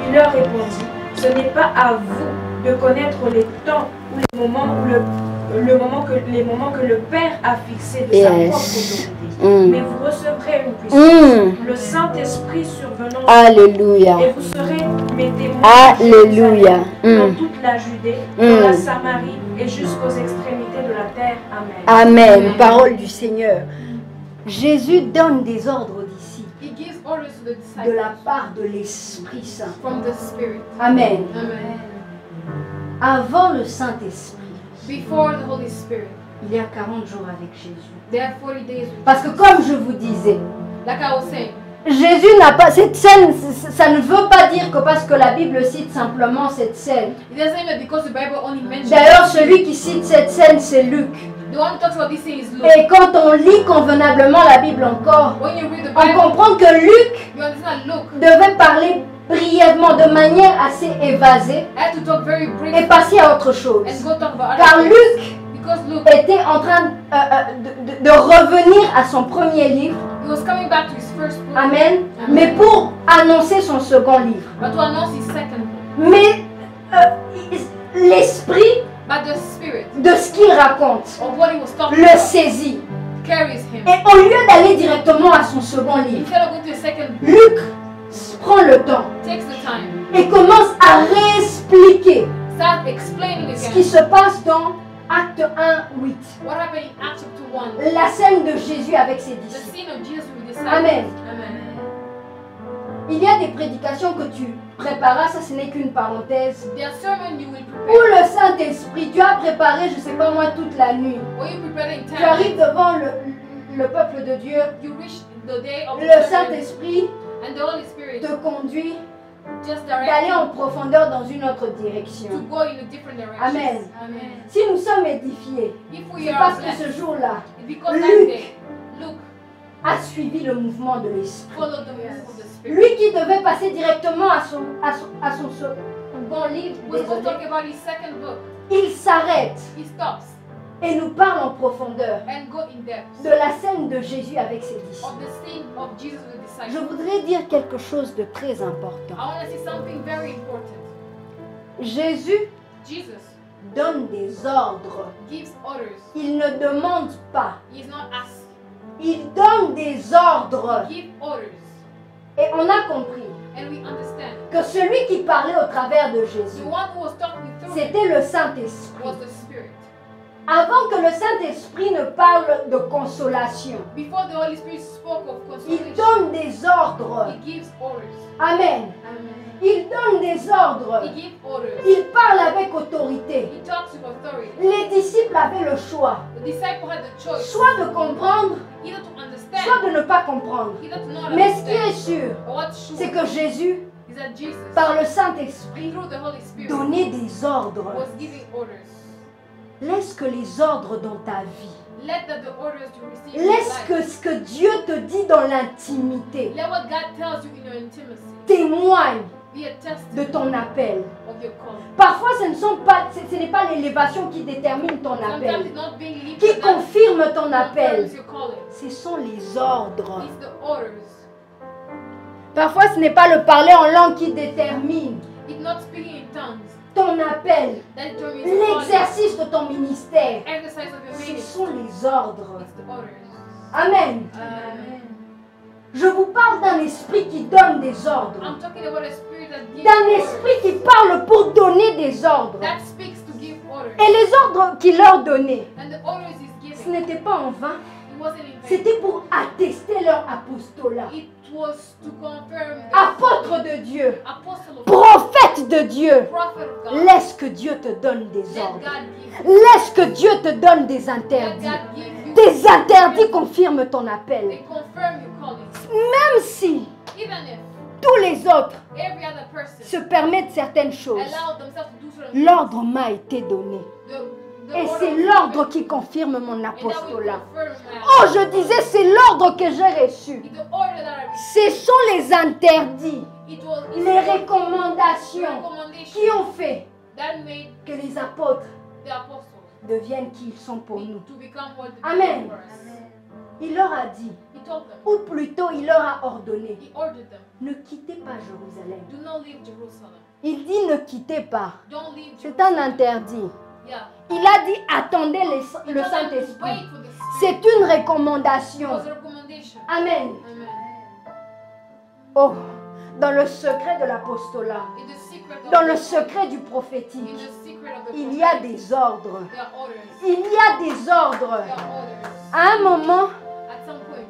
Speaker 3: Il leur répondit, ce n'est pas à vous de connaître les temps ou les moments, les moments que le Père a fixés de sa propre autorité. Mais vous recevrez une puissance, le Saint-Esprit survenant sur
Speaker 1: Alléluia.
Speaker 3: vous, et vous serez mes témoins
Speaker 1: Alléluia.
Speaker 3: dans toute la Judée, dans la Samarie et jusqu'aux extrémités de la terre. Amen.
Speaker 1: Amen. Parole du Seigneur. Jésus donne des ordres aux disciples
Speaker 2: He gives orders to the
Speaker 1: de la
Speaker 2: disciples
Speaker 1: part de l'Esprit Saint.
Speaker 2: from the Spirit.
Speaker 1: Amen.
Speaker 2: Amen.
Speaker 1: Avant le Saint-Esprit,
Speaker 2: Before the Holy Spirit,
Speaker 1: il y a 40 jours avec Jésus.
Speaker 2: there are 40 days with
Speaker 1: Parce que comme je vous disais,
Speaker 2: like I was saying,
Speaker 1: Jésus n'a pas cette scène, ça ne veut pas dire que parce que la Bible cite simplement cette scène.
Speaker 2: it doesn't mean that because the Bible only mentions
Speaker 1: D'ailleurs, celui qui cite cette scène, c'est Luc.
Speaker 2: the one who talks about this thing is Luke.
Speaker 1: Et quand on lit convenablement la Bible encore,
Speaker 2: When you read the
Speaker 1: on
Speaker 2: Bible,
Speaker 1: comprend que Luc
Speaker 2: you understand that Luke
Speaker 1: devait parler brièvement, de manière assez évasée,
Speaker 2: had to talk very
Speaker 1: et
Speaker 2: briefly
Speaker 1: passer à autre chose.
Speaker 2: and go talk about
Speaker 1: Car
Speaker 2: other things.
Speaker 1: Luc
Speaker 2: Because Luke,
Speaker 1: était en train de revenir à son premier livre,
Speaker 2: he was coming back to his first book,
Speaker 1: Amen, mais pour annoncer son second livre.
Speaker 2: but to announce his second book.
Speaker 1: Mais l'esprit
Speaker 2: But the Spirit
Speaker 1: de ce qu'il raconte
Speaker 2: of what he was talking
Speaker 1: le
Speaker 2: about
Speaker 1: saisit.
Speaker 2: carries him.
Speaker 1: Et au lieu d'aller directement à son second livre,
Speaker 2: Instead of going to the second book,
Speaker 1: Luc prend le temps
Speaker 2: takes the time,
Speaker 1: et commence à réexpliquer
Speaker 2: start explaining
Speaker 1: ce qui
Speaker 2: again
Speaker 1: se passe dans Acte 1, 8.
Speaker 2: what happened in Acts chapter 1.
Speaker 1: La scène de Jésus avec ses
Speaker 2: The
Speaker 1: disciples.
Speaker 2: scene of Jesus with the disciples.
Speaker 1: Amen.
Speaker 2: Amen.
Speaker 1: Il y a des prédications que tu préparas, ça ce n'est qu'une parenthèse.
Speaker 2: There are sermons you will
Speaker 1: Où
Speaker 2: prepare.
Speaker 1: le Saint-Esprit, tu as préparé, je ne sais pas moi, toute la nuit.
Speaker 2: When you prepare in
Speaker 1: Tu
Speaker 2: time,
Speaker 1: arrives devant le peuple de Dieu.
Speaker 2: you reach the day of
Speaker 1: Le
Speaker 2: the Lord,
Speaker 1: Saint-Esprit
Speaker 2: And the Holy Spirit
Speaker 1: te conduit
Speaker 2: just
Speaker 1: d'aller
Speaker 2: directs
Speaker 1: en profondeur dans une autre
Speaker 2: you
Speaker 1: direction.
Speaker 2: to go in a different direction.
Speaker 1: Amen.
Speaker 2: Amen.
Speaker 1: Si nous sommes édifiés,
Speaker 2: If we
Speaker 1: c'est
Speaker 2: are
Speaker 1: parce que
Speaker 2: blessed,
Speaker 1: ce jour-là
Speaker 2: it's because
Speaker 1: Luc
Speaker 2: that day, Luke
Speaker 1: a suivi le mouvement de l'Esprit.
Speaker 2: followed the move of the Spirit.
Speaker 1: Lui qui devait passer directement à son second livre,
Speaker 2: We're supposed to
Speaker 1: désolé,
Speaker 2: talk about his second book.
Speaker 1: il s'arrête
Speaker 2: He stops
Speaker 1: et nous parle en profondeur
Speaker 2: and go in depth
Speaker 1: de la scène de Jésus avec ses disciples.
Speaker 2: of the scene of Jesus with the
Speaker 1: Je
Speaker 2: disciples.
Speaker 1: voudrais dire quelque chose de très important.
Speaker 2: I want to say something very important.
Speaker 1: Jésus
Speaker 2: Jesus
Speaker 1: donne des ordres.
Speaker 2: gives orders.
Speaker 1: Il ne demande pas.
Speaker 2: He is not asking.
Speaker 1: Il donne des ordres.
Speaker 2: He gives orders.
Speaker 1: Et on a compris
Speaker 2: And we understand.
Speaker 1: que celui qui parlait au travers de Jésus,
Speaker 2: The one who was talking through him
Speaker 1: c'était le Saint-Esprit.
Speaker 2: was the Spirit.
Speaker 1: Avant que le Saint-Esprit ne parle de consolation,
Speaker 2: Before the Holy Spirit spoke of
Speaker 1: il
Speaker 2: consolation,
Speaker 1: donne des ordres.
Speaker 2: He gives orders.
Speaker 1: Amen.
Speaker 2: Amen.
Speaker 1: Il donne des ordres.
Speaker 2: He gives orders.
Speaker 1: Il parle avec autorité.
Speaker 2: He talks with authority.
Speaker 1: Les disciples avaient le choix,
Speaker 2: The disciple had the choice
Speaker 1: soit de comprendre,
Speaker 2: either to
Speaker 1: soit
Speaker 2: understand,
Speaker 1: de ne pas comprendre.
Speaker 2: either to not
Speaker 1: Mais ce qui est
Speaker 2: understand.
Speaker 1: sûr,
Speaker 2: But what's
Speaker 1: c'est
Speaker 2: sure
Speaker 1: que Jésus,
Speaker 2: is that Jesus,
Speaker 1: par le Saint-Esprit,
Speaker 2: through the Holy Spirit,
Speaker 1: donnait des ordres.
Speaker 2: was giving orders.
Speaker 1: Laisse que les ordres dans ta vie,
Speaker 2: Let that the orders you receive in your
Speaker 1: laisse
Speaker 2: life,
Speaker 1: que ce que Dieu te dit dans l'intimité
Speaker 2: let what God tells you in your intimacy
Speaker 1: témoigne
Speaker 2: be a
Speaker 1: de
Speaker 2: testimony
Speaker 1: ton appel.
Speaker 2: of your calling.
Speaker 1: Parfois, ce n'est pas l'élévation qui détermine ton
Speaker 2: Sometimes
Speaker 1: appel,
Speaker 2: it's not being
Speaker 1: qui
Speaker 2: lifted that
Speaker 1: confirme ton appel.
Speaker 2: confirms your calling.
Speaker 1: Ce sont les ordres.
Speaker 2: It's the orders.
Speaker 1: Parfois, ce n'est pas le parler en langue qui détermine
Speaker 2: It's not speaking in tongues
Speaker 1: ton appel,
Speaker 2: that determines your calling.
Speaker 1: l'exercice de ton ministère.
Speaker 2: Exercise of your
Speaker 1: Ce
Speaker 2: ministry.
Speaker 1: sont les ordres.
Speaker 2: It's the orders.
Speaker 1: Amen.
Speaker 2: Amen.
Speaker 1: Je vous parle d'un esprit qui donne des ordres.
Speaker 2: I'm talking about a spirit that gives
Speaker 1: D'un
Speaker 2: orders.
Speaker 1: esprit qui parle pour donner des ordres.
Speaker 2: That speaks to give orders.
Speaker 1: Et les ordres qu'il leur donnait,
Speaker 2: And the orders he's
Speaker 1: ce
Speaker 2: giving,
Speaker 1: n'était pas en vain.
Speaker 2: it wasn't in vain.
Speaker 1: C'était pour attester leur apostolat.
Speaker 2: It was to confirm the
Speaker 1: Apôtre de Dieu,
Speaker 2: apostle of God,
Speaker 1: prophète de Dieu.
Speaker 2: prophet of God.
Speaker 1: Laisse que Dieu te donne des
Speaker 2: Let
Speaker 1: ordres.
Speaker 2: God give you.
Speaker 1: Laisse que Dieu te donne des
Speaker 2: Let
Speaker 1: interdits.
Speaker 2: God give you.
Speaker 1: Tes interdits confirment ton appel.
Speaker 2: They confirm your calling.
Speaker 1: Même si
Speaker 2: Even if
Speaker 1: tous les autres
Speaker 2: every other person
Speaker 1: se permettent certaines choses,
Speaker 2: allow themselves to do certain things,
Speaker 1: l'ordre m'a été donné.
Speaker 2: the
Speaker 1: Et
Speaker 2: order
Speaker 1: c'est
Speaker 2: was
Speaker 1: l'ordre
Speaker 2: given,
Speaker 1: qui confirme mon
Speaker 2: and that will
Speaker 1: apostolat.
Speaker 2: confirm my
Speaker 1: Oh, je disais, c'est l'ordre que j'ai reçu.
Speaker 2: It's the order that I received.
Speaker 1: Ce sont les interdits,
Speaker 2: It was
Speaker 1: les
Speaker 2: the
Speaker 1: recommandations
Speaker 2: recommendation
Speaker 1: qui ont fait
Speaker 2: that made
Speaker 1: que les apôtres
Speaker 2: the apostles
Speaker 1: deviennent qui ils sont pour nous.
Speaker 2: to become what they
Speaker 1: Amen.
Speaker 2: became for us.
Speaker 1: Il leur a dit,
Speaker 2: He told them,
Speaker 1: ou plutôt il leur a ordonné,
Speaker 2: he ordered them,
Speaker 1: ne quittez pas Jérusalem.
Speaker 2: do not leave Jerusalem.
Speaker 1: Il dit ne quittez pas.
Speaker 2: Don't leave
Speaker 1: C'est
Speaker 2: Jerusalem.
Speaker 1: un interdit.
Speaker 2: Yeah.
Speaker 1: Il a dit attendez
Speaker 2: He
Speaker 1: le
Speaker 2: told them to
Speaker 1: Saint-Esprit.
Speaker 2: wait for the Spirit.
Speaker 1: C'est une
Speaker 2: It
Speaker 1: recommandation.
Speaker 2: was a recommendation.
Speaker 1: Amen.
Speaker 2: Amen.
Speaker 1: Oh, dans le secret de l'apostolat,
Speaker 2: In the secret of
Speaker 1: dans
Speaker 2: the
Speaker 1: le
Speaker 2: calling,
Speaker 1: secret du
Speaker 2: in
Speaker 1: prophétique,
Speaker 2: the secret of the
Speaker 1: il y a
Speaker 2: prophetic,
Speaker 1: des ordres.
Speaker 2: there are orders.
Speaker 1: Il y a des ordres.
Speaker 2: There are orders.
Speaker 1: À un moment,
Speaker 2: At some point,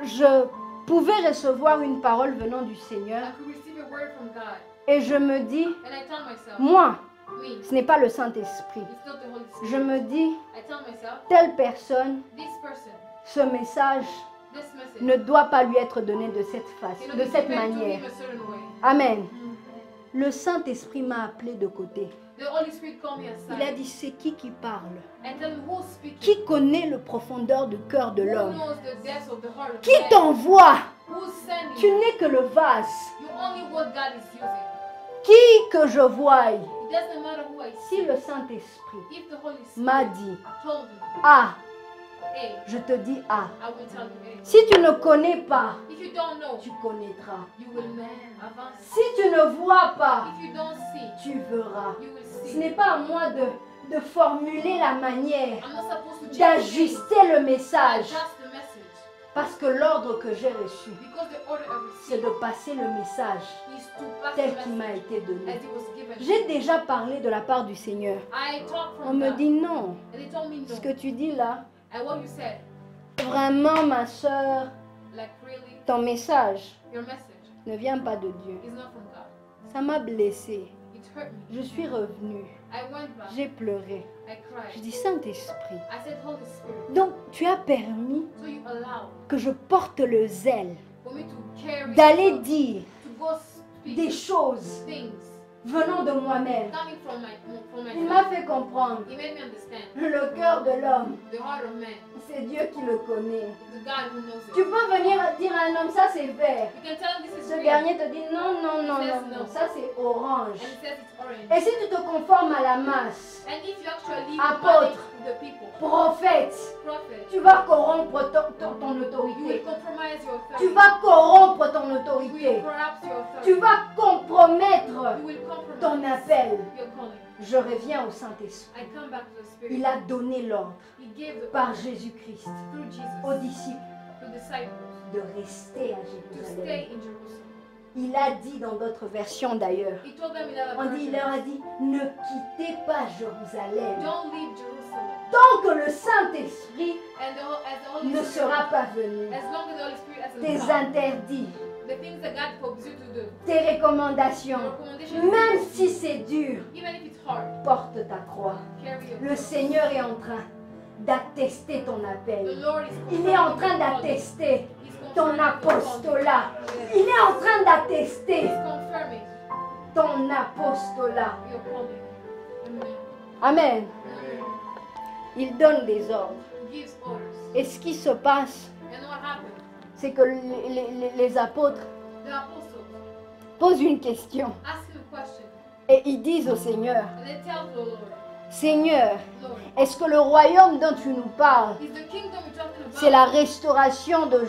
Speaker 1: je pouvais recevoir une parole venant du
Speaker 2: I
Speaker 1: Seigneur
Speaker 2: could receive a word from God,
Speaker 1: et je me dis,
Speaker 2: and I tell myself,
Speaker 1: moi,
Speaker 2: me,
Speaker 1: ce n'est pas le Saint-Esprit.
Speaker 2: it's not the Holy
Speaker 1: Je
Speaker 2: Spirit.
Speaker 1: me dis,
Speaker 2: I tell myself,
Speaker 1: telle personne,
Speaker 2: this person,
Speaker 1: ce message
Speaker 2: this message,
Speaker 1: ne doit pas lui être donné de cette façon,
Speaker 2: you know,
Speaker 1: de
Speaker 2: it's
Speaker 1: cette
Speaker 2: meant to
Speaker 1: manière.
Speaker 2: him a certain way.
Speaker 1: Amen. Le Saint-Esprit m'a appelé de côté.
Speaker 2: The Holy Spirit called me
Speaker 1: Il a
Speaker 2: aside
Speaker 1: dit, c'est qui parle?
Speaker 2: and tell me who's speaking,
Speaker 1: Qui connaît le profondeur du cœur de
Speaker 2: who
Speaker 1: l'homme?
Speaker 2: knows the depths of the heart of
Speaker 1: Qui
Speaker 2: man,
Speaker 1: t'envoie?
Speaker 2: who's sending
Speaker 1: Tu
Speaker 2: you.
Speaker 1: n'es que le vase.
Speaker 2: You only what God is using.
Speaker 1: Qui que je voie,
Speaker 2: It doesn't matter who I
Speaker 1: si
Speaker 2: see.
Speaker 1: le Saint-Esprit
Speaker 2: If the Holy
Speaker 1: m'a
Speaker 2: Spirit
Speaker 1: dit,
Speaker 2: told me,
Speaker 1: ah,
Speaker 2: hey,
Speaker 1: je te dis ah.
Speaker 2: I will tell you, hey.
Speaker 1: Si tu ne connais pas,
Speaker 2: If you don't know,
Speaker 1: tu connaîtras.
Speaker 2: you will know. Advance.
Speaker 1: Si tu ne vois pas,
Speaker 2: If you don't see,
Speaker 1: tu verras.
Speaker 2: you will
Speaker 1: Ce
Speaker 2: see.
Speaker 1: n'est pas à moi de formuler la manière
Speaker 2: I'm not supposed to change
Speaker 1: d'ajuster le
Speaker 2: the
Speaker 1: message.
Speaker 2: adjust the message.
Speaker 1: Parce que l'ordre que j'ai reçu,
Speaker 2: Because the order I
Speaker 1: c'est
Speaker 2: received
Speaker 1: de passer le message
Speaker 2: is to pass
Speaker 1: tel
Speaker 2: the
Speaker 1: qu'il m'a
Speaker 2: message
Speaker 1: été donné.
Speaker 2: as it was given.
Speaker 1: J'ai déjà parlé de la part du Seigneur.
Speaker 2: I talked
Speaker 1: On
Speaker 2: from
Speaker 1: me
Speaker 2: God,
Speaker 1: dit non.
Speaker 2: and they told me no.
Speaker 1: Ce que tu dis là,
Speaker 2: And what you said,
Speaker 1: vraiment ma soeur,
Speaker 2: like really,
Speaker 1: ton message
Speaker 2: your message
Speaker 1: ne vient pas de Dieu.
Speaker 2: is not from God.
Speaker 1: Ça m'a blessée.
Speaker 2: It hurt me.
Speaker 1: Je suis revenue.
Speaker 2: I went back.
Speaker 1: J'ai pleuré.
Speaker 2: I
Speaker 1: Je
Speaker 2: cried.
Speaker 1: dis Saint-Esprit.
Speaker 2: I said, Holy Spirit,
Speaker 1: Donc tu as permis
Speaker 2: so you allow
Speaker 1: que je porte le zèle
Speaker 2: for me to carry
Speaker 1: d'aller
Speaker 2: yourself,
Speaker 1: dire
Speaker 2: to go speak
Speaker 1: des choses
Speaker 2: things
Speaker 1: venant de moi-même.
Speaker 2: coming from
Speaker 1: Il
Speaker 2: myself.
Speaker 1: m'a fait comprendre
Speaker 2: He made me understand
Speaker 1: le cœur de l'homme,
Speaker 2: the heart of man,
Speaker 1: c'est Dieu qui le connaît.
Speaker 2: the God who knows
Speaker 1: Tu
Speaker 2: it.
Speaker 1: peux venir dire à un homme, ça c'est vert.
Speaker 2: You can tell him this is
Speaker 1: Ce
Speaker 2: green,
Speaker 1: dernier te dit non, non, non, non, non, ça c'est orange.
Speaker 2: and he says it's orange.
Speaker 1: Et si tu te conformes à la masse,
Speaker 2: And if you actually
Speaker 1: Apôtre.
Speaker 2: manage the people,
Speaker 1: prophète,
Speaker 2: prophet,
Speaker 1: tu vas corrompre ton
Speaker 2: you will
Speaker 1: autorité.
Speaker 2: compromise your
Speaker 1: Tu
Speaker 2: authority.
Speaker 1: vas corrompre ton
Speaker 2: You will
Speaker 1: autorité.
Speaker 2: corrupt your authority.
Speaker 1: Tu vas compromettre
Speaker 2: You will compromise
Speaker 1: ton appel.
Speaker 2: your calling.
Speaker 1: Je reviens au Saint-Esprit.
Speaker 2: I come back to the Spirit.
Speaker 1: Il a donné l'ordre
Speaker 2: He gave the
Speaker 1: par Jésus-Christ
Speaker 2: through Jesus
Speaker 1: aux disciples
Speaker 2: to disciples
Speaker 1: de rester à
Speaker 2: to
Speaker 1: Jérusalem.
Speaker 2: stay in Jerusalem.
Speaker 1: Il a dit dans d'autres versions d'ailleurs,
Speaker 2: He told them in other
Speaker 1: il leur
Speaker 2: versions,
Speaker 1: a dit, ne quittez pas Jérusalem
Speaker 2: don't leave Jerusalem.
Speaker 1: tant que le Saint-Esprit
Speaker 2: And as the Holy
Speaker 1: ne
Speaker 2: Spirit,
Speaker 1: sera pas venu.
Speaker 2: as long as the Holy Spirit hasn't
Speaker 1: Tes
Speaker 2: come,
Speaker 1: interdits,
Speaker 2: the things that God forbids you to do,
Speaker 1: tes recommandations,
Speaker 2: your recommendations,
Speaker 1: même si c'est dur,
Speaker 2: even if it's hard,
Speaker 1: porte ta croix.
Speaker 2: carry your
Speaker 1: Le
Speaker 2: cross.
Speaker 1: Seigneur est en train d'attester ton
Speaker 2: The
Speaker 1: appel.
Speaker 2: Lord is
Speaker 1: Il est en
Speaker 2: confirming
Speaker 1: train
Speaker 2: your calling.
Speaker 1: d'attester
Speaker 2: He's
Speaker 1: ton
Speaker 2: confirming your calling.
Speaker 1: apostolat.
Speaker 2: Yes.
Speaker 1: Il est en train d'attester
Speaker 2: He's confirming
Speaker 1: ton apostolat.
Speaker 2: your calling. Amen.
Speaker 1: Amen.
Speaker 2: Amen.
Speaker 1: Il donne des ordres.
Speaker 2: He gives orders.
Speaker 1: Et ce qui se passe,
Speaker 2: And what happened?
Speaker 1: c'est que les apôtres
Speaker 2: The apostles
Speaker 1: posent une question.
Speaker 2: ask him a question.
Speaker 1: Et ils disent au Seigneur,
Speaker 2: And they tell the Lord,
Speaker 1: Seigneur,
Speaker 2: Lord,
Speaker 1: est-ce que le royaume dont tu nous parles,
Speaker 2: is the kingdom you're talking about?
Speaker 1: c'est la restauration de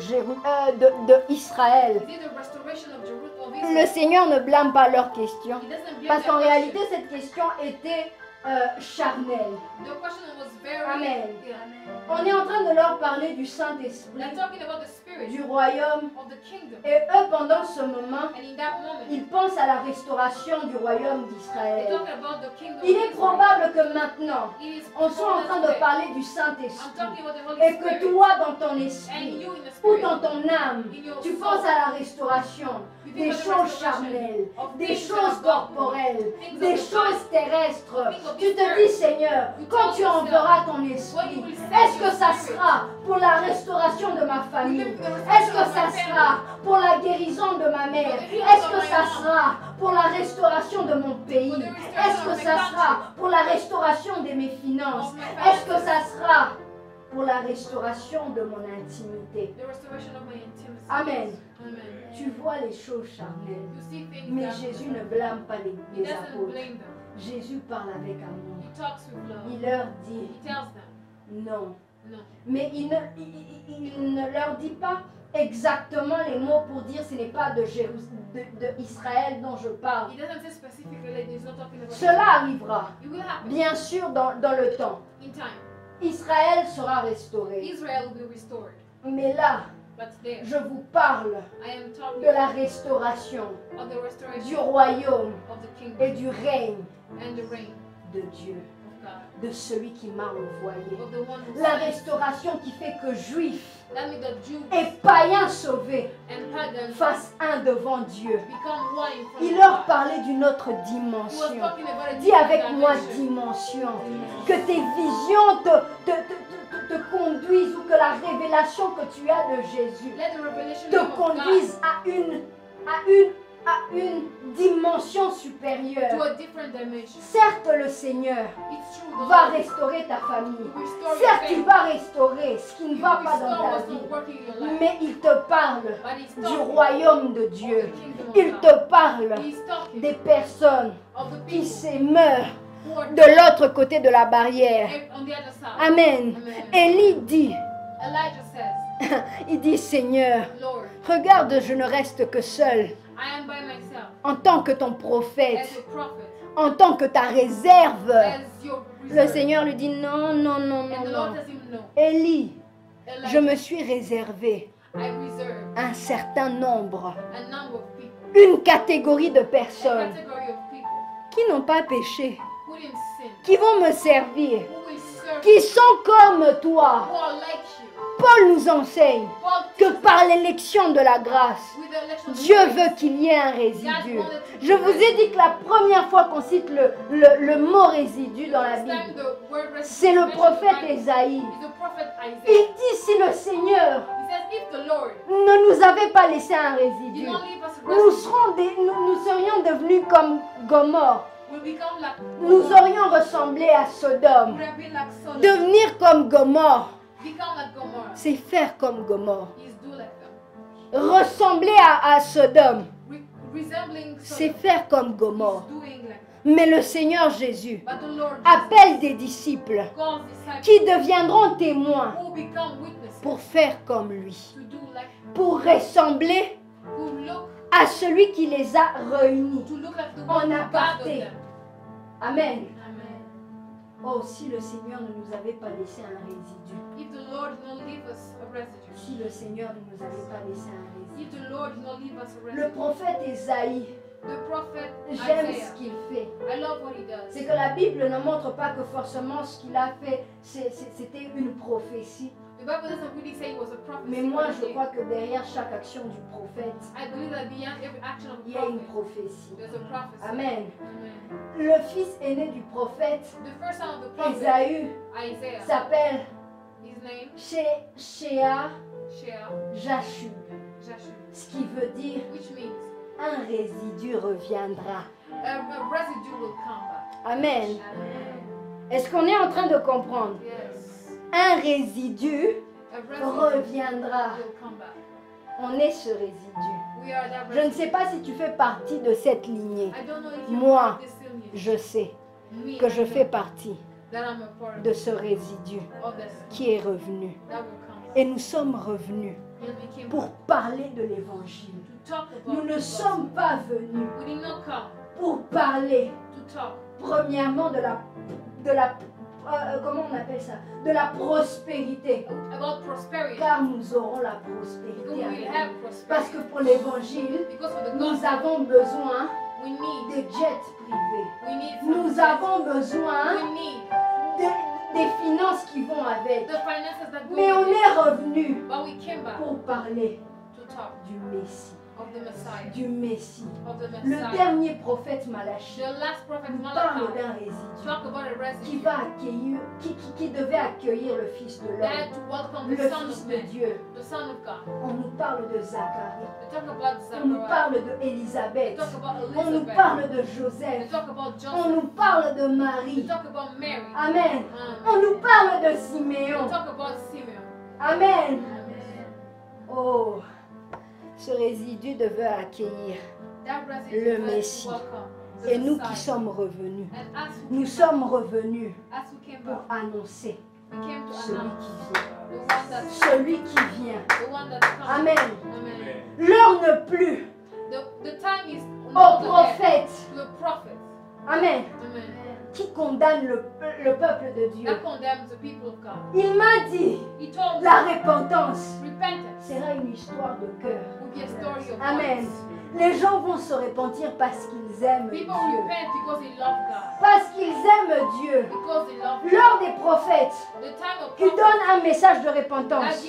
Speaker 1: Israël?
Speaker 2: Is it the restoration of Jerusalem? Of
Speaker 1: Le
Speaker 2: Israel?
Speaker 1: Seigneur ne blâme pas leur question.
Speaker 2: He doesn't blame
Speaker 1: Parce
Speaker 2: their
Speaker 1: qu'en
Speaker 2: question.
Speaker 1: réalité, cette question était charnelle.
Speaker 2: The question was very.
Speaker 1: Amen.
Speaker 2: Yeah.
Speaker 1: On est en train de leur parler du Saint-Esprit,
Speaker 2: They're talking about the spirit
Speaker 1: du royaume.
Speaker 2: of the kingdom.
Speaker 1: Et eux, pendant ce moment,
Speaker 2: And in that moment,
Speaker 1: ils pensent à la restauration du royaume
Speaker 2: they're
Speaker 1: d'Israël.
Speaker 2: talking about the kingdom
Speaker 1: Il
Speaker 2: of
Speaker 1: est
Speaker 2: Israel.
Speaker 1: probable que maintenant,
Speaker 2: It is
Speaker 1: on soit en train de
Speaker 2: today.
Speaker 1: parler du
Speaker 2: I'm
Speaker 1: Saint-Esprit.
Speaker 2: talking about the Holy
Speaker 1: Et que
Speaker 2: Spirit.
Speaker 1: toi, dans ton
Speaker 2: And
Speaker 1: esprit,
Speaker 2: you in the
Speaker 1: ou
Speaker 2: spirit.
Speaker 1: dans ton âme,
Speaker 2: In your
Speaker 1: tu
Speaker 2: soul.
Speaker 1: penses à la restauration
Speaker 2: You
Speaker 1: des
Speaker 2: think of the
Speaker 1: choses
Speaker 2: restoration
Speaker 1: charnelles,
Speaker 2: of
Speaker 1: des
Speaker 2: things
Speaker 1: choses
Speaker 2: that are
Speaker 1: corporelles,
Speaker 2: things
Speaker 1: des
Speaker 2: of the
Speaker 1: choses
Speaker 2: body,
Speaker 1: terrestres.
Speaker 2: things of
Speaker 1: Tu
Speaker 2: this
Speaker 1: te
Speaker 2: earth.
Speaker 1: dis, Seigneur,
Speaker 2: You
Speaker 1: quand
Speaker 2: tell
Speaker 1: tu
Speaker 2: yourself,
Speaker 1: enverras ton
Speaker 2: when you
Speaker 1: esprit,
Speaker 2: will send
Speaker 1: est-ce que
Speaker 2: your
Speaker 1: ça
Speaker 2: spirit,
Speaker 1: sera pour la restauration de ma famille? Est-ce que ça sera pour la guérison de ma mère? Est-ce que ça sera pour la restauration de mon pays? Est-ce que ça sera pour la restauration de mes finances? Est-ce que ça sera pour la restauration de mon intimité?
Speaker 2: The restoration of my intimacy.
Speaker 1: Amen.
Speaker 2: Amen.
Speaker 1: Tu vois les choses charnelles,
Speaker 2: You see things
Speaker 1: mais
Speaker 2: that
Speaker 1: Jésus ne blâme pas
Speaker 2: He
Speaker 1: les
Speaker 2: doesn't
Speaker 1: apôtres.
Speaker 2: blame them.
Speaker 1: Jésus parle avec amour.
Speaker 2: He talks with love.
Speaker 1: Il leur dit
Speaker 2: He tells them,
Speaker 1: non.
Speaker 2: no.
Speaker 1: Mais il ne leur dit pas exactement les mots pour dire ce n'est pas de Israël dont je parle.
Speaker 2: He doesn't say specifically, he's not talking about
Speaker 1: Cela arrivera,
Speaker 2: It will happen
Speaker 1: bien sûr, dans le temps.
Speaker 2: in time.
Speaker 1: Israël sera restauré.
Speaker 2: Israel will be restored.
Speaker 1: Mais là,
Speaker 2: But there,
Speaker 1: je vous parle
Speaker 2: I am talking
Speaker 1: de la restauration
Speaker 2: of the restoration
Speaker 1: du royaume
Speaker 2: of the kingdom
Speaker 1: et du règne
Speaker 2: and the reign
Speaker 1: de Dieu,
Speaker 2: of God,
Speaker 1: de celui qui m'a envoyé.
Speaker 2: of the one who
Speaker 1: La
Speaker 2: saves.
Speaker 1: restauration qui fait que juifs
Speaker 2: That means that Jews
Speaker 1: et païens sauvés
Speaker 2: and pagans
Speaker 1: fassent un devant Dieu.
Speaker 2: become one in front
Speaker 1: Il
Speaker 2: of
Speaker 1: leur
Speaker 2: God.
Speaker 1: parlait d'une autre
Speaker 2: He was
Speaker 1: dimension.
Speaker 2: talking about a
Speaker 1: Dis
Speaker 2: different
Speaker 1: avec moi
Speaker 2: dimension.
Speaker 1: dimension. Que tes visions te conduisent ou que la révélation que tu as de Jésus
Speaker 2: Let the revelation
Speaker 1: te
Speaker 2: of God
Speaker 1: conduise à une dimension
Speaker 2: to
Speaker 1: supérieure.
Speaker 2: a different dimension.
Speaker 1: Certes, le Seigneur
Speaker 2: It's true. The
Speaker 1: va
Speaker 2: Lord
Speaker 1: restaurer ta famille.
Speaker 2: will restore your
Speaker 1: Certes, il
Speaker 2: faith.
Speaker 1: va restaurer ce qui ne
Speaker 2: He
Speaker 1: va
Speaker 2: will
Speaker 1: pas dans
Speaker 2: restore
Speaker 1: ta
Speaker 2: what's
Speaker 1: vie.
Speaker 2: not working in your life.
Speaker 1: Mais il te parle
Speaker 2: But he's
Speaker 1: du
Speaker 2: talking
Speaker 1: royaume de
Speaker 2: of
Speaker 1: Dieu.
Speaker 2: the kingdom of
Speaker 1: Il
Speaker 2: God.
Speaker 1: te parle
Speaker 2: He's talking
Speaker 1: des personnes
Speaker 2: of the
Speaker 1: qui
Speaker 2: people
Speaker 1: meurent
Speaker 2: who are
Speaker 1: de l'autre côté de la barrière.
Speaker 2: on the other side.
Speaker 1: Amen.
Speaker 2: Amen.
Speaker 1: Élie dit,
Speaker 2: Elijah says,
Speaker 1: il dit, Seigneur,
Speaker 2: Lord,
Speaker 1: regarde, je ne reste que seul
Speaker 2: I am by myself
Speaker 1: en tant que ton
Speaker 2: as
Speaker 1: prophète,
Speaker 2: your prophet,
Speaker 1: en tant que ta réserve.
Speaker 2: as your
Speaker 1: Le
Speaker 2: reserve.
Speaker 1: Seigneur lui dit, non, non, non,
Speaker 2: And
Speaker 1: non,
Speaker 2: the Lord
Speaker 1: non.
Speaker 2: tells him no.
Speaker 1: Élie,
Speaker 2: Elijah,
Speaker 1: je me suis réservé
Speaker 2: I reserve
Speaker 1: un certain nombre,
Speaker 2: a number of people,
Speaker 1: une catégorie de
Speaker 2: a
Speaker 1: personnes
Speaker 2: category of people
Speaker 1: qui n'ont pas péché,
Speaker 2: who didn't sin,
Speaker 1: qui vont me servir,
Speaker 2: who will serve,
Speaker 1: qui sont comme toi.
Speaker 2: who are like you.
Speaker 1: Paul nous enseigne
Speaker 2: Paul
Speaker 1: que que par l'élection de la grâce, Dieu veut qu'il y ait un résidu. Je vous ai dit que la première fois qu'on cite le mot résidu dans la Bible, c'est le prophète Ésaïe. Il dit si le Seigneur ne nous avait pas laissé un résidu, nous serions devenus comme Gomorrhe. Nous aurions ressemblé à Sodome. Devenir comme Gomorre, c'est faire comme Gomorre. Ressembler à Sodome, c'est faire comme Gomorre. Mais le Seigneur Jésus appelle des disciples qui deviendront témoins pour faire comme lui, pour ressembler à celui qui les a réunis en aparté. Amen. Oh, si le Seigneur ne nous avait pas laissé un résidu. Si le Seigneur ne nous avait pas laissé un résidu. Le prophète Ésaïe, j'aime ce qu'il fait. C'est que la Bible ne montre pas que forcément ce qu'il a fait, c'était une prophétie. Mais moi, je crois que derrière chaque action du prophète, il y a une prophétie. Amen. Le fils aîné du prophète, Ésaü, s'appelle Shea Jashub. Ce qui veut dire un résidu reviendra. Amen. Est-ce qu'on est en train de comprendre? Un résidu reviendra. On est ce résidu. Je ne sais pas si tu fais partie de cette lignée. Moi, je sais que je fais partie de ce résidu qui est revenu. Et nous sommes revenus pour parler de l'évangile. Nous ne sommes pas venus pour parler premièrement de la comment on appelle ça? De la prospérité. Car nous aurons la prospérité. Parce que pour l'évangile, nous avons besoin de jets privés. Nous avons besoin des finances qui vont avec. Mais on est revenu pour parler du Messie. Du Messie. Le dernier prophète Malachie nous parle d'un résidu qui devait accueillir le Fils de l'homme, le Fils de Dieu. On nous parle de Zacharie, on nous parle de Élisabeth, on nous parle de Joseph, on nous parle de Marie. Amen. On nous parle de Siméon. Amen. Oh, ce résidu devait accueillir le Messie. Et nous qui sommes revenus, nous sommes revenus pour annoncer celui qui vient. Amen. L'heure ne plus au prophète. Amen. Qui condamne le peuple de Dieu. Il m'a dit, la repentance sera une histoire de cœur. Amen. Les gens vont se repentir parce qu'ils aiment Dieu. Parce qu'ils aiment Dieu. L'heure des prophètes qui donnent un message de repentance,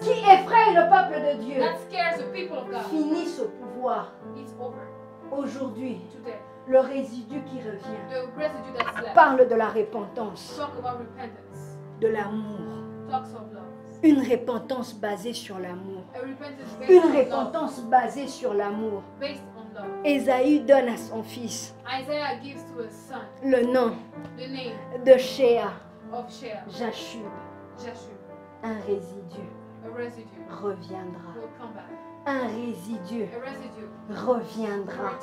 Speaker 1: qui effraie le peuple de Dieu, finissent au pouvoir. Aujourd'hui, le résidu qui revient parle de la repentance, de l'amour. Une repentance basée sur l'amour. Une repentance basée sur l'amour. Ésaïe donne à son fils le nom de Shea Jashub. Un résidu reviendra. Un résidu reviendra.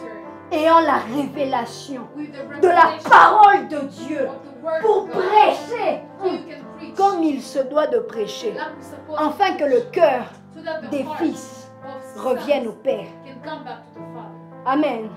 Speaker 1: Ayant la révélation de la parole de Dieu pour prêcher comme il se doit de prêcher, afin que le cœur des fils revienne au Père. Amen.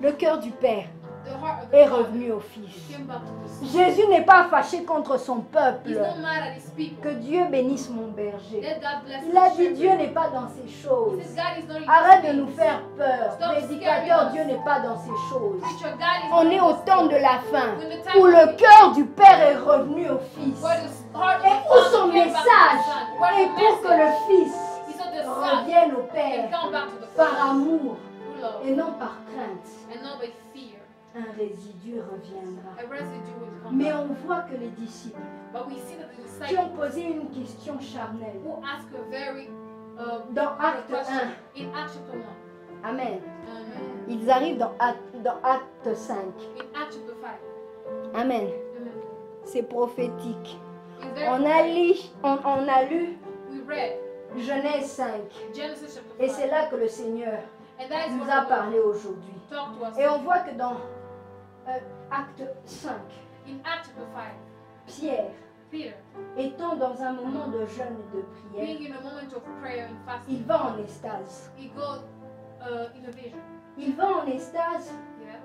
Speaker 1: Le cœur du Père
Speaker 2: the heart of the
Speaker 1: est
Speaker 2: Father
Speaker 1: revenu au Fils.
Speaker 2: came back to the Son.
Speaker 1: Jésus n'est pas fâché contre son
Speaker 2: He's
Speaker 1: peuple.
Speaker 2: not mad at his people.
Speaker 1: Que Dieu bénisse mon berger.
Speaker 2: Let God bless
Speaker 1: Il a
Speaker 2: his
Speaker 1: dit
Speaker 2: shepherd.
Speaker 1: Dieu n'est pas dans ces
Speaker 2: He
Speaker 1: choses.
Speaker 2: says God is not in
Speaker 1: Arrête
Speaker 2: these
Speaker 1: de nous
Speaker 2: things.
Speaker 1: faire peur.
Speaker 2: Stop
Speaker 1: Prédicateur,
Speaker 2: scaring us.
Speaker 1: Dieu n'est pas dans ces choses.
Speaker 2: Preacher, God is
Speaker 1: On
Speaker 2: not
Speaker 1: est
Speaker 2: in
Speaker 1: au
Speaker 2: these
Speaker 1: temps de
Speaker 2: things.
Speaker 1: la fin
Speaker 2: When the time
Speaker 1: où
Speaker 2: of
Speaker 1: le
Speaker 2: the-
Speaker 1: cœur du Père est revenu au Fils.
Speaker 2: where the heart of
Speaker 1: Et
Speaker 2: the
Speaker 1: où
Speaker 2: Father
Speaker 1: son
Speaker 2: came back to the
Speaker 1: message
Speaker 2: Son. Where
Speaker 1: est
Speaker 2: the
Speaker 1: pour que le
Speaker 2: message
Speaker 1: Fils
Speaker 2: is so the Son
Speaker 1: revienne au
Speaker 2: can
Speaker 1: Père
Speaker 2: come back to the
Speaker 1: par
Speaker 2: Father
Speaker 1: amour
Speaker 2: through love
Speaker 1: et non par crainte.
Speaker 2: and not by fear.
Speaker 1: Un résidu reviendra.
Speaker 2: A residue will come
Speaker 1: Mais
Speaker 2: back.
Speaker 1: on voit que les disciples
Speaker 2: But we see that the
Speaker 1: qui ont
Speaker 2: disciples
Speaker 1: posé une question charnelle
Speaker 2: who ask a very
Speaker 1: dans Acte
Speaker 2: question
Speaker 1: 1.
Speaker 2: in Acts chapter 1.
Speaker 1: Amen.
Speaker 2: Amen.
Speaker 1: Ils arrivent dans Acte 5.
Speaker 2: In Acts chapter 5.
Speaker 1: Amen.
Speaker 2: Amen.
Speaker 1: C'est prophétique.
Speaker 2: It's very
Speaker 1: On a lu
Speaker 2: we read
Speaker 1: Genèse 5.
Speaker 2: Genesis chapter 5.
Speaker 1: Et c'est là que le Seigneur
Speaker 2: and that is
Speaker 1: nous
Speaker 2: what
Speaker 1: a
Speaker 2: the
Speaker 1: parlé aujourd'hui.
Speaker 2: Lord talked to us.
Speaker 1: Et on voit que dans Acte 5,
Speaker 2: In Acts chapter 5,
Speaker 1: Pierre,
Speaker 2: Peter,
Speaker 1: étant dans un moment de jeûne et de prière,
Speaker 2: being in a moment of prayer and fasting,
Speaker 1: il va en extase.
Speaker 2: he goes in a vision.
Speaker 1: Il va en extase
Speaker 2: Yeah.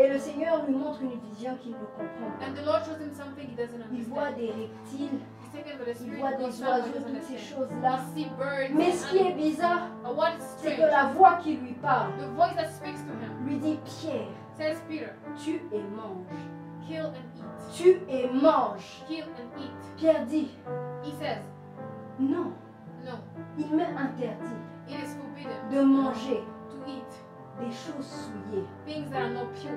Speaker 1: et le Seigneur lui montre une vision qu'il ne comprend pas.
Speaker 2: And the Lord shows him something he doesn't
Speaker 1: Il voit
Speaker 2: understand.
Speaker 1: des reptiles,
Speaker 2: He's taken by the
Speaker 1: il
Speaker 2: Spirit.
Speaker 1: voit
Speaker 2: he
Speaker 1: des
Speaker 2: goes somewhere he
Speaker 1: oiseaux,
Speaker 2: doesn't
Speaker 1: toutes ces
Speaker 2: understand.
Speaker 1: choses-là.
Speaker 2: He sees birds
Speaker 1: Mais
Speaker 2: and
Speaker 1: ce qui est
Speaker 2: animals.
Speaker 1: bizarre,
Speaker 2: But what is
Speaker 1: c'est
Speaker 2: strange,
Speaker 1: que la voix qui lui parle
Speaker 2: the voice that speaks to him
Speaker 1: lui dit Pierre,
Speaker 2: says, Peter,
Speaker 1: tue et mange.
Speaker 2: kill and eat.
Speaker 1: Tue et mange.
Speaker 2: Kill and eat.
Speaker 1: Pierre dit
Speaker 2: He says,
Speaker 1: non,
Speaker 2: no,
Speaker 1: il m'interdit
Speaker 2: it is forbidden
Speaker 1: de manger
Speaker 2: to eat
Speaker 1: des choses souillées.
Speaker 2: things that are not pure.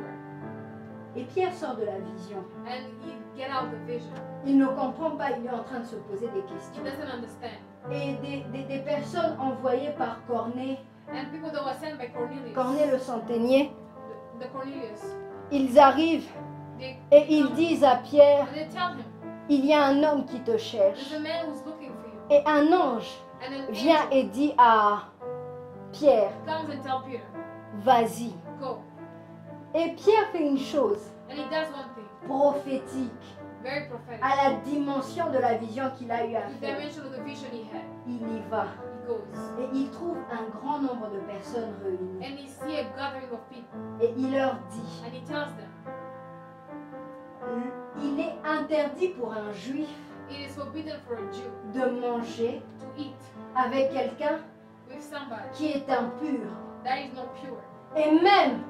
Speaker 1: Et Pierre sort de la vision.
Speaker 2: And he get out the vision.
Speaker 1: Il ne comprend pas, il est en train de se poser des
Speaker 2: He
Speaker 1: questions.
Speaker 2: doesn't understand.
Speaker 1: Et des personnes envoyées par Cornée,
Speaker 2: And people that were sent by Cornelius,
Speaker 1: Cornée le centenier,
Speaker 2: the Cornelius,
Speaker 1: ils arrivent
Speaker 2: they
Speaker 1: et ils disent à Pierre,
Speaker 2: and they tell him,
Speaker 1: il y a un homme qui te
Speaker 2: there's
Speaker 1: cherche.
Speaker 2: a man who's looking for you.
Speaker 1: Et un ange
Speaker 2: And an
Speaker 1: vient
Speaker 2: angel
Speaker 1: et dit à Pierre,
Speaker 2: comes and tells Peter,
Speaker 1: vas-y.
Speaker 2: go.
Speaker 1: Et Pierre fait une chose
Speaker 2: And he does one thing,
Speaker 1: prophétique
Speaker 2: very prophetic.
Speaker 1: à la dimension de la vision qu'il a eu à
Speaker 2: The
Speaker 1: faire.
Speaker 2: dimension of the vision he had.
Speaker 1: Il y va
Speaker 2: He goes.
Speaker 1: et il trouve un grand nombre de personnes réunies.
Speaker 2: And he sees a gathering of people.
Speaker 1: Et il leur dit,
Speaker 2: And he tells them,
Speaker 1: il est interdit pour un juif
Speaker 2: it is forbidden for a Jew
Speaker 1: de manger
Speaker 2: to eat
Speaker 1: avec quelqu'un
Speaker 2: with somebody
Speaker 1: qui est impur.
Speaker 2: that is not pure.
Speaker 1: Et même,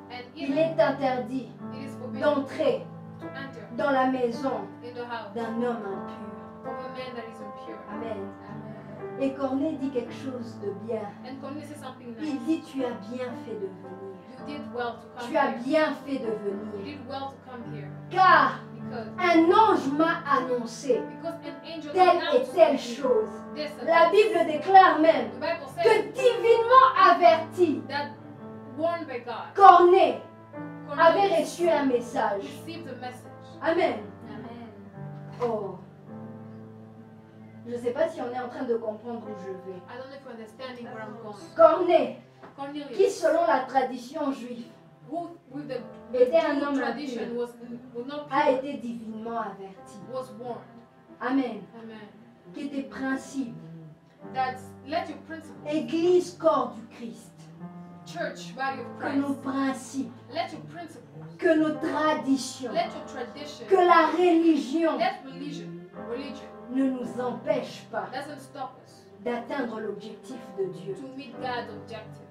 Speaker 2: And
Speaker 1: il
Speaker 2: even
Speaker 1: est interdit
Speaker 2: it is forbidden
Speaker 1: d'entrer
Speaker 2: to enter
Speaker 1: dans la maison
Speaker 2: in the house
Speaker 1: d'un homme impur.
Speaker 2: of a man that is impure.
Speaker 1: Amen.
Speaker 2: Amen.
Speaker 1: Et Cornée dit quelque chose de bien.
Speaker 2: And Cornelius says something
Speaker 1: Il
Speaker 2: nice.
Speaker 1: dit, tu as bien fait de venir.
Speaker 2: You did well to come
Speaker 1: Tu as
Speaker 2: here.
Speaker 1: bien fait de
Speaker 2: You
Speaker 1: venir.
Speaker 2: did well to come here.
Speaker 1: Car
Speaker 2: Because
Speaker 1: un ange m'a annoncé
Speaker 2: an angel
Speaker 1: telle et
Speaker 2: announced
Speaker 1: telle
Speaker 2: to me
Speaker 1: chose.
Speaker 2: this and
Speaker 1: La
Speaker 2: that.
Speaker 1: Bible déclare même
Speaker 2: The Bible
Speaker 1: que
Speaker 2: says
Speaker 1: divinement averti,
Speaker 2: that warned by God,
Speaker 1: Cornée avait
Speaker 2: Cornelius
Speaker 1: reçu un message.
Speaker 2: received a message.
Speaker 1: Amen.
Speaker 2: Amen.
Speaker 1: Oh. Je ne sais pas si on est en train de comprendre où je vais.
Speaker 2: I don't know if you're understanding where I'm going.
Speaker 1: Cornée, qui
Speaker 2: Cornelius,
Speaker 1: selon la tradition juive
Speaker 2: who with the
Speaker 1: était un
Speaker 2: Jewish
Speaker 1: homme
Speaker 2: tradition
Speaker 1: impur,
Speaker 2: was not
Speaker 1: a
Speaker 2: pure,
Speaker 1: été divinement averti.
Speaker 2: was warned.
Speaker 1: Amen.
Speaker 2: Amen.
Speaker 1: Qui était principe,
Speaker 2: That let your principles,
Speaker 1: Église, corps du Christ,
Speaker 2: church, body of
Speaker 1: que nos
Speaker 2: Christ,
Speaker 1: principes,
Speaker 2: let your principles,
Speaker 1: que nos traditions,
Speaker 2: let your tradition,
Speaker 1: que la religion
Speaker 2: let religion
Speaker 1: ne nous empêche pas
Speaker 2: doesn't stop us
Speaker 1: d'atteindre l'objectif de Dieu.
Speaker 2: to meet God's objective.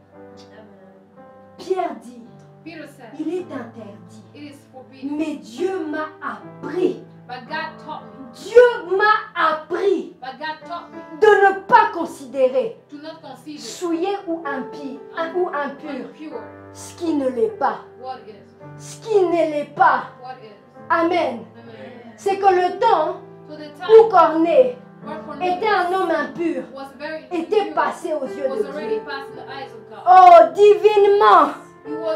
Speaker 1: Pierre dit,
Speaker 2: Peter said,
Speaker 1: il est interdit,
Speaker 2: it is forbidden,
Speaker 1: mais Dieu m'a appris,
Speaker 2: but God taught me,
Speaker 1: Dieu m'a appris
Speaker 2: but God taught me
Speaker 1: de ne pas considérer
Speaker 2: to not consider
Speaker 1: souillé ou impur,
Speaker 2: impure
Speaker 1: ce qui ne l'est pas.
Speaker 2: what is,
Speaker 1: Ce qui ne l'est pas.
Speaker 2: what is.
Speaker 1: Amen.
Speaker 2: Amen.
Speaker 1: C'est que le temps
Speaker 2: So the
Speaker 1: où
Speaker 2: time
Speaker 1: Cornée
Speaker 2: where
Speaker 1: était un
Speaker 2: Cornelius
Speaker 1: homme impur
Speaker 2: was very
Speaker 1: était
Speaker 2: impure
Speaker 1: passé aux yeux
Speaker 2: was
Speaker 1: de
Speaker 2: already
Speaker 1: Dieu.
Speaker 2: past in the eyes of God.
Speaker 1: Oh, divinement,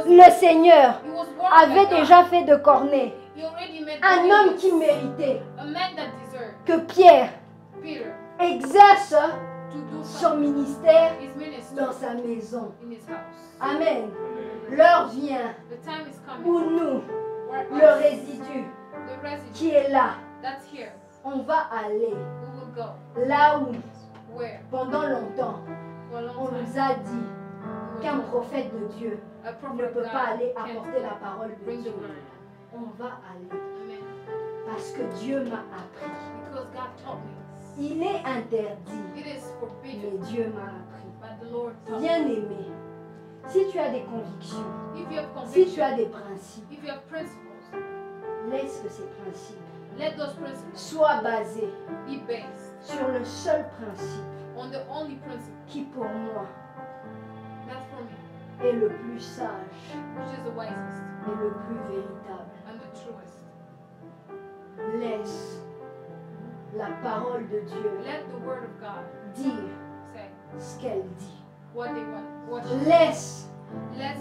Speaker 1: le Seigneur
Speaker 2: He was warned
Speaker 1: avait
Speaker 2: by God.
Speaker 1: déjà fait de Cornée
Speaker 2: He already made
Speaker 1: un homme
Speaker 2: Cornelius
Speaker 1: qui méritait
Speaker 2: a man that deserved
Speaker 1: que Pierre
Speaker 2: Peter
Speaker 1: exerce
Speaker 2: to do
Speaker 1: son
Speaker 2: something,
Speaker 1: ministère
Speaker 2: his ministry
Speaker 1: dans sa maison.
Speaker 2: in his house.
Speaker 1: Amen. L'heure vient
Speaker 2: The time is
Speaker 1: où
Speaker 2: coming
Speaker 1: nous,
Speaker 2: where
Speaker 1: le
Speaker 2: us,
Speaker 1: résidu
Speaker 2: the residue
Speaker 1: qui est là,
Speaker 2: that's here,
Speaker 1: on va aller
Speaker 2: we will go
Speaker 1: là où
Speaker 2: where
Speaker 1: pendant longtemps
Speaker 2: for a long
Speaker 1: on
Speaker 2: time
Speaker 1: nous a dit
Speaker 2: we
Speaker 1: qu'un prophète de Dieu
Speaker 2: A
Speaker 1: ne
Speaker 2: prophet
Speaker 1: peut
Speaker 2: of
Speaker 1: pas
Speaker 2: God
Speaker 1: aller
Speaker 2: can't
Speaker 1: apporter la parole de
Speaker 2: bring the
Speaker 1: Dieu.
Speaker 2: word.
Speaker 1: On va aller
Speaker 2: Amen.
Speaker 1: parce que Dieu m'a appris.
Speaker 2: Because God taught me.
Speaker 1: Il est interdit,
Speaker 2: It is
Speaker 1: mais
Speaker 2: forbidden,
Speaker 1: Dieu m'a appris.
Speaker 2: but the Lord taught me.
Speaker 1: Bien-aimé, si tu as des convictions,
Speaker 2: If you have
Speaker 1: si tu
Speaker 2: conviction,
Speaker 1: as des principes,
Speaker 2: if you have principles,
Speaker 1: laisse que ces principes
Speaker 2: let those principles
Speaker 1: soient basés
Speaker 2: be based
Speaker 1: sur le seul principe
Speaker 2: on the only principle
Speaker 1: qui pour moi
Speaker 2: that for me,
Speaker 1: est le plus sage
Speaker 2: which is the wisest
Speaker 1: et le plus véritable.
Speaker 2: and the truest.
Speaker 1: Laisse la parole de Dieu
Speaker 2: Let the word of God
Speaker 1: dire
Speaker 2: say
Speaker 1: ce qu'elle dit.
Speaker 2: what they want. What she
Speaker 1: Laisse
Speaker 2: let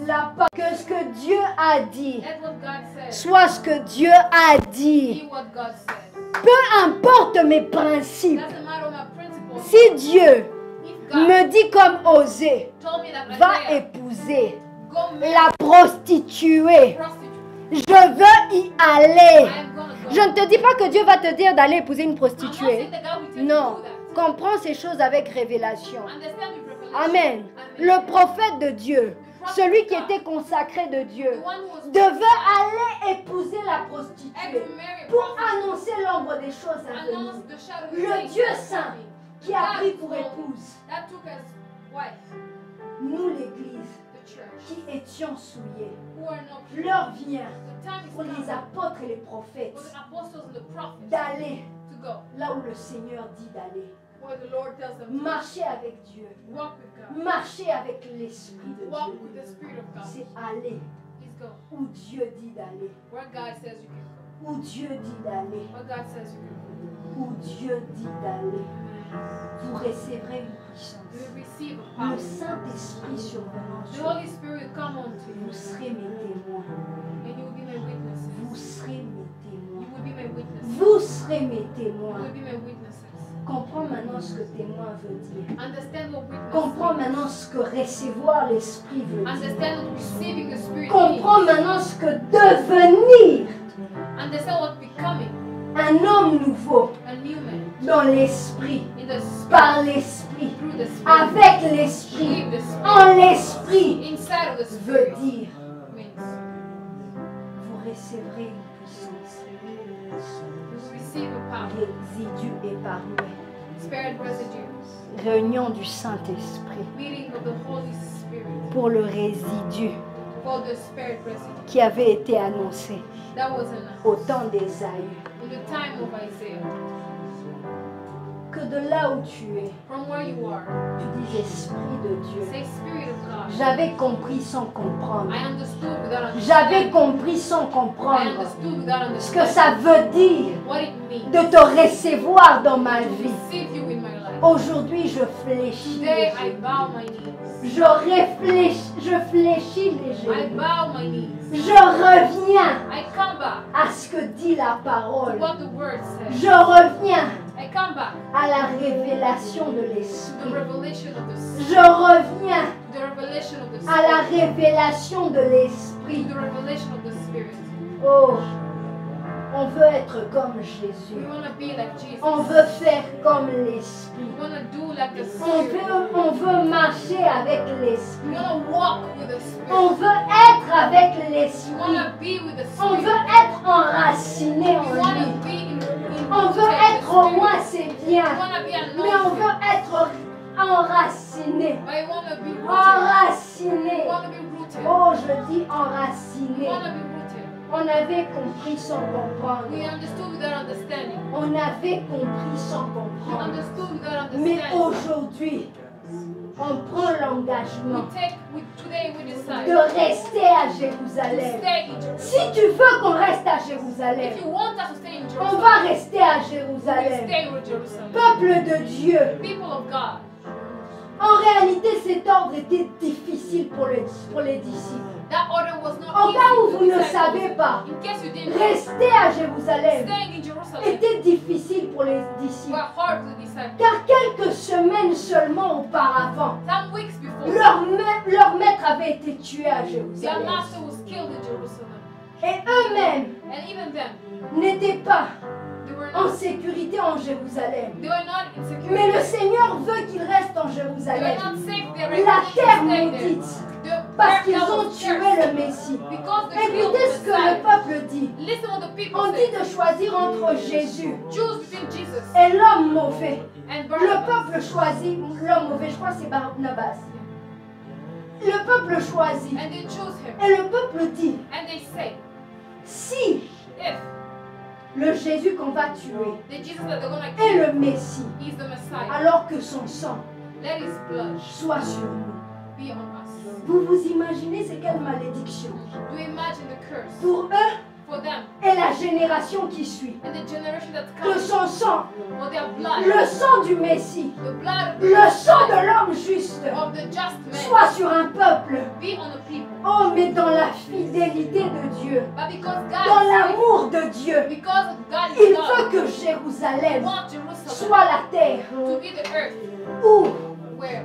Speaker 1: que ce que Dieu a dit
Speaker 2: let what God said
Speaker 1: soit ce que Dieu a dit.
Speaker 2: be what God said.
Speaker 1: Peu importe mes principes.
Speaker 2: Doesn't matter my principles.
Speaker 1: Si Dieu
Speaker 2: If God
Speaker 1: me dit comme Osée,
Speaker 2: told me that
Speaker 1: va
Speaker 2: Isaiah,
Speaker 1: épouser
Speaker 2: go marry
Speaker 1: la prostituée,
Speaker 2: a prostitute,
Speaker 1: je veux y aller.
Speaker 2: I am gonna go.
Speaker 1: Je ne te dis pas que Dieu va te dire d'aller épouser une
Speaker 2: I'm not
Speaker 1: prostituée.
Speaker 2: saying that God will tell you
Speaker 1: Non,
Speaker 2: to do that.
Speaker 1: comprends ces choses avec révélation.
Speaker 2: Understand with revelation.
Speaker 1: Amen. Le prophète de Dieu, celui qui était consacré de Dieu,
Speaker 2: The one who was
Speaker 1: devait aller épouser la
Speaker 2: had
Speaker 1: prostituée
Speaker 2: to marry a
Speaker 1: pour
Speaker 2: prostitute,
Speaker 1: annoncer l'ombre des choses à venir.
Speaker 2: announce the shadow of
Speaker 1: Le
Speaker 2: things
Speaker 1: Dieu
Speaker 2: that
Speaker 1: saint
Speaker 2: coming.
Speaker 1: qui a pris pour épouse
Speaker 2: That took as wife,
Speaker 1: nous, l'Église,
Speaker 2: the church,
Speaker 1: qui étions souillés.
Speaker 2: who are not pure.
Speaker 1: L'heure vient
Speaker 2: The time is
Speaker 1: pour les
Speaker 2: come
Speaker 1: apôtres et les prophètes
Speaker 2: for the apostles and the prophets
Speaker 1: d'aller
Speaker 2: to go
Speaker 1: là où le Seigneur dit d'aller.
Speaker 2: where the Lord tells them to
Speaker 1: Marcher avec Dieu,
Speaker 2: walk with God,
Speaker 1: marcher avec l'Esprit de
Speaker 2: walk
Speaker 1: Dieu.
Speaker 2: with the Spirit of God.
Speaker 1: C'est aller
Speaker 2: Please go
Speaker 1: où Dieu dit d'aller.
Speaker 2: where God says you can go.
Speaker 1: Où Dieu dit d'aller.
Speaker 2: Where God says you can
Speaker 1: Où Dieu dit d'aller.
Speaker 2: go.
Speaker 1: Vous recevrez une puissance.
Speaker 2: You will receive a
Speaker 1: Le
Speaker 2: power.
Speaker 1: Saint-Esprit survenant
Speaker 2: The
Speaker 1: sur vous.
Speaker 2: Holy Spirit will come on to you,
Speaker 1: Vous serez mes témoins.
Speaker 2: and you will be my witnesses.
Speaker 1: Vous serez mes
Speaker 2: You
Speaker 1: témoins.
Speaker 2: will be my witnesses.
Speaker 1: Vous serez mes
Speaker 2: You
Speaker 1: témoins.
Speaker 2: will be my witnesses.
Speaker 1: Comprends maintenant ce que témoin veut dire.
Speaker 2: Understand what witness
Speaker 1: Comprends
Speaker 2: means.
Speaker 1: maintenant ce que recevoir l'Esprit veut dire.
Speaker 2: Understand what receiving the Spirit
Speaker 1: Comprends
Speaker 2: means.
Speaker 1: maintenant ce que devenir
Speaker 2: Understand what becoming
Speaker 1: un homme nouveau
Speaker 2: a new man
Speaker 1: dans l'Esprit,
Speaker 2: in the Spirit,
Speaker 1: par l'Esprit,
Speaker 2: through the Spirit,
Speaker 1: avec l'Esprit,
Speaker 2: with the Spirit,
Speaker 1: en l'Esprit,
Speaker 2: inside of the
Speaker 1: veut
Speaker 2: Spirit
Speaker 1: dire
Speaker 2: means
Speaker 1: vous recevrez une puissance.
Speaker 2: you will receive a power,
Speaker 1: Résidu épargné.
Speaker 2: Spirit residue,
Speaker 1: Réunion du Saint-Esprit
Speaker 2: meeting of the Holy Spirit
Speaker 1: pour le résidu
Speaker 2: for the Spirit residue.
Speaker 1: qui avait été annoncé
Speaker 2: That was
Speaker 1: au
Speaker 2: announced
Speaker 1: temps d'Ésaïe.
Speaker 2: in the time of Isaiah.
Speaker 1: Que de là où tu es,
Speaker 2: From where you are,
Speaker 1: tu dis Esprit de Dieu.
Speaker 2: say Spirit of God.
Speaker 1: J'avais compris sans comprendre.
Speaker 2: I understood without
Speaker 1: J'avais
Speaker 2: understanding.
Speaker 1: compris sans
Speaker 2: I
Speaker 1: comprendre
Speaker 2: understood without
Speaker 1: ce que
Speaker 2: understanding
Speaker 1: ça veut dire
Speaker 2: what it means
Speaker 1: de te recevoir dans ma
Speaker 2: to
Speaker 1: vie.
Speaker 2: receive you in my life.
Speaker 1: Aujourd'hui, je fléchis.
Speaker 2: Today I
Speaker 1: léger.
Speaker 2: bow my knees.
Speaker 1: Je fléchis
Speaker 2: I
Speaker 1: léger.
Speaker 2: bow my knees.
Speaker 1: Je reviens
Speaker 2: I come back
Speaker 1: à ce que dit la
Speaker 2: to
Speaker 1: parole.
Speaker 2: what the word says.
Speaker 1: Je reviens
Speaker 2: I come back
Speaker 1: à la révélation de
Speaker 2: to the
Speaker 1: l'Esprit.
Speaker 2: revelation of the Spirit.
Speaker 1: Je reviens
Speaker 2: The revelation of the
Speaker 1: à la
Speaker 2: Spirit.
Speaker 1: révélation de l'Esprit.
Speaker 2: The revelation of the Spirit.
Speaker 1: Oh, on veut être comme
Speaker 2: We
Speaker 1: Jésus.
Speaker 2: want to be like Jesus.
Speaker 1: On veut faire comme l'Esprit.
Speaker 2: We want to do like the
Speaker 1: On
Speaker 2: Spirit.
Speaker 1: veut marcher avec
Speaker 2: We
Speaker 1: l'Esprit.
Speaker 2: want to walk with the
Speaker 1: On
Speaker 2: Spirit.
Speaker 1: veut être avec
Speaker 2: We want
Speaker 1: l'Esprit.
Speaker 2: to be with the
Speaker 1: On
Speaker 2: Spirit.
Speaker 1: veut être enraciné
Speaker 2: We
Speaker 1: en
Speaker 2: want
Speaker 1: lui.
Speaker 2: to be in
Speaker 1: On veut
Speaker 2: with the
Speaker 1: être au
Speaker 2: Spirit.
Speaker 1: moins, c'est bien.
Speaker 2: We want to be
Speaker 1: Mais on
Speaker 2: anointed.
Speaker 1: veut être enraciné.
Speaker 2: But I want to be rooted.
Speaker 1: Enraciné.
Speaker 2: We want to be rooted.
Speaker 1: Oh, je dis
Speaker 2: We
Speaker 1: enraciné.
Speaker 2: want to be rooted.
Speaker 1: On avait compris sans comprendre.
Speaker 2: We understood without understanding.
Speaker 1: On avait compris sans
Speaker 2: We
Speaker 1: comprendre.
Speaker 2: understood without
Speaker 1: Mais
Speaker 2: understanding.
Speaker 1: aujourd'hui, on prend l'engagement
Speaker 2: Today we decide
Speaker 1: de rester à
Speaker 2: to
Speaker 1: Jérusalem.
Speaker 2: stay in Jerusalem.
Speaker 1: Si tu veux qu'on reste à Jérusalem,
Speaker 2: If you want us to stay in
Speaker 1: on
Speaker 2: Jerusalem,
Speaker 1: va rester à
Speaker 2: we
Speaker 1: Jérusalem.
Speaker 2: stay in Jerusalem.
Speaker 1: Peuple de Dieu,
Speaker 2: People of God,
Speaker 1: en réalité cet ordre était difficile pour les disciples.
Speaker 2: that order was not
Speaker 1: En
Speaker 2: easy
Speaker 1: cas où
Speaker 2: to
Speaker 1: vous ne
Speaker 2: disciples.
Speaker 1: savez pas,
Speaker 2: In case you didn't know,
Speaker 1: rester à Jérusalem
Speaker 2: staying in Jerusalem
Speaker 1: était difficile pour les disciples.
Speaker 2: were hard to disciples.
Speaker 1: Car quelques semaines seulement auparavant,
Speaker 2: Some weeks before,
Speaker 1: leur maître avait été tué à
Speaker 2: their
Speaker 1: Jérusalem.
Speaker 2: master was killed in Jerusalem.
Speaker 1: Et eux-mêmes
Speaker 2: And even then,
Speaker 1: n'étaient pas
Speaker 2: they were
Speaker 1: en
Speaker 2: not,
Speaker 1: sécurité en Jérusalem.
Speaker 2: they were not in security.
Speaker 1: Mais le Seigneur veut qu'ils restent en
Speaker 2: They were
Speaker 1: Jérusalem.
Speaker 2: not safe. They were
Speaker 1: La terre
Speaker 2: stay there.
Speaker 1: maudite.
Speaker 2: The
Speaker 1: Parce
Speaker 2: earth
Speaker 1: qu'ils
Speaker 2: that
Speaker 1: ont
Speaker 2: was
Speaker 1: tué
Speaker 2: cursed.
Speaker 1: le Messie.
Speaker 2: Because they killed
Speaker 1: Écoutez
Speaker 2: the
Speaker 1: ce que le
Speaker 2: Messiah.
Speaker 1: peuple dit.
Speaker 2: Listen what the people
Speaker 1: On dit
Speaker 2: say.
Speaker 1: de choisir entre Jésus
Speaker 2: Choose between Jesus
Speaker 1: et l'homme mauvais.
Speaker 2: and
Speaker 1: Le
Speaker 2: Barnabas.
Speaker 1: peuple choisit l'homme mauvais, je crois que c'est Barnabas. Le peuple choisit.
Speaker 2: And they choose him.
Speaker 1: Et le peuple dit,
Speaker 2: And they say,
Speaker 1: si
Speaker 2: if
Speaker 1: le Jésus qu'on va tuer
Speaker 2: the Jesus that they're going to
Speaker 1: est
Speaker 2: kill
Speaker 1: le Messie,
Speaker 2: is the Messiah,
Speaker 1: alors que son sang
Speaker 2: let his blood
Speaker 1: soit sur nous.
Speaker 2: be on us.
Speaker 1: Vous vous imaginez c'est quelle malédiction
Speaker 2: Do you imagine the curse
Speaker 1: pour eux
Speaker 2: for them
Speaker 1: et la génération qui suit.
Speaker 2: and the generation that's
Speaker 1: Que
Speaker 2: coming
Speaker 1: son sang,
Speaker 2: for their blood,
Speaker 1: le sang du Messie,
Speaker 2: the blood of
Speaker 1: le sang de
Speaker 2: Messiah,
Speaker 1: l'homme juste,
Speaker 2: of the just man,
Speaker 1: soit sur un peuple.
Speaker 2: be on the people.
Speaker 1: Oh, mais dans la fidélité de Dieu,
Speaker 2: But because
Speaker 1: dans
Speaker 2: God is
Speaker 1: l'amour de Dieu,
Speaker 2: faithful, because God
Speaker 1: il
Speaker 2: is
Speaker 1: veut
Speaker 2: love,
Speaker 1: que
Speaker 2: He
Speaker 1: Jérusalem
Speaker 2: wants Jerusalem
Speaker 1: soit la terre
Speaker 2: to be the earth
Speaker 1: où
Speaker 2: where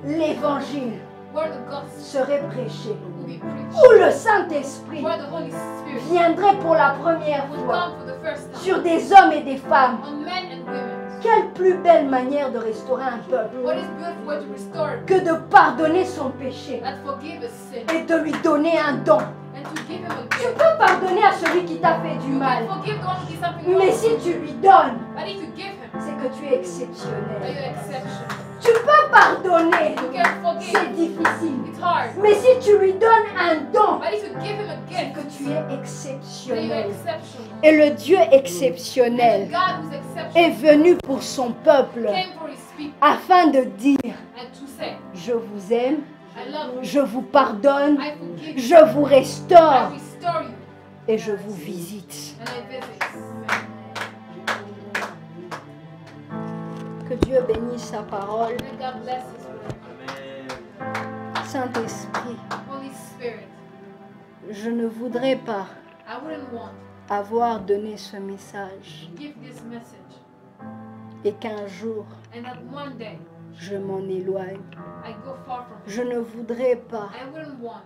Speaker 1: l'évangile
Speaker 2: the gospel
Speaker 1: serait prêché,
Speaker 2: will be preached,
Speaker 1: où le Saint-Esprit
Speaker 2: where the Holy Spirit
Speaker 1: viendrait pour la première
Speaker 2: will
Speaker 1: fois
Speaker 2: come for the first time
Speaker 1: sur des hommes et des femmes.
Speaker 2: on men and women.
Speaker 1: Quelle plus belle manière de restaurer un peuple
Speaker 2: What is beautiful way to restore
Speaker 1: que de pardonner son péché
Speaker 2: and forgive his sin
Speaker 1: et de lui donner un don.
Speaker 2: and to give him a
Speaker 1: Tu
Speaker 2: gift.
Speaker 1: peux pardonner à celui qui t'a fait du
Speaker 2: You
Speaker 1: mal,
Speaker 2: can forgive the one who did something
Speaker 1: mais
Speaker 2: wrong,
Speaker 1: si tu lui donnes,
Speaker 2: but if you give him,
Speaker 1: c'est que tu es
Speaker 2: then
Speaker 1: exceptionnel.
Speaker 2: you're exception.
Speaker 1: Tu peux pardonner,
Speaker 2: You can forgive.
Speaker 1: c'est difficile,
Speaker 2: It's hard.
Speaker 1: mais si tu lui donnes un don,
Speaker 2: But if you give him a
Speaker 1: c'est
Speaker 2: gift,
Speaker 1: que tu es
Speaker 2: then you're
Speaker 1: exceptionnel.
Speaker 2: exceptional.
Speaker 1: Et le Dieu exceptionnel
Speaker 2: And God who's
Speaker 1: est
Speaker 2: exceptional
Speaker 1: venu pour son peuple
Speaker 2: came for his people
Speaker 1: afin de dire,
Speaker 2: and to say,
Speaker 1: je vous aime,
Speaker 2: I love you,
Speaker 1: je vous pardonne,
Speaker 2: I forgive you,
Speaker 1: je vous
Speaker 2: I
Speaker 1: restaure
Speaker 2: restore you,
Speaker 1: et je vous visite.
Speaker 2: and I visit.
Speaker 1: Que Dieu bénisse sa parole.
Speaker 2: And God bless his word.
Speaker 1: Saint-Esprit,
Speaker 2: Holy Spirit,
Speaker 1: je ne voudrais pas
Speaker 2: I wouldn't want
Speaker 1: avoir donné ce message
Speaker 2: to give this message
Speaker 1: et qu'un jour
Speaker 2: and that one day
Speaker 1: je m'en éloigne.
Speaker 2: I go far from
Speaker 1: Je
Speaker 2: him.
Speaker 1: ne voudrais pas
Speaker 2: I wouldn't want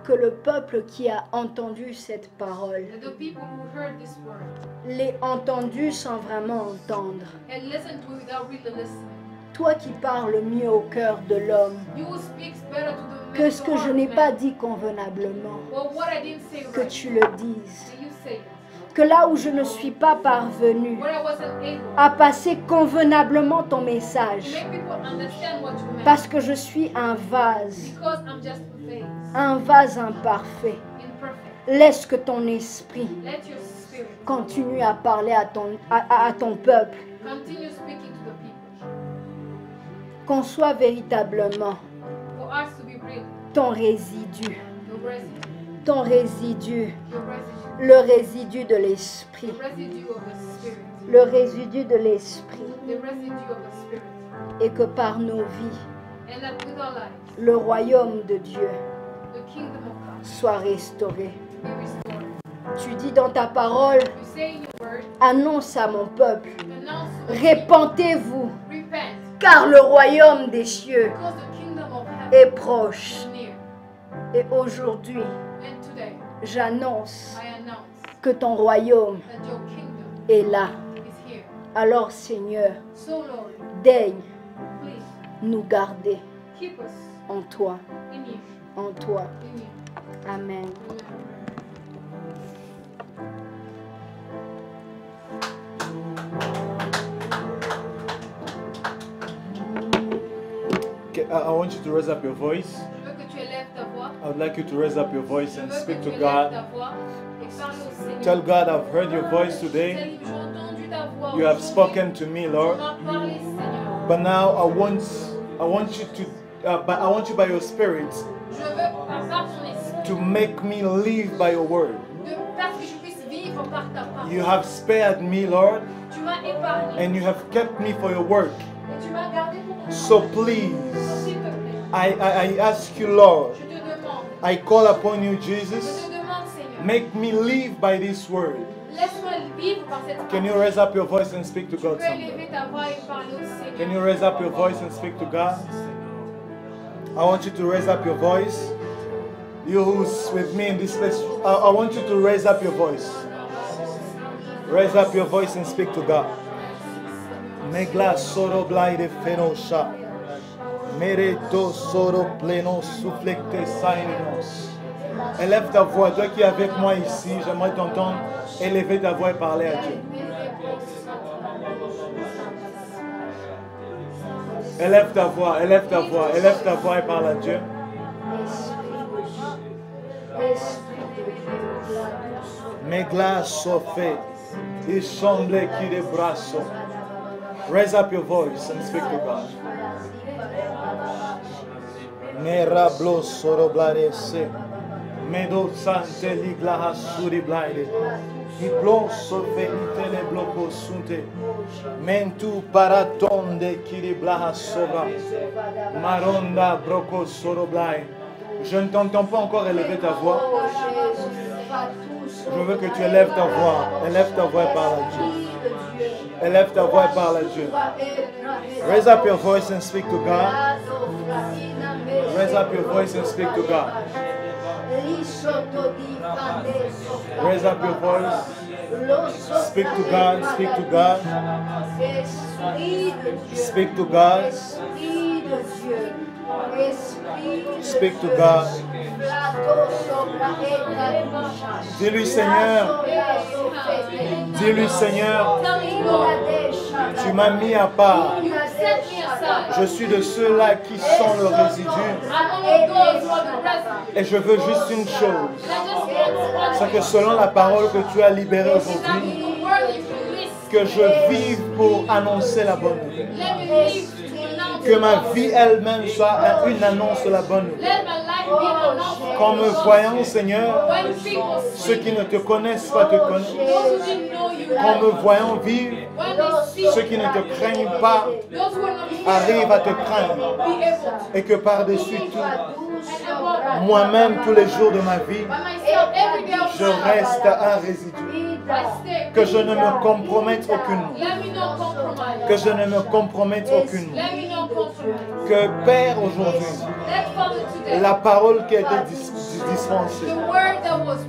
Speaker 1: que le peuple qui a entendu cette parole
Speaker 2: that the people who heard this word
Speaker 1: l'ait entendu sans vraiment entendre.
Speaker 2: and listen to it without really listening.
Speaker 1: Toi qui parles mieux au cœur de l'homme
Speaker 2: You will speak better to the
Speaker 1: que ce que je n'ai
Speaker 2: man.
Speaker 1: pas dit convenablement,
Speaker 2: Well, what I didn't say
Speaker 1: que
Speaker 2: right,
Speaker 1: tu le dises.
Speaker 2: that you say it.
Speaker 1: Que là où je ne suis pas parvenue
Speaker 2: Where I wasn't able
Speaker 1: à passer convenablement ton
Speaker 2: to
Speaker 1: message,
Speaker 2: make people understand what you meant.
Speaker 1: parce que je suis un vase,
Speaker 2: Because I'm just a vase,
Speaker 1: imparfait.
Speaker 2: imperfect.
Speaker 1: Laisse que ton esprit
Speaker 2: Let your spirit
Speaker 1: continue à parler à ton peuple,
Speaker 2: continue speaking to the people.
Speaker 1: qu'on soit véritablement
Speaker 2: For us to be real,
Speaker 1: ton résidu,
Speaker 2: your residue,
Speaker 1: ton résidu,
Speaker 2: your residue,
Speaker 1: le résidu de l'esprit,
Speaker 2: the residue of the spirit,
Speaker 1: le résidu de l'esprit,
Speaker 2: the residue of the spirit.
Speaker 1: et que par nos vies,
Speaker 2: And that with our lives,
Speaker 1: le royaume de Dieu
Speaker 2: the kingdom of God
Speaker 1: soit restauré.
Speaker 2: be restored.
Speaker 1: Tu dis dans ta parole,
Speaker 2: You say in your word,
Speaker 1: annonce à mon peuple,
Speaker 2: announce to the people,
Speaker 1: répentez-vous,
Speaker 2: repent,
Speaker 1: car le royaume des cieux
Speaker 2: because the kingdom of heaven
Speaker 1: est proche.
Speaker 2: is near.
Speaker 1: Et aujourd'hui,
Speaker 2: And today,
Speaker 1: j'annonce
Speaker 2: I announce
Speaker 1: que ton royaume
Speaker 2: that your kingdom
Speaker 1: est là.
Speaker 2: is here.
Speaker 1: Alors Seigneur,
Speaker 2: So Lord,
Speaker 1: daigne
Speaker 2: please
Speaker 1: nous garder
Speaker 2: keep us
Speaker 1: en toi,
Speaker 2: in you,
Speaker 1: en toi.
Speaker 2: in you.
Speaker 1: Amen.
Speaker 2: Amen.
Speaker 4: Okay, I want you to raise up your voice.
Speaker 2: Je veux que tu élèves ta voix.
Speaker 4: I would like you to raise up your voice
Speaker 2: Je
Speaker 4: and
Speaker 2: veux
Speaker 4: speak
Speaker 2: que
Speaker 4: to
Speaker 2: tu élèves ta
Speaker 4: God.
Speaker 2: voix et parle au Seigneur.
Speaker 4: Tell God, I've heard your voice today.
Speaker 2: J'ai entendu ta voix
Speaker 4: You have
Speaker 2: aujourd'hui.
Speaker 4: spoken to me,
Speaker 2: Tu
Speaker 4: Lord.
Speaker 2: m'as parlé, Seigneur.
Speaker 4: But now I want you to, I want you by your Spirit
Speaker 2: Je veux, par ton esprit,
Speaker 4: to make me live by your word.
Speaker 2: de faire que je puisse vivre par ta parole.
Speaker 4: You have spared me, Lord,
Speaker 2: Tu m'as épargné
Speaker 4: and you have kept me for your work.
Speaker 2: et tu m'as gardé pour ton
Speaker 4: So
Speaker 2: travail.
Speaker 4: please,
Speaker 2: S'il te plaît,
Speaker 4: I ask you, Lord,
Speaker 2: je te demande,
Speaker 4: I call upon you,
Speaker 2: je
Speaker 4: Jesus.
Speaker 2: te demande, Seigneur,
Speaker 4: Make me live by this word.
Speaker 2: laisse-moi vivre par cette
Speaker 4: Can you
Speaker 2: parole.
Speaker 4: raise up your voice and speak to
Speaker 2: Tu
Speaker 4: God
Speaker 2: peux
Speaker 4: someday?
Speaker 2: élever ta voix et parler au Seigneur.
Speaker 4: Can you raise up your voice and speak to God? I want you to raise up your voice. You who's with me in this place, I want you to raise up your voice. Raise up your voice and speak to God. Megla soro blaide fenosha. Mereto soro pleno soufflecte sainos. Élève ta voix. Toi qui es avec moi ici, j'aimerais t'entendre élever ta voix et parler à Dieu. Élève ta voix, élève ta voix, élève ta voix et parle à Dieu. Mes glaces sont faites. Il semblait qu'il est brasso. Raise up your voice and speak to God. Merablo soro blarese. Medo sante ligla hasuri blaide. Diplo so felite le bloco sunte. Mentu paratonde kiri blaha sova. Maronda broco soro blai. Je ne t'entends pas encore élever ta voix. Je veux que tu élèves ta voix. Élève ta voix et parle à Dieu. Élève ta voix et parle à Dieu. Raise up your voice and speak to God. Raise up your voice and speak to God. Raise up your voice. Speak to God. Speak to God. Speak to God. Speak to God. Dis-lui Seigneur. Dis-lui Seigneur. Tu m'as mis à part. Je suis de ceux-là qui sont le résidu. Et je veux juste une chose. C'est que selon la parole que tu as libérée aujourd'hui, que je vive pour annoncer la bonne nouvelle. Que ma vie elle-même soit une annonce de la bonne nouvelle. Qu'en me voyant, Seigneur, ceux qui ne te connaissent pas te connaissent. Qu'en me voyant vivre, ceux qui ne te craignent pas arrivent à te craindre. Et que par-dessus tout, moi-même, tous les jours de ma vie, je reste un résidu. Que je ne me compromette aucunement. Que je ne me compromette aucunement. Que Père, aujourd'hui, la parole qui a été dispensée,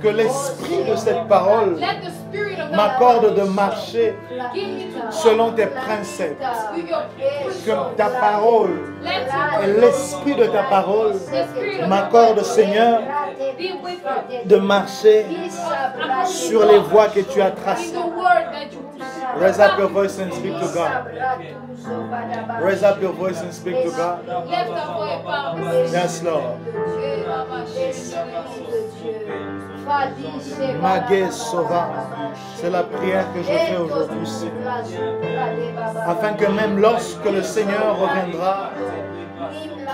Speaker 4: que l'esprit de cette parole m'accorde de marcher selon tes préceptes. Que ta parole et l'esprit de ta parole m'accorde, Seigneur, de marcher sur les voies que tu as tracées. Raise up your voice and speak to God. Raise up your voice and speak to God. Yes, Lord. Magé Sova, c'est la prière que je fais aujourd'hui, afin que même lorsque le Seigneur reviendra,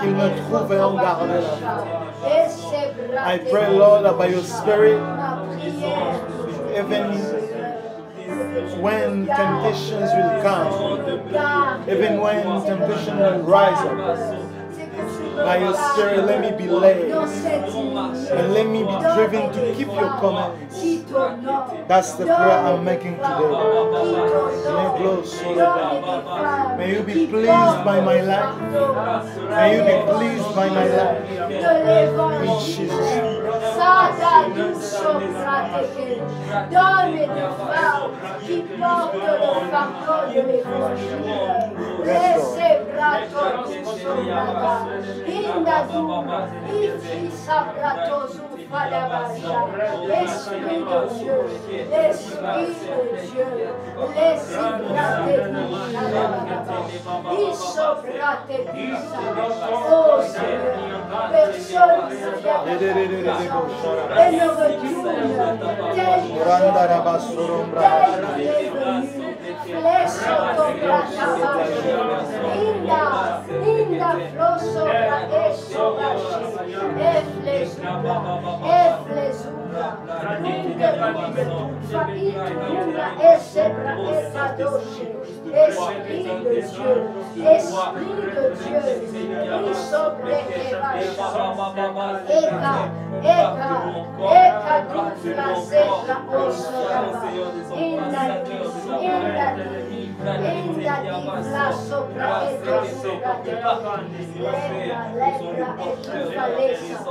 Speaker 4: qu'il me trouve ayant gardé la vie. I pray, Lord, that by your Spirit, even when temptations will come, even when temptation will rise up, by your Spirit, let me be led and let me be driven to keep your commands. That's the prayer I'm making today. May you be pleased by my life. May you be pleased by my life. In Jesus' name.
Speaker 1: Donne des femmes qui portent le fardeau de l'évangile. Laissez brato sobrada. Indadou, ici sabrato soufadabasha. L'Esprit de Dieu, l'Esprit de Dieu, laissez brater isobrate pisa. Oh Seigneur, personne ne vient et ne retourne tel qu'il est venu. Flèche sobrata Inda flosso Esprit de Dieu,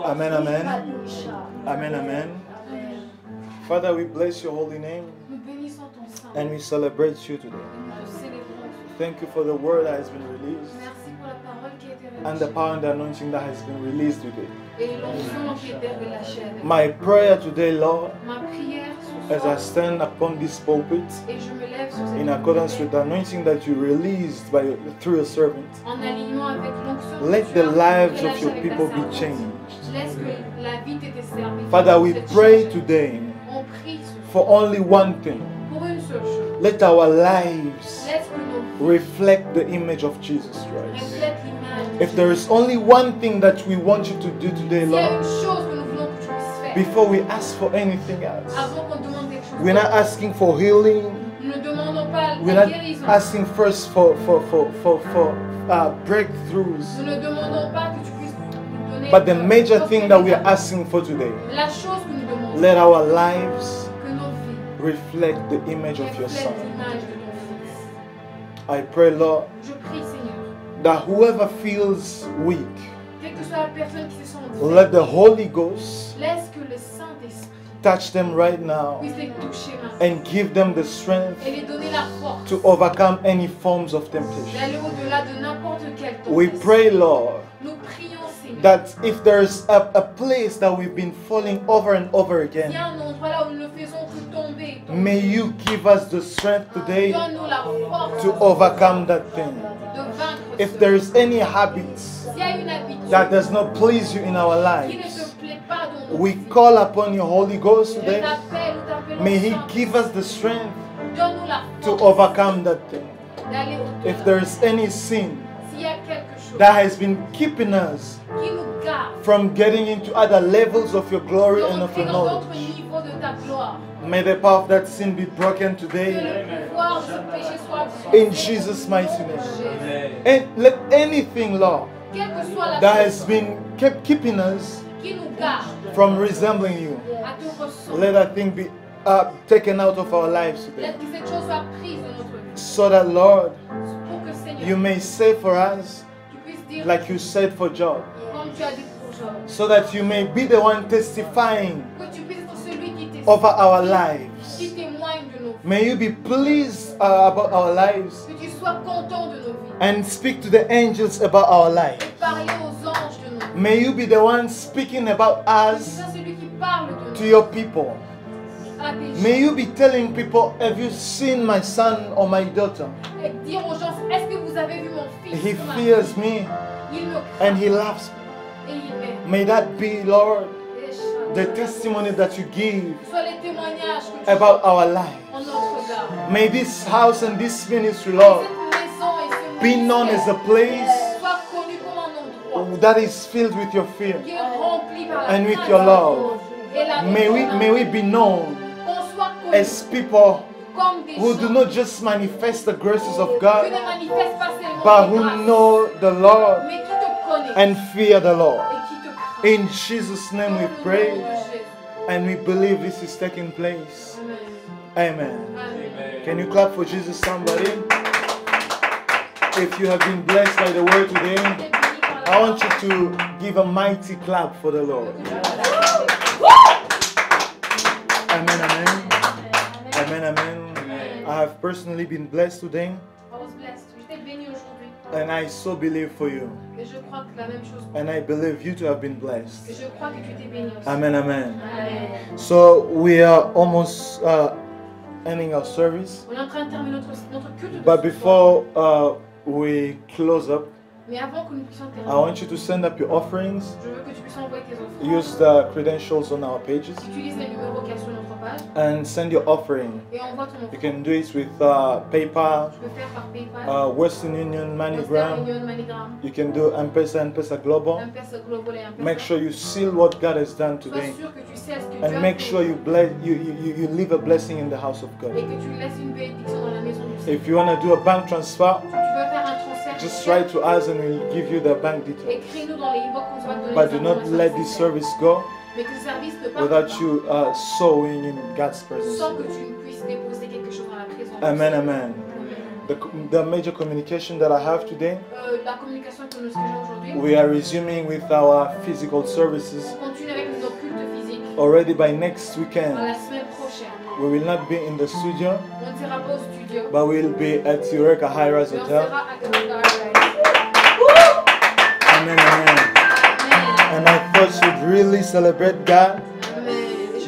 Speaker 4: Amen, amen. Amen, amen. Father, we bless your holy name
Speaker 2: Nous bénissons ton Saint.
Speaker 4: and we celebrate you today.
Speaker 2: Et nous te célébrons.
Speaker 4: Thank you for the word that has been released
Speaker 2: Merci pour la parole qui a été
Speaker 4: and the
Speaker 2: relâchée.
Speaker 4: power and the anointing that has been released today.
Speaker 2: Et l'onction qui a été relâchée avec.
Speaker 4: My prayer today, Lord,
Speaker 2: Ma prière ce
Speaker 4: as I
Speaker 2: soir.
Speaker 4: stand upon this pulpit,
Speaker 2: Et je me lève sur cette
Speaker 4: in accordance with the anointing that you released through your servant,
Speaker 2: en alignement avec l'onction.
Speaker 4: let
Speaker 2: que tu
Speaker 4: the
Speaker 2: as
Speaker 4: lives of
Speaker 2: relâchée
Speaker 4: your
Speaker 2: avec ta
Speaker 4: people be
Speaker 2: servante.
Speaker 4: changed.
Speaker 2: Laisse que la vie de tes serviteurs
Speaker 4: Father, we
Speaker 2: puisse être
Speaker 4: pray
Speaker 2: changée.
Speaker 4: today
Speaker 2: On prie ce
Speaker 4: for
Speaker 2: soir
Speaker 4: only one thing.
Speaker 2: pour une seule chose.
Speaker 4: Let our lives
Speaker 2: Laisse que nos vies
Speaker 4: reflect the image of Jesus Christ.
Speaker 2: reflètent l'image de
Speaker 4: If there is only one thing that we want you to do today,
Speaker 2: S'il y a
Speaker 4: Lord,
Speaker 2: une chose que nous voulons que tu puisses faire,
Speaker 4: before we ask for anything else,
Speaker 2: avant qu'on demande quelque chose
Speaker 4: we're not
Speaker 2: d'autre,
Speaker 4: asking for healing.
Speaker 2: nous ne demandons pas
Speaker 4: We're
Speaker 2: la
Speaker 4: not
Speaker 2: guérison.
Speaker 4: asking first for breakthroughs.
Speaker 2: Nous ne demandons pas que tu puisses nous donner
Speaker 4: But the major
Speaker 2: offrir
Speaker 4: thing that we
Speaker 2: des
Speaker 4: are asking for today,
Speaker 2: La chose que nous demandons,
Speaker 4: let our lives
Speaker 2: que nos vies
Speaker 4: reflect the image of your
Speaker 2: reflètent
Speaker 4: Son.
Speaker 2: l'image de ton Fils.
Speaker 4: I pray, Lord,
Speaker 2: Je prie, Seigneur,
Speaker 4: that whoever feels weak,
Speaker 2: quelle que soit la personne qui se sent
Speaker 4: let the Holy Ghost
Speaker 2: laisse que le Saint-Esprit
Speaker 4: touch them right now
Speaker 2: puisse les toucher maintenant
Speaker 4: and give them the strength
Speaker 2: et les donner la force
Speaker 4: to overcome any forms of temptation.
Speaker 2: d'aller au-delà de n'importe quelle
Speaker 4: We
Speaker 2: tentation.
Speaker 4: pray, Lord,
Speaker 2: Nous prions, Seigneur,
Speaker 4: that if there's a place that we've been falling over and over
Speaker 2: qu'il y
Speaker 4: again,
Speaker 2: a un endroit là où nous ne faisons que tomber.
Speaker 4: may you give us the strength today
Speaker 2: Donne-nous la force
Speaker 4: to overcome that thing.
Speaker 2: de vaincre
Speaker 4: If
Speaker 2: cela.
Speaker 4: there is any habits
Speaker 2: S'il y a une habitude
Speaker 4: that does not please you in our
Speaker 2: qui ne
Speaker 4: lives,
Speaker 2: te plaît pas dans nos
Speaker 4: we
Speaker 2: vies,
Speaker 4: call upon your Holy Ghost
Speaker 2: je
Speaker 4: today.
Speaker 2: t'appelle ou t'appelle
Speaker 4: May
Speaker 2: au
Speaker 4: He
Speaker 2: Saint.
Speaker 4: give us the strength
Speaker 2: Donne-nous la
Speaker 4: to
Speaker 2: force
Speaker 4: overcome that thing.
Speaker 2: d'aller au-delà.
Speaker 4: If there is any sin
Speaker 2: S'il y a quelque chose
Speaker 4: that has been keeping us
Speaker 2: qui nous garde
Speaker 4: from getting into other levels of your glory
Speaker 2: de
Speaker 4: and of
Speaker 2: rentrer
Speaker 4: your
Speaker 2: dans d'autres
Speaker 4: knowledge,
Speaker 2: niveaux de ta gloire,
Speaker 4: may the power of that sin be broken
Speaker 2: que
Speaker 4: today
Speaker 2: le pouvoir de ce péché soit
Speaker 4: in
Speaker 2: brisé
Speaker 4: Jesus'
Speaker 2: au
Speaker 4: mighty
Speaker 2: nom de
Speaker 4: name.
Speaker 2: Jésus.
Speaker 4: And let anything, Lord,
Speaker 2: Quelle que soit la
Speaker 4: that
Speaker 2: chose
Speaker 4: has been kept keeping us
Speaker 2: qui nous garde
Speaker 4: from resembling you,
Speaker 2: à te ressembler,
Speaker 4: let that thing be taken out of our lives today.
Speaker 2: laisse que cette chose soit prise de notre vie,
Speaker 4: So that, Lord,
Speaker 2: pour que Seigneur,
Speaker 4: you may say for us,
Speaker 2: tu puisses dire
Speaker 4: like you said for Job,
Speaker 2: comme tu as dit pour Job,
Speaker 4: so that you may be the one testifying
Speaker 2: que tu puisses être celui qui
Speaker 4: over our
Speaker 2: qui
Speaker 4: lives.
Speaker 2: témoigne de nos vies,
Speaker 4: May you be pleased about our lives
Speaker 2: que tu sois content de nos vies,
Speaker 4: and speak to the angels about our lives.
Speaker 2: et parler aux anges de nos vies.
Speaker 4: May you be the one speaking about
Speaker 2: Que tu
Speaker 4: us
Speaker 2: sois celui qui parle de
Speaker 4: to
Speaker 2: nous
Speaker 4: your people.
Speaker 2: à des gens.
Speaker 4: May you be telling people, have you seen my son or my daughter?
Speaker 2: Et dire aux gens, est-ce que vous avez vu mon fils
Speaker 4: He
Speaker 2: ou ma
Speaker 4: fears
Speaker 2: fille?
Speaker 4: me
Speaker 2: Il me
Speaker 4: and
Speaker 2: craint
Speaker 4: he loves me.
Speaker 2: et il m'aime.
Speaker 4: May that be, Lord,
Speaker 2: Et chaque-
Speaker 4: the testimony that you give
Speaker 2: Soit les témoignages que tu
Speaker 4: about
Speaker 2: fais
Speaker 4: our
Speaker 2: en
Speaker 4: lives.
Speaker 2: notre garde.
Speaker 4: May this house and this ministry,
Speaker 2: Que
Speaker 4: Lord,
Speaker 2: cette maison et ce
Speaker 4: be known as a
Speaker 2: ministère
Speaker 4: place
Speaker 2: soit connu comme un endroit
Speaker 4: that is filled with your fear.
Speaker 2: qui est rempli par la
Speaker 4: And with
Speaker 2: crainte
Speaker 4: your
Speaker 2: de
Speaker 4: love.
Speaker 2: Dieu et la
Speaker 4: May we be known
Speaker 2: qu'on soit connu
Speaker 4: as people
Speaker 2: comme des
Speaker 4: who
Speaker 2: gens
Speaker 4: do not just manifest the graces of
Speaker 2: qui
Speaker 4: God,
Speaker 2: ne manifestent pas seulement
Speaker 4: but
Speaker 2: des
Speaker 4: who
Speaker 2: grâces,
Speaker 4: know the Lord
Speaker 2: mais qui te connaissent
Speaker 4: and fear the Lord.
Speaker 2: et qui te craignent.
Speaker 4: In Jesus' name
Speaker 2: Dans
Speaker 4: we
Speaker 2: le nom
Speaker 4: pray
Speaker 2: de Jésus.
Speaker 4: and we believe this is taking place.
Speaker 2: Amen.
Speaker 4: Amen.
Speaker 2: Amen.
Speaker 4: Can you clap for Jesus, somebody? If you have been blessed by the word today,
Speaker 2: T'es béni par la
Speaker 4: I want
Speaker 2: parole.
Speaker 4: you to give a mighty clap for the Lord. Amen, amen. Amen, amen. I have personally been blessed today,
Speaker 2: I was blessed. J'étais béni aujourd'hui.
Speaker 4: and I so believe for you.
Speaker 2: Et je crois que la même chose pour
Speaker 4: And I believe you to have been
Speaker 2: Et
Speaker 4: blessed.
Speaker 2: je crois que tu t'es béni aussi.
Speaker 4: Amen, amen.
Speaker 2: Amen.
Speaker 4: So we are almost ending our service.
Speaker 2: On est en train de terminer notre culte de
Speaker 4: But
Speaker 2: ce
Speaker 4: before we close up,
Speaker 2: soir. Mais avant que nous puissions
Speaker 4: I
Speaker 2: terminer,
Speaker 4: want you to send up your offerings.
Speaker 2: je veux que tu puisses envoyer tes offrandes.
Speaker 4: Use the credentials on our pages
Speaker 2: Utilise les numéros qu'il y a sur notre page
Speaker 4: and send your offering.
Speaker 2: et envoie ton
Speaker 4: You
Speaker 2: offrande.
Speaker 4: can do it with PayPal,
Speaker 2: Tu peux faire par PayPal,
Speaker 4: Western Union,
Speaker 2: Western
Speaker 4: MoneyGram.
Speaker 2: Union, MoneyGram,
Speaker 4: You can do M-Pesa and M-Pesa Global.
Speaker 2: M-Pesa Global et M-Pesa.
Speaker 4: Make sure you seal what God has done
Speaker 2: Sois
Speaker 4: today,
Speaker 2: sûr que tu sais ce que tu
Speaker 4: and
Speaker 2: as
Speaker 4: make
Speaker 2: fait
Speaker 4: sure you bless you leave a blessing in the house of
Speaker 2: et
Speaker 4: God.
Speaker 2: que tu laisses une bénédiction dans la maison du Seigneur.
Speaker 4: If you want to do a bank transfer,
Speaker 2: Si tu veux faire un transfert,
Speaker 4: just write to us and we'll give you the bank details.
Speaker 2: écris-nous dans les inbox qu'on va te donner
Speaker 4: But
Speaker 2: les
Speaker 4: do not
Speaker 2: informations
Speaker 4: let this
Speaker 2: nécessaires.
Speaker 4: service go
Speaker 2: Mais que ce service ne parte
Speaker 4: without
Speaker 2: pas
Speaker 4: you sowing in God's presence.
Speaker 2: sans que tu ne puisses déposer quelque chose dans la présence.
Speaker 4: Amen,
Speaker 2: du
Speaker 4: amen.
Speaker 2: Seigneur.
Speaker 4: The major communication that I have today,
Speaker 2: La communication que nous faisons aujourd'hui,
Speaker 4: we are resuming with our physical services
Speaker 2: on continue avec nos cultes physiques.
Speaker 4: already by next
Speaker 2: Dans
Speaker 4: weekend.
Speaker 2: la semaine prochaine,
Speaker 4: We will not be in the studio,
Speaker 2: On ne sera pas au studio.
Speaker 4: but we will be at Eureka High-Rise
Speaker 2: Mais on
Speaker 4: Hotel.
Speaker 2: sera à Canada.
Speaker 4: Amen, amen. And I thought you'd really celebrate God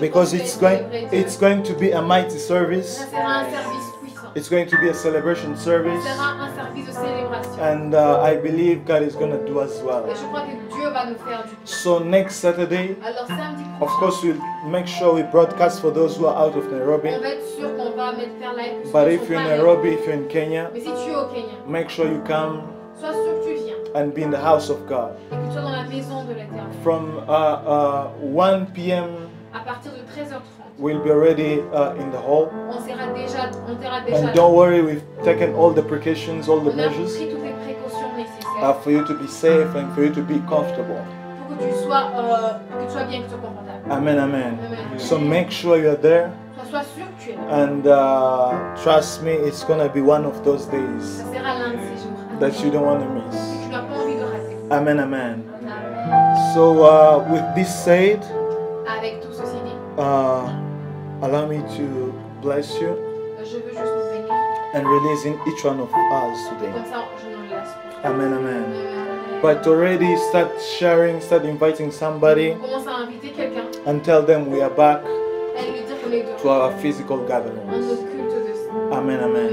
Speaker 4: because it's going to be a mighty service.
Speaker 2: Ça sera un service puissant.
Speaker 4: It's going to be a celebration
Speaker 2: Ça
Speaker 4: service.
Speaker 2: sera un service de célébration.
Speaker 4: And I believe God is going to do as well.
Speaker 2: Et je crois que Dieu va nous faire du bien.
Speaker 4: So next Saturday,
Speaker 2: Alors samedi
Speaker 4: of
Speaker 2: prochain,
Speaker 4: course, we'll make sure we broadcast for those who are out of Nairobi.
Speaker 2: on va être sûr qu'on va faire live. pour ceux
Speaker 4: But
Speaker 2: qui
Speaker 4: if
Speaker 2: sont
Speaker 4: you're in
Speaker 2: pas
Speaker 4: Nairobi, if you're in Kenya,
Speaker 2: Mais si tu es au Kenya,
Speaker 4: make sure you come
Speaker 2: sois sûr que tu viens
Speaker 4: and be in the house of God.
Speaker 2: et que tu sois dans la maison de l'Éternel.
Speaker 4: From 1 p.m.,
Speaker 2: À partir de 13h30,
Speaker 4: we'll be already in the hall.
Speaker 2: on sera déjà
Speaker 4: And
Speaker 2: là.
Speaker 4: don't worry, we've taken all the precautions, all the
Speaker 2: On a
Speaker 4: measures
Speaker 2: pris toutes les précautions nécessaires
Speaker 4: for you to be safe and for you to be comfortable.
Speaker 2: pour que tu sois bien, que tu sois confortable.
Speaker 4: Amen, amen.
Speaker 2: Amen.
Speaker 4: So make sure you're there.
Speaker 2: Sois sûr que tu es là.
Speaker 4: And trust me, it's going to be one of those days
Speaker 2: Ça sera l'un de ces jours
Speaker 4: that you don't want to
Speaker 2: que
Speaker 4: miss.
Speaker 2: tu n'as pas envie de rater.
Speaker 4: Amen, amen.
Speaker 2: Amen.
Speaker 4: So with this said,
Speaker 2: Avec tout ceci dit,
Speaker 4: allow me to bless you
Speaker 2: je veux juste vous bénir.
Speaker 4: and release in each one of us
Speaker 2: Et
Speaker 4: today.
Speaker 2: comme ça, je n'en laisse pas.
Speaker 4: Amen, amen.
Speaker 2: Amen.
Speaker 4: But already start sharing, start inviting somebody
Speaker 2: On commence à inviter quelqu'un
Speaker 4: and tell them we are back
Speaker 2: et lui dire qu'on est de
Speaker 4: to our physical
Speaker 2: on
Speaker 4: gatherings.
Speaker 2: nos cultes de ça.
Speaker 4: Amen, amen.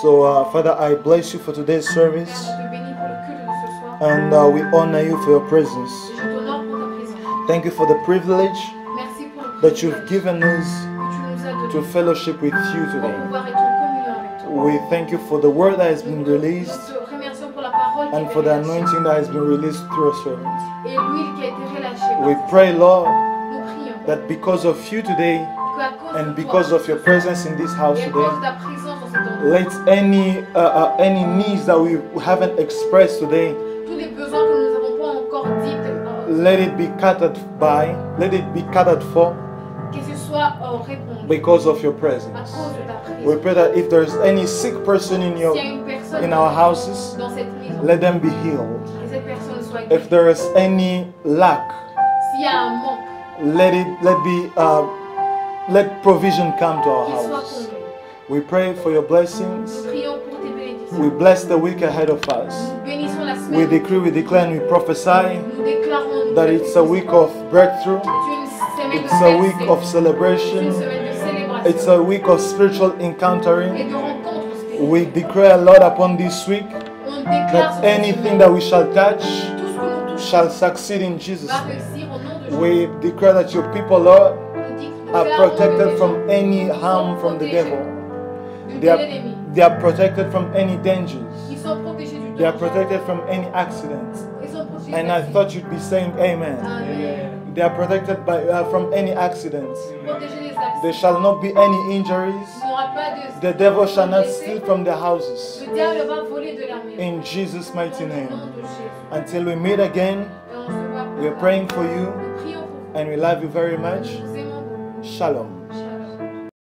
Speaker 4: So, Father, I bless you for today's service
Speaker 2: Je te bénis pour le culte de ce soir.
Speaker 4: and we honor you for your presence.
Speaker 2: Et je t'honore pour ta présence.
Speaker 4: Thank you for the privilege
Speaker 2: Merci pour le
Speaker 4: that you've
Speaker 2: privilège
Speaker 4: given us
Speaker 2: que tu nous as donné
Speaker 4: to fellowship with you
Speaker 2: pour
Speaker 4: today.
Speaker 2: pouvoir être en communion avec toi.
Speaker 4: We thank you for the word that has been
Speaker 2: Nous
Speaker 4: released
Speaker 2: te remercions pour la parole qui
Speaker 4: and
Speaker 2: est
Speaker 4: for the
Speaker 2: relâchée
Speaker 4: anointing that has been released through your servant.
Speaker 2: et l'huile qui a été relâchée.
Speaker 4: We
Speaker 2: par
Speaker 4: pray, Lord,
Speaker 2: nous prions
Speaker 4: that because of you today
Speaker 2: qu'à cause
Speaker 4: and
Speaker 2: de
Speaker 4: because
Speaker 2: toi
Speaker 4: of your presence in this house
Speaker 2: et à
Speaker 4: today,
Speaker 2: cause de ta présence dans cet endroit,
Speaker 4: let any needs that we haven't expressed today,
Speaker 2: tous les besoins que nous n'avons pas encore dit,
Speaker 4: let it be catered by, let it be catered for
Speaker 2: que ce soit répondu
Speaker 4: because of your
Speaker 2: à
Speaker 4: presence.
Speaker 2: cause de ta
Speaker 4: We
Speaker 2: présence.
Speaker 4: pray that if there's any sick person in
Speaker 2: S'il y a une
Speaker 4: in
Speaker 2: personne
Speaker 4: our houses,
Speaker 2: dans cette maison,
Speaker 4: let them be healed.
Speaker 2: que cette personne soit
Speaker 4: If
Speaker 2: guérie.
Speaker 4: there is any lack,
Speaker 2: S'il y a un manque,
Speaker 4: let provision come to our
Speaker 2: qu'il soit
Speaker 4: houses.
Speaker 2: comblé.
Speaker 4: We pray for your blessings.
Speaker 2: Nous prions pour tes bénédictions.
Speaker 4: We bless the week ahead of us.
Speaker 2: Nous bénissons la
Speaker 4: We
Speaker 2: semaine.
Speaker 4: decree, we declare, and we prophesy
Speaker 2: Nous déclarons
Speaker 4: that it's a week of breakthrough.
Speaker 2: C'est une semaine
Speaker 4: It's
Speaker 2: de
Speaker 4: a week
Speaker 2: percée.
Speaker 4: of
Speaker 2: C'est une
Speaker 4: celebration.
Speaker 2: semaine de célébration
Speaker 4: It's a week of spiritual
Speaker 2: et
Speaker 4: encountering.
Speaker 2: de rencontres spirituelles.
Speaker 4: We declare, Lord, upon this week
Speaker 2: On déclare
Speaker 4: that
Speaker 2: sur cette
Speaker 4: anything
Speaker 2: semaine,
Speaker 4: that we shall touch
Speaker 2: tout ce que nous touchons
Speaker 4: shall succeed in Jesus'
Speaker 2: va
Speaker 4: name.
Speaker 2: réussir au nom de Jésus.
Speaker 4: We declare that your people, Lord,
Speaker 2: Nous
Speaker 4: are
Speaker 2: déclarons
Speaker 4: protected
Speaker 2: que
Speaker 4: from any harm from the devil.
Speaker 2: du
Speaker 4: They are,
Speaker 2: l'ennemi.
Speaker 4: they are protected from any dangers.
Speaker 2: Ils sont protégés du
Speaker 4: They are
Speaker 2: danger.
Speaker 4: protected from any accidents.
Speaker 2: Ils sont protégés
Speaker 4: And I
Speaker 2: d'accidents.
Speaker 4: thought you'd be saying amen.
Speaker 2: Amen.
Speaker 4: They are protected from any accidents.
Speaker 2: Protégés des
Speaker 4: There
Speaker 2: accidents.
Speaker 4: shall not be any injuries.
Speaker 2: Il n'y aura pas de...
Speaker 4: The devil shall not steal from their houses.
Speaker 2: Le diable va voler de leur maison.
Speaker 4: In Jesus' mighty
Speaker 2: Au
Speaker 4: name.
Speaker 2: nom de Jésus.
Speaker 4: Until we meet again,
Speaker 2: Et on se voit.
Speaker 4: we are praying for you
Speaker 2: Nous prions pour vous.
Speaker 4: and we love you very much.
Speaker 2: Nous vous aimons beaucoup.
Speaker 4: Shalom.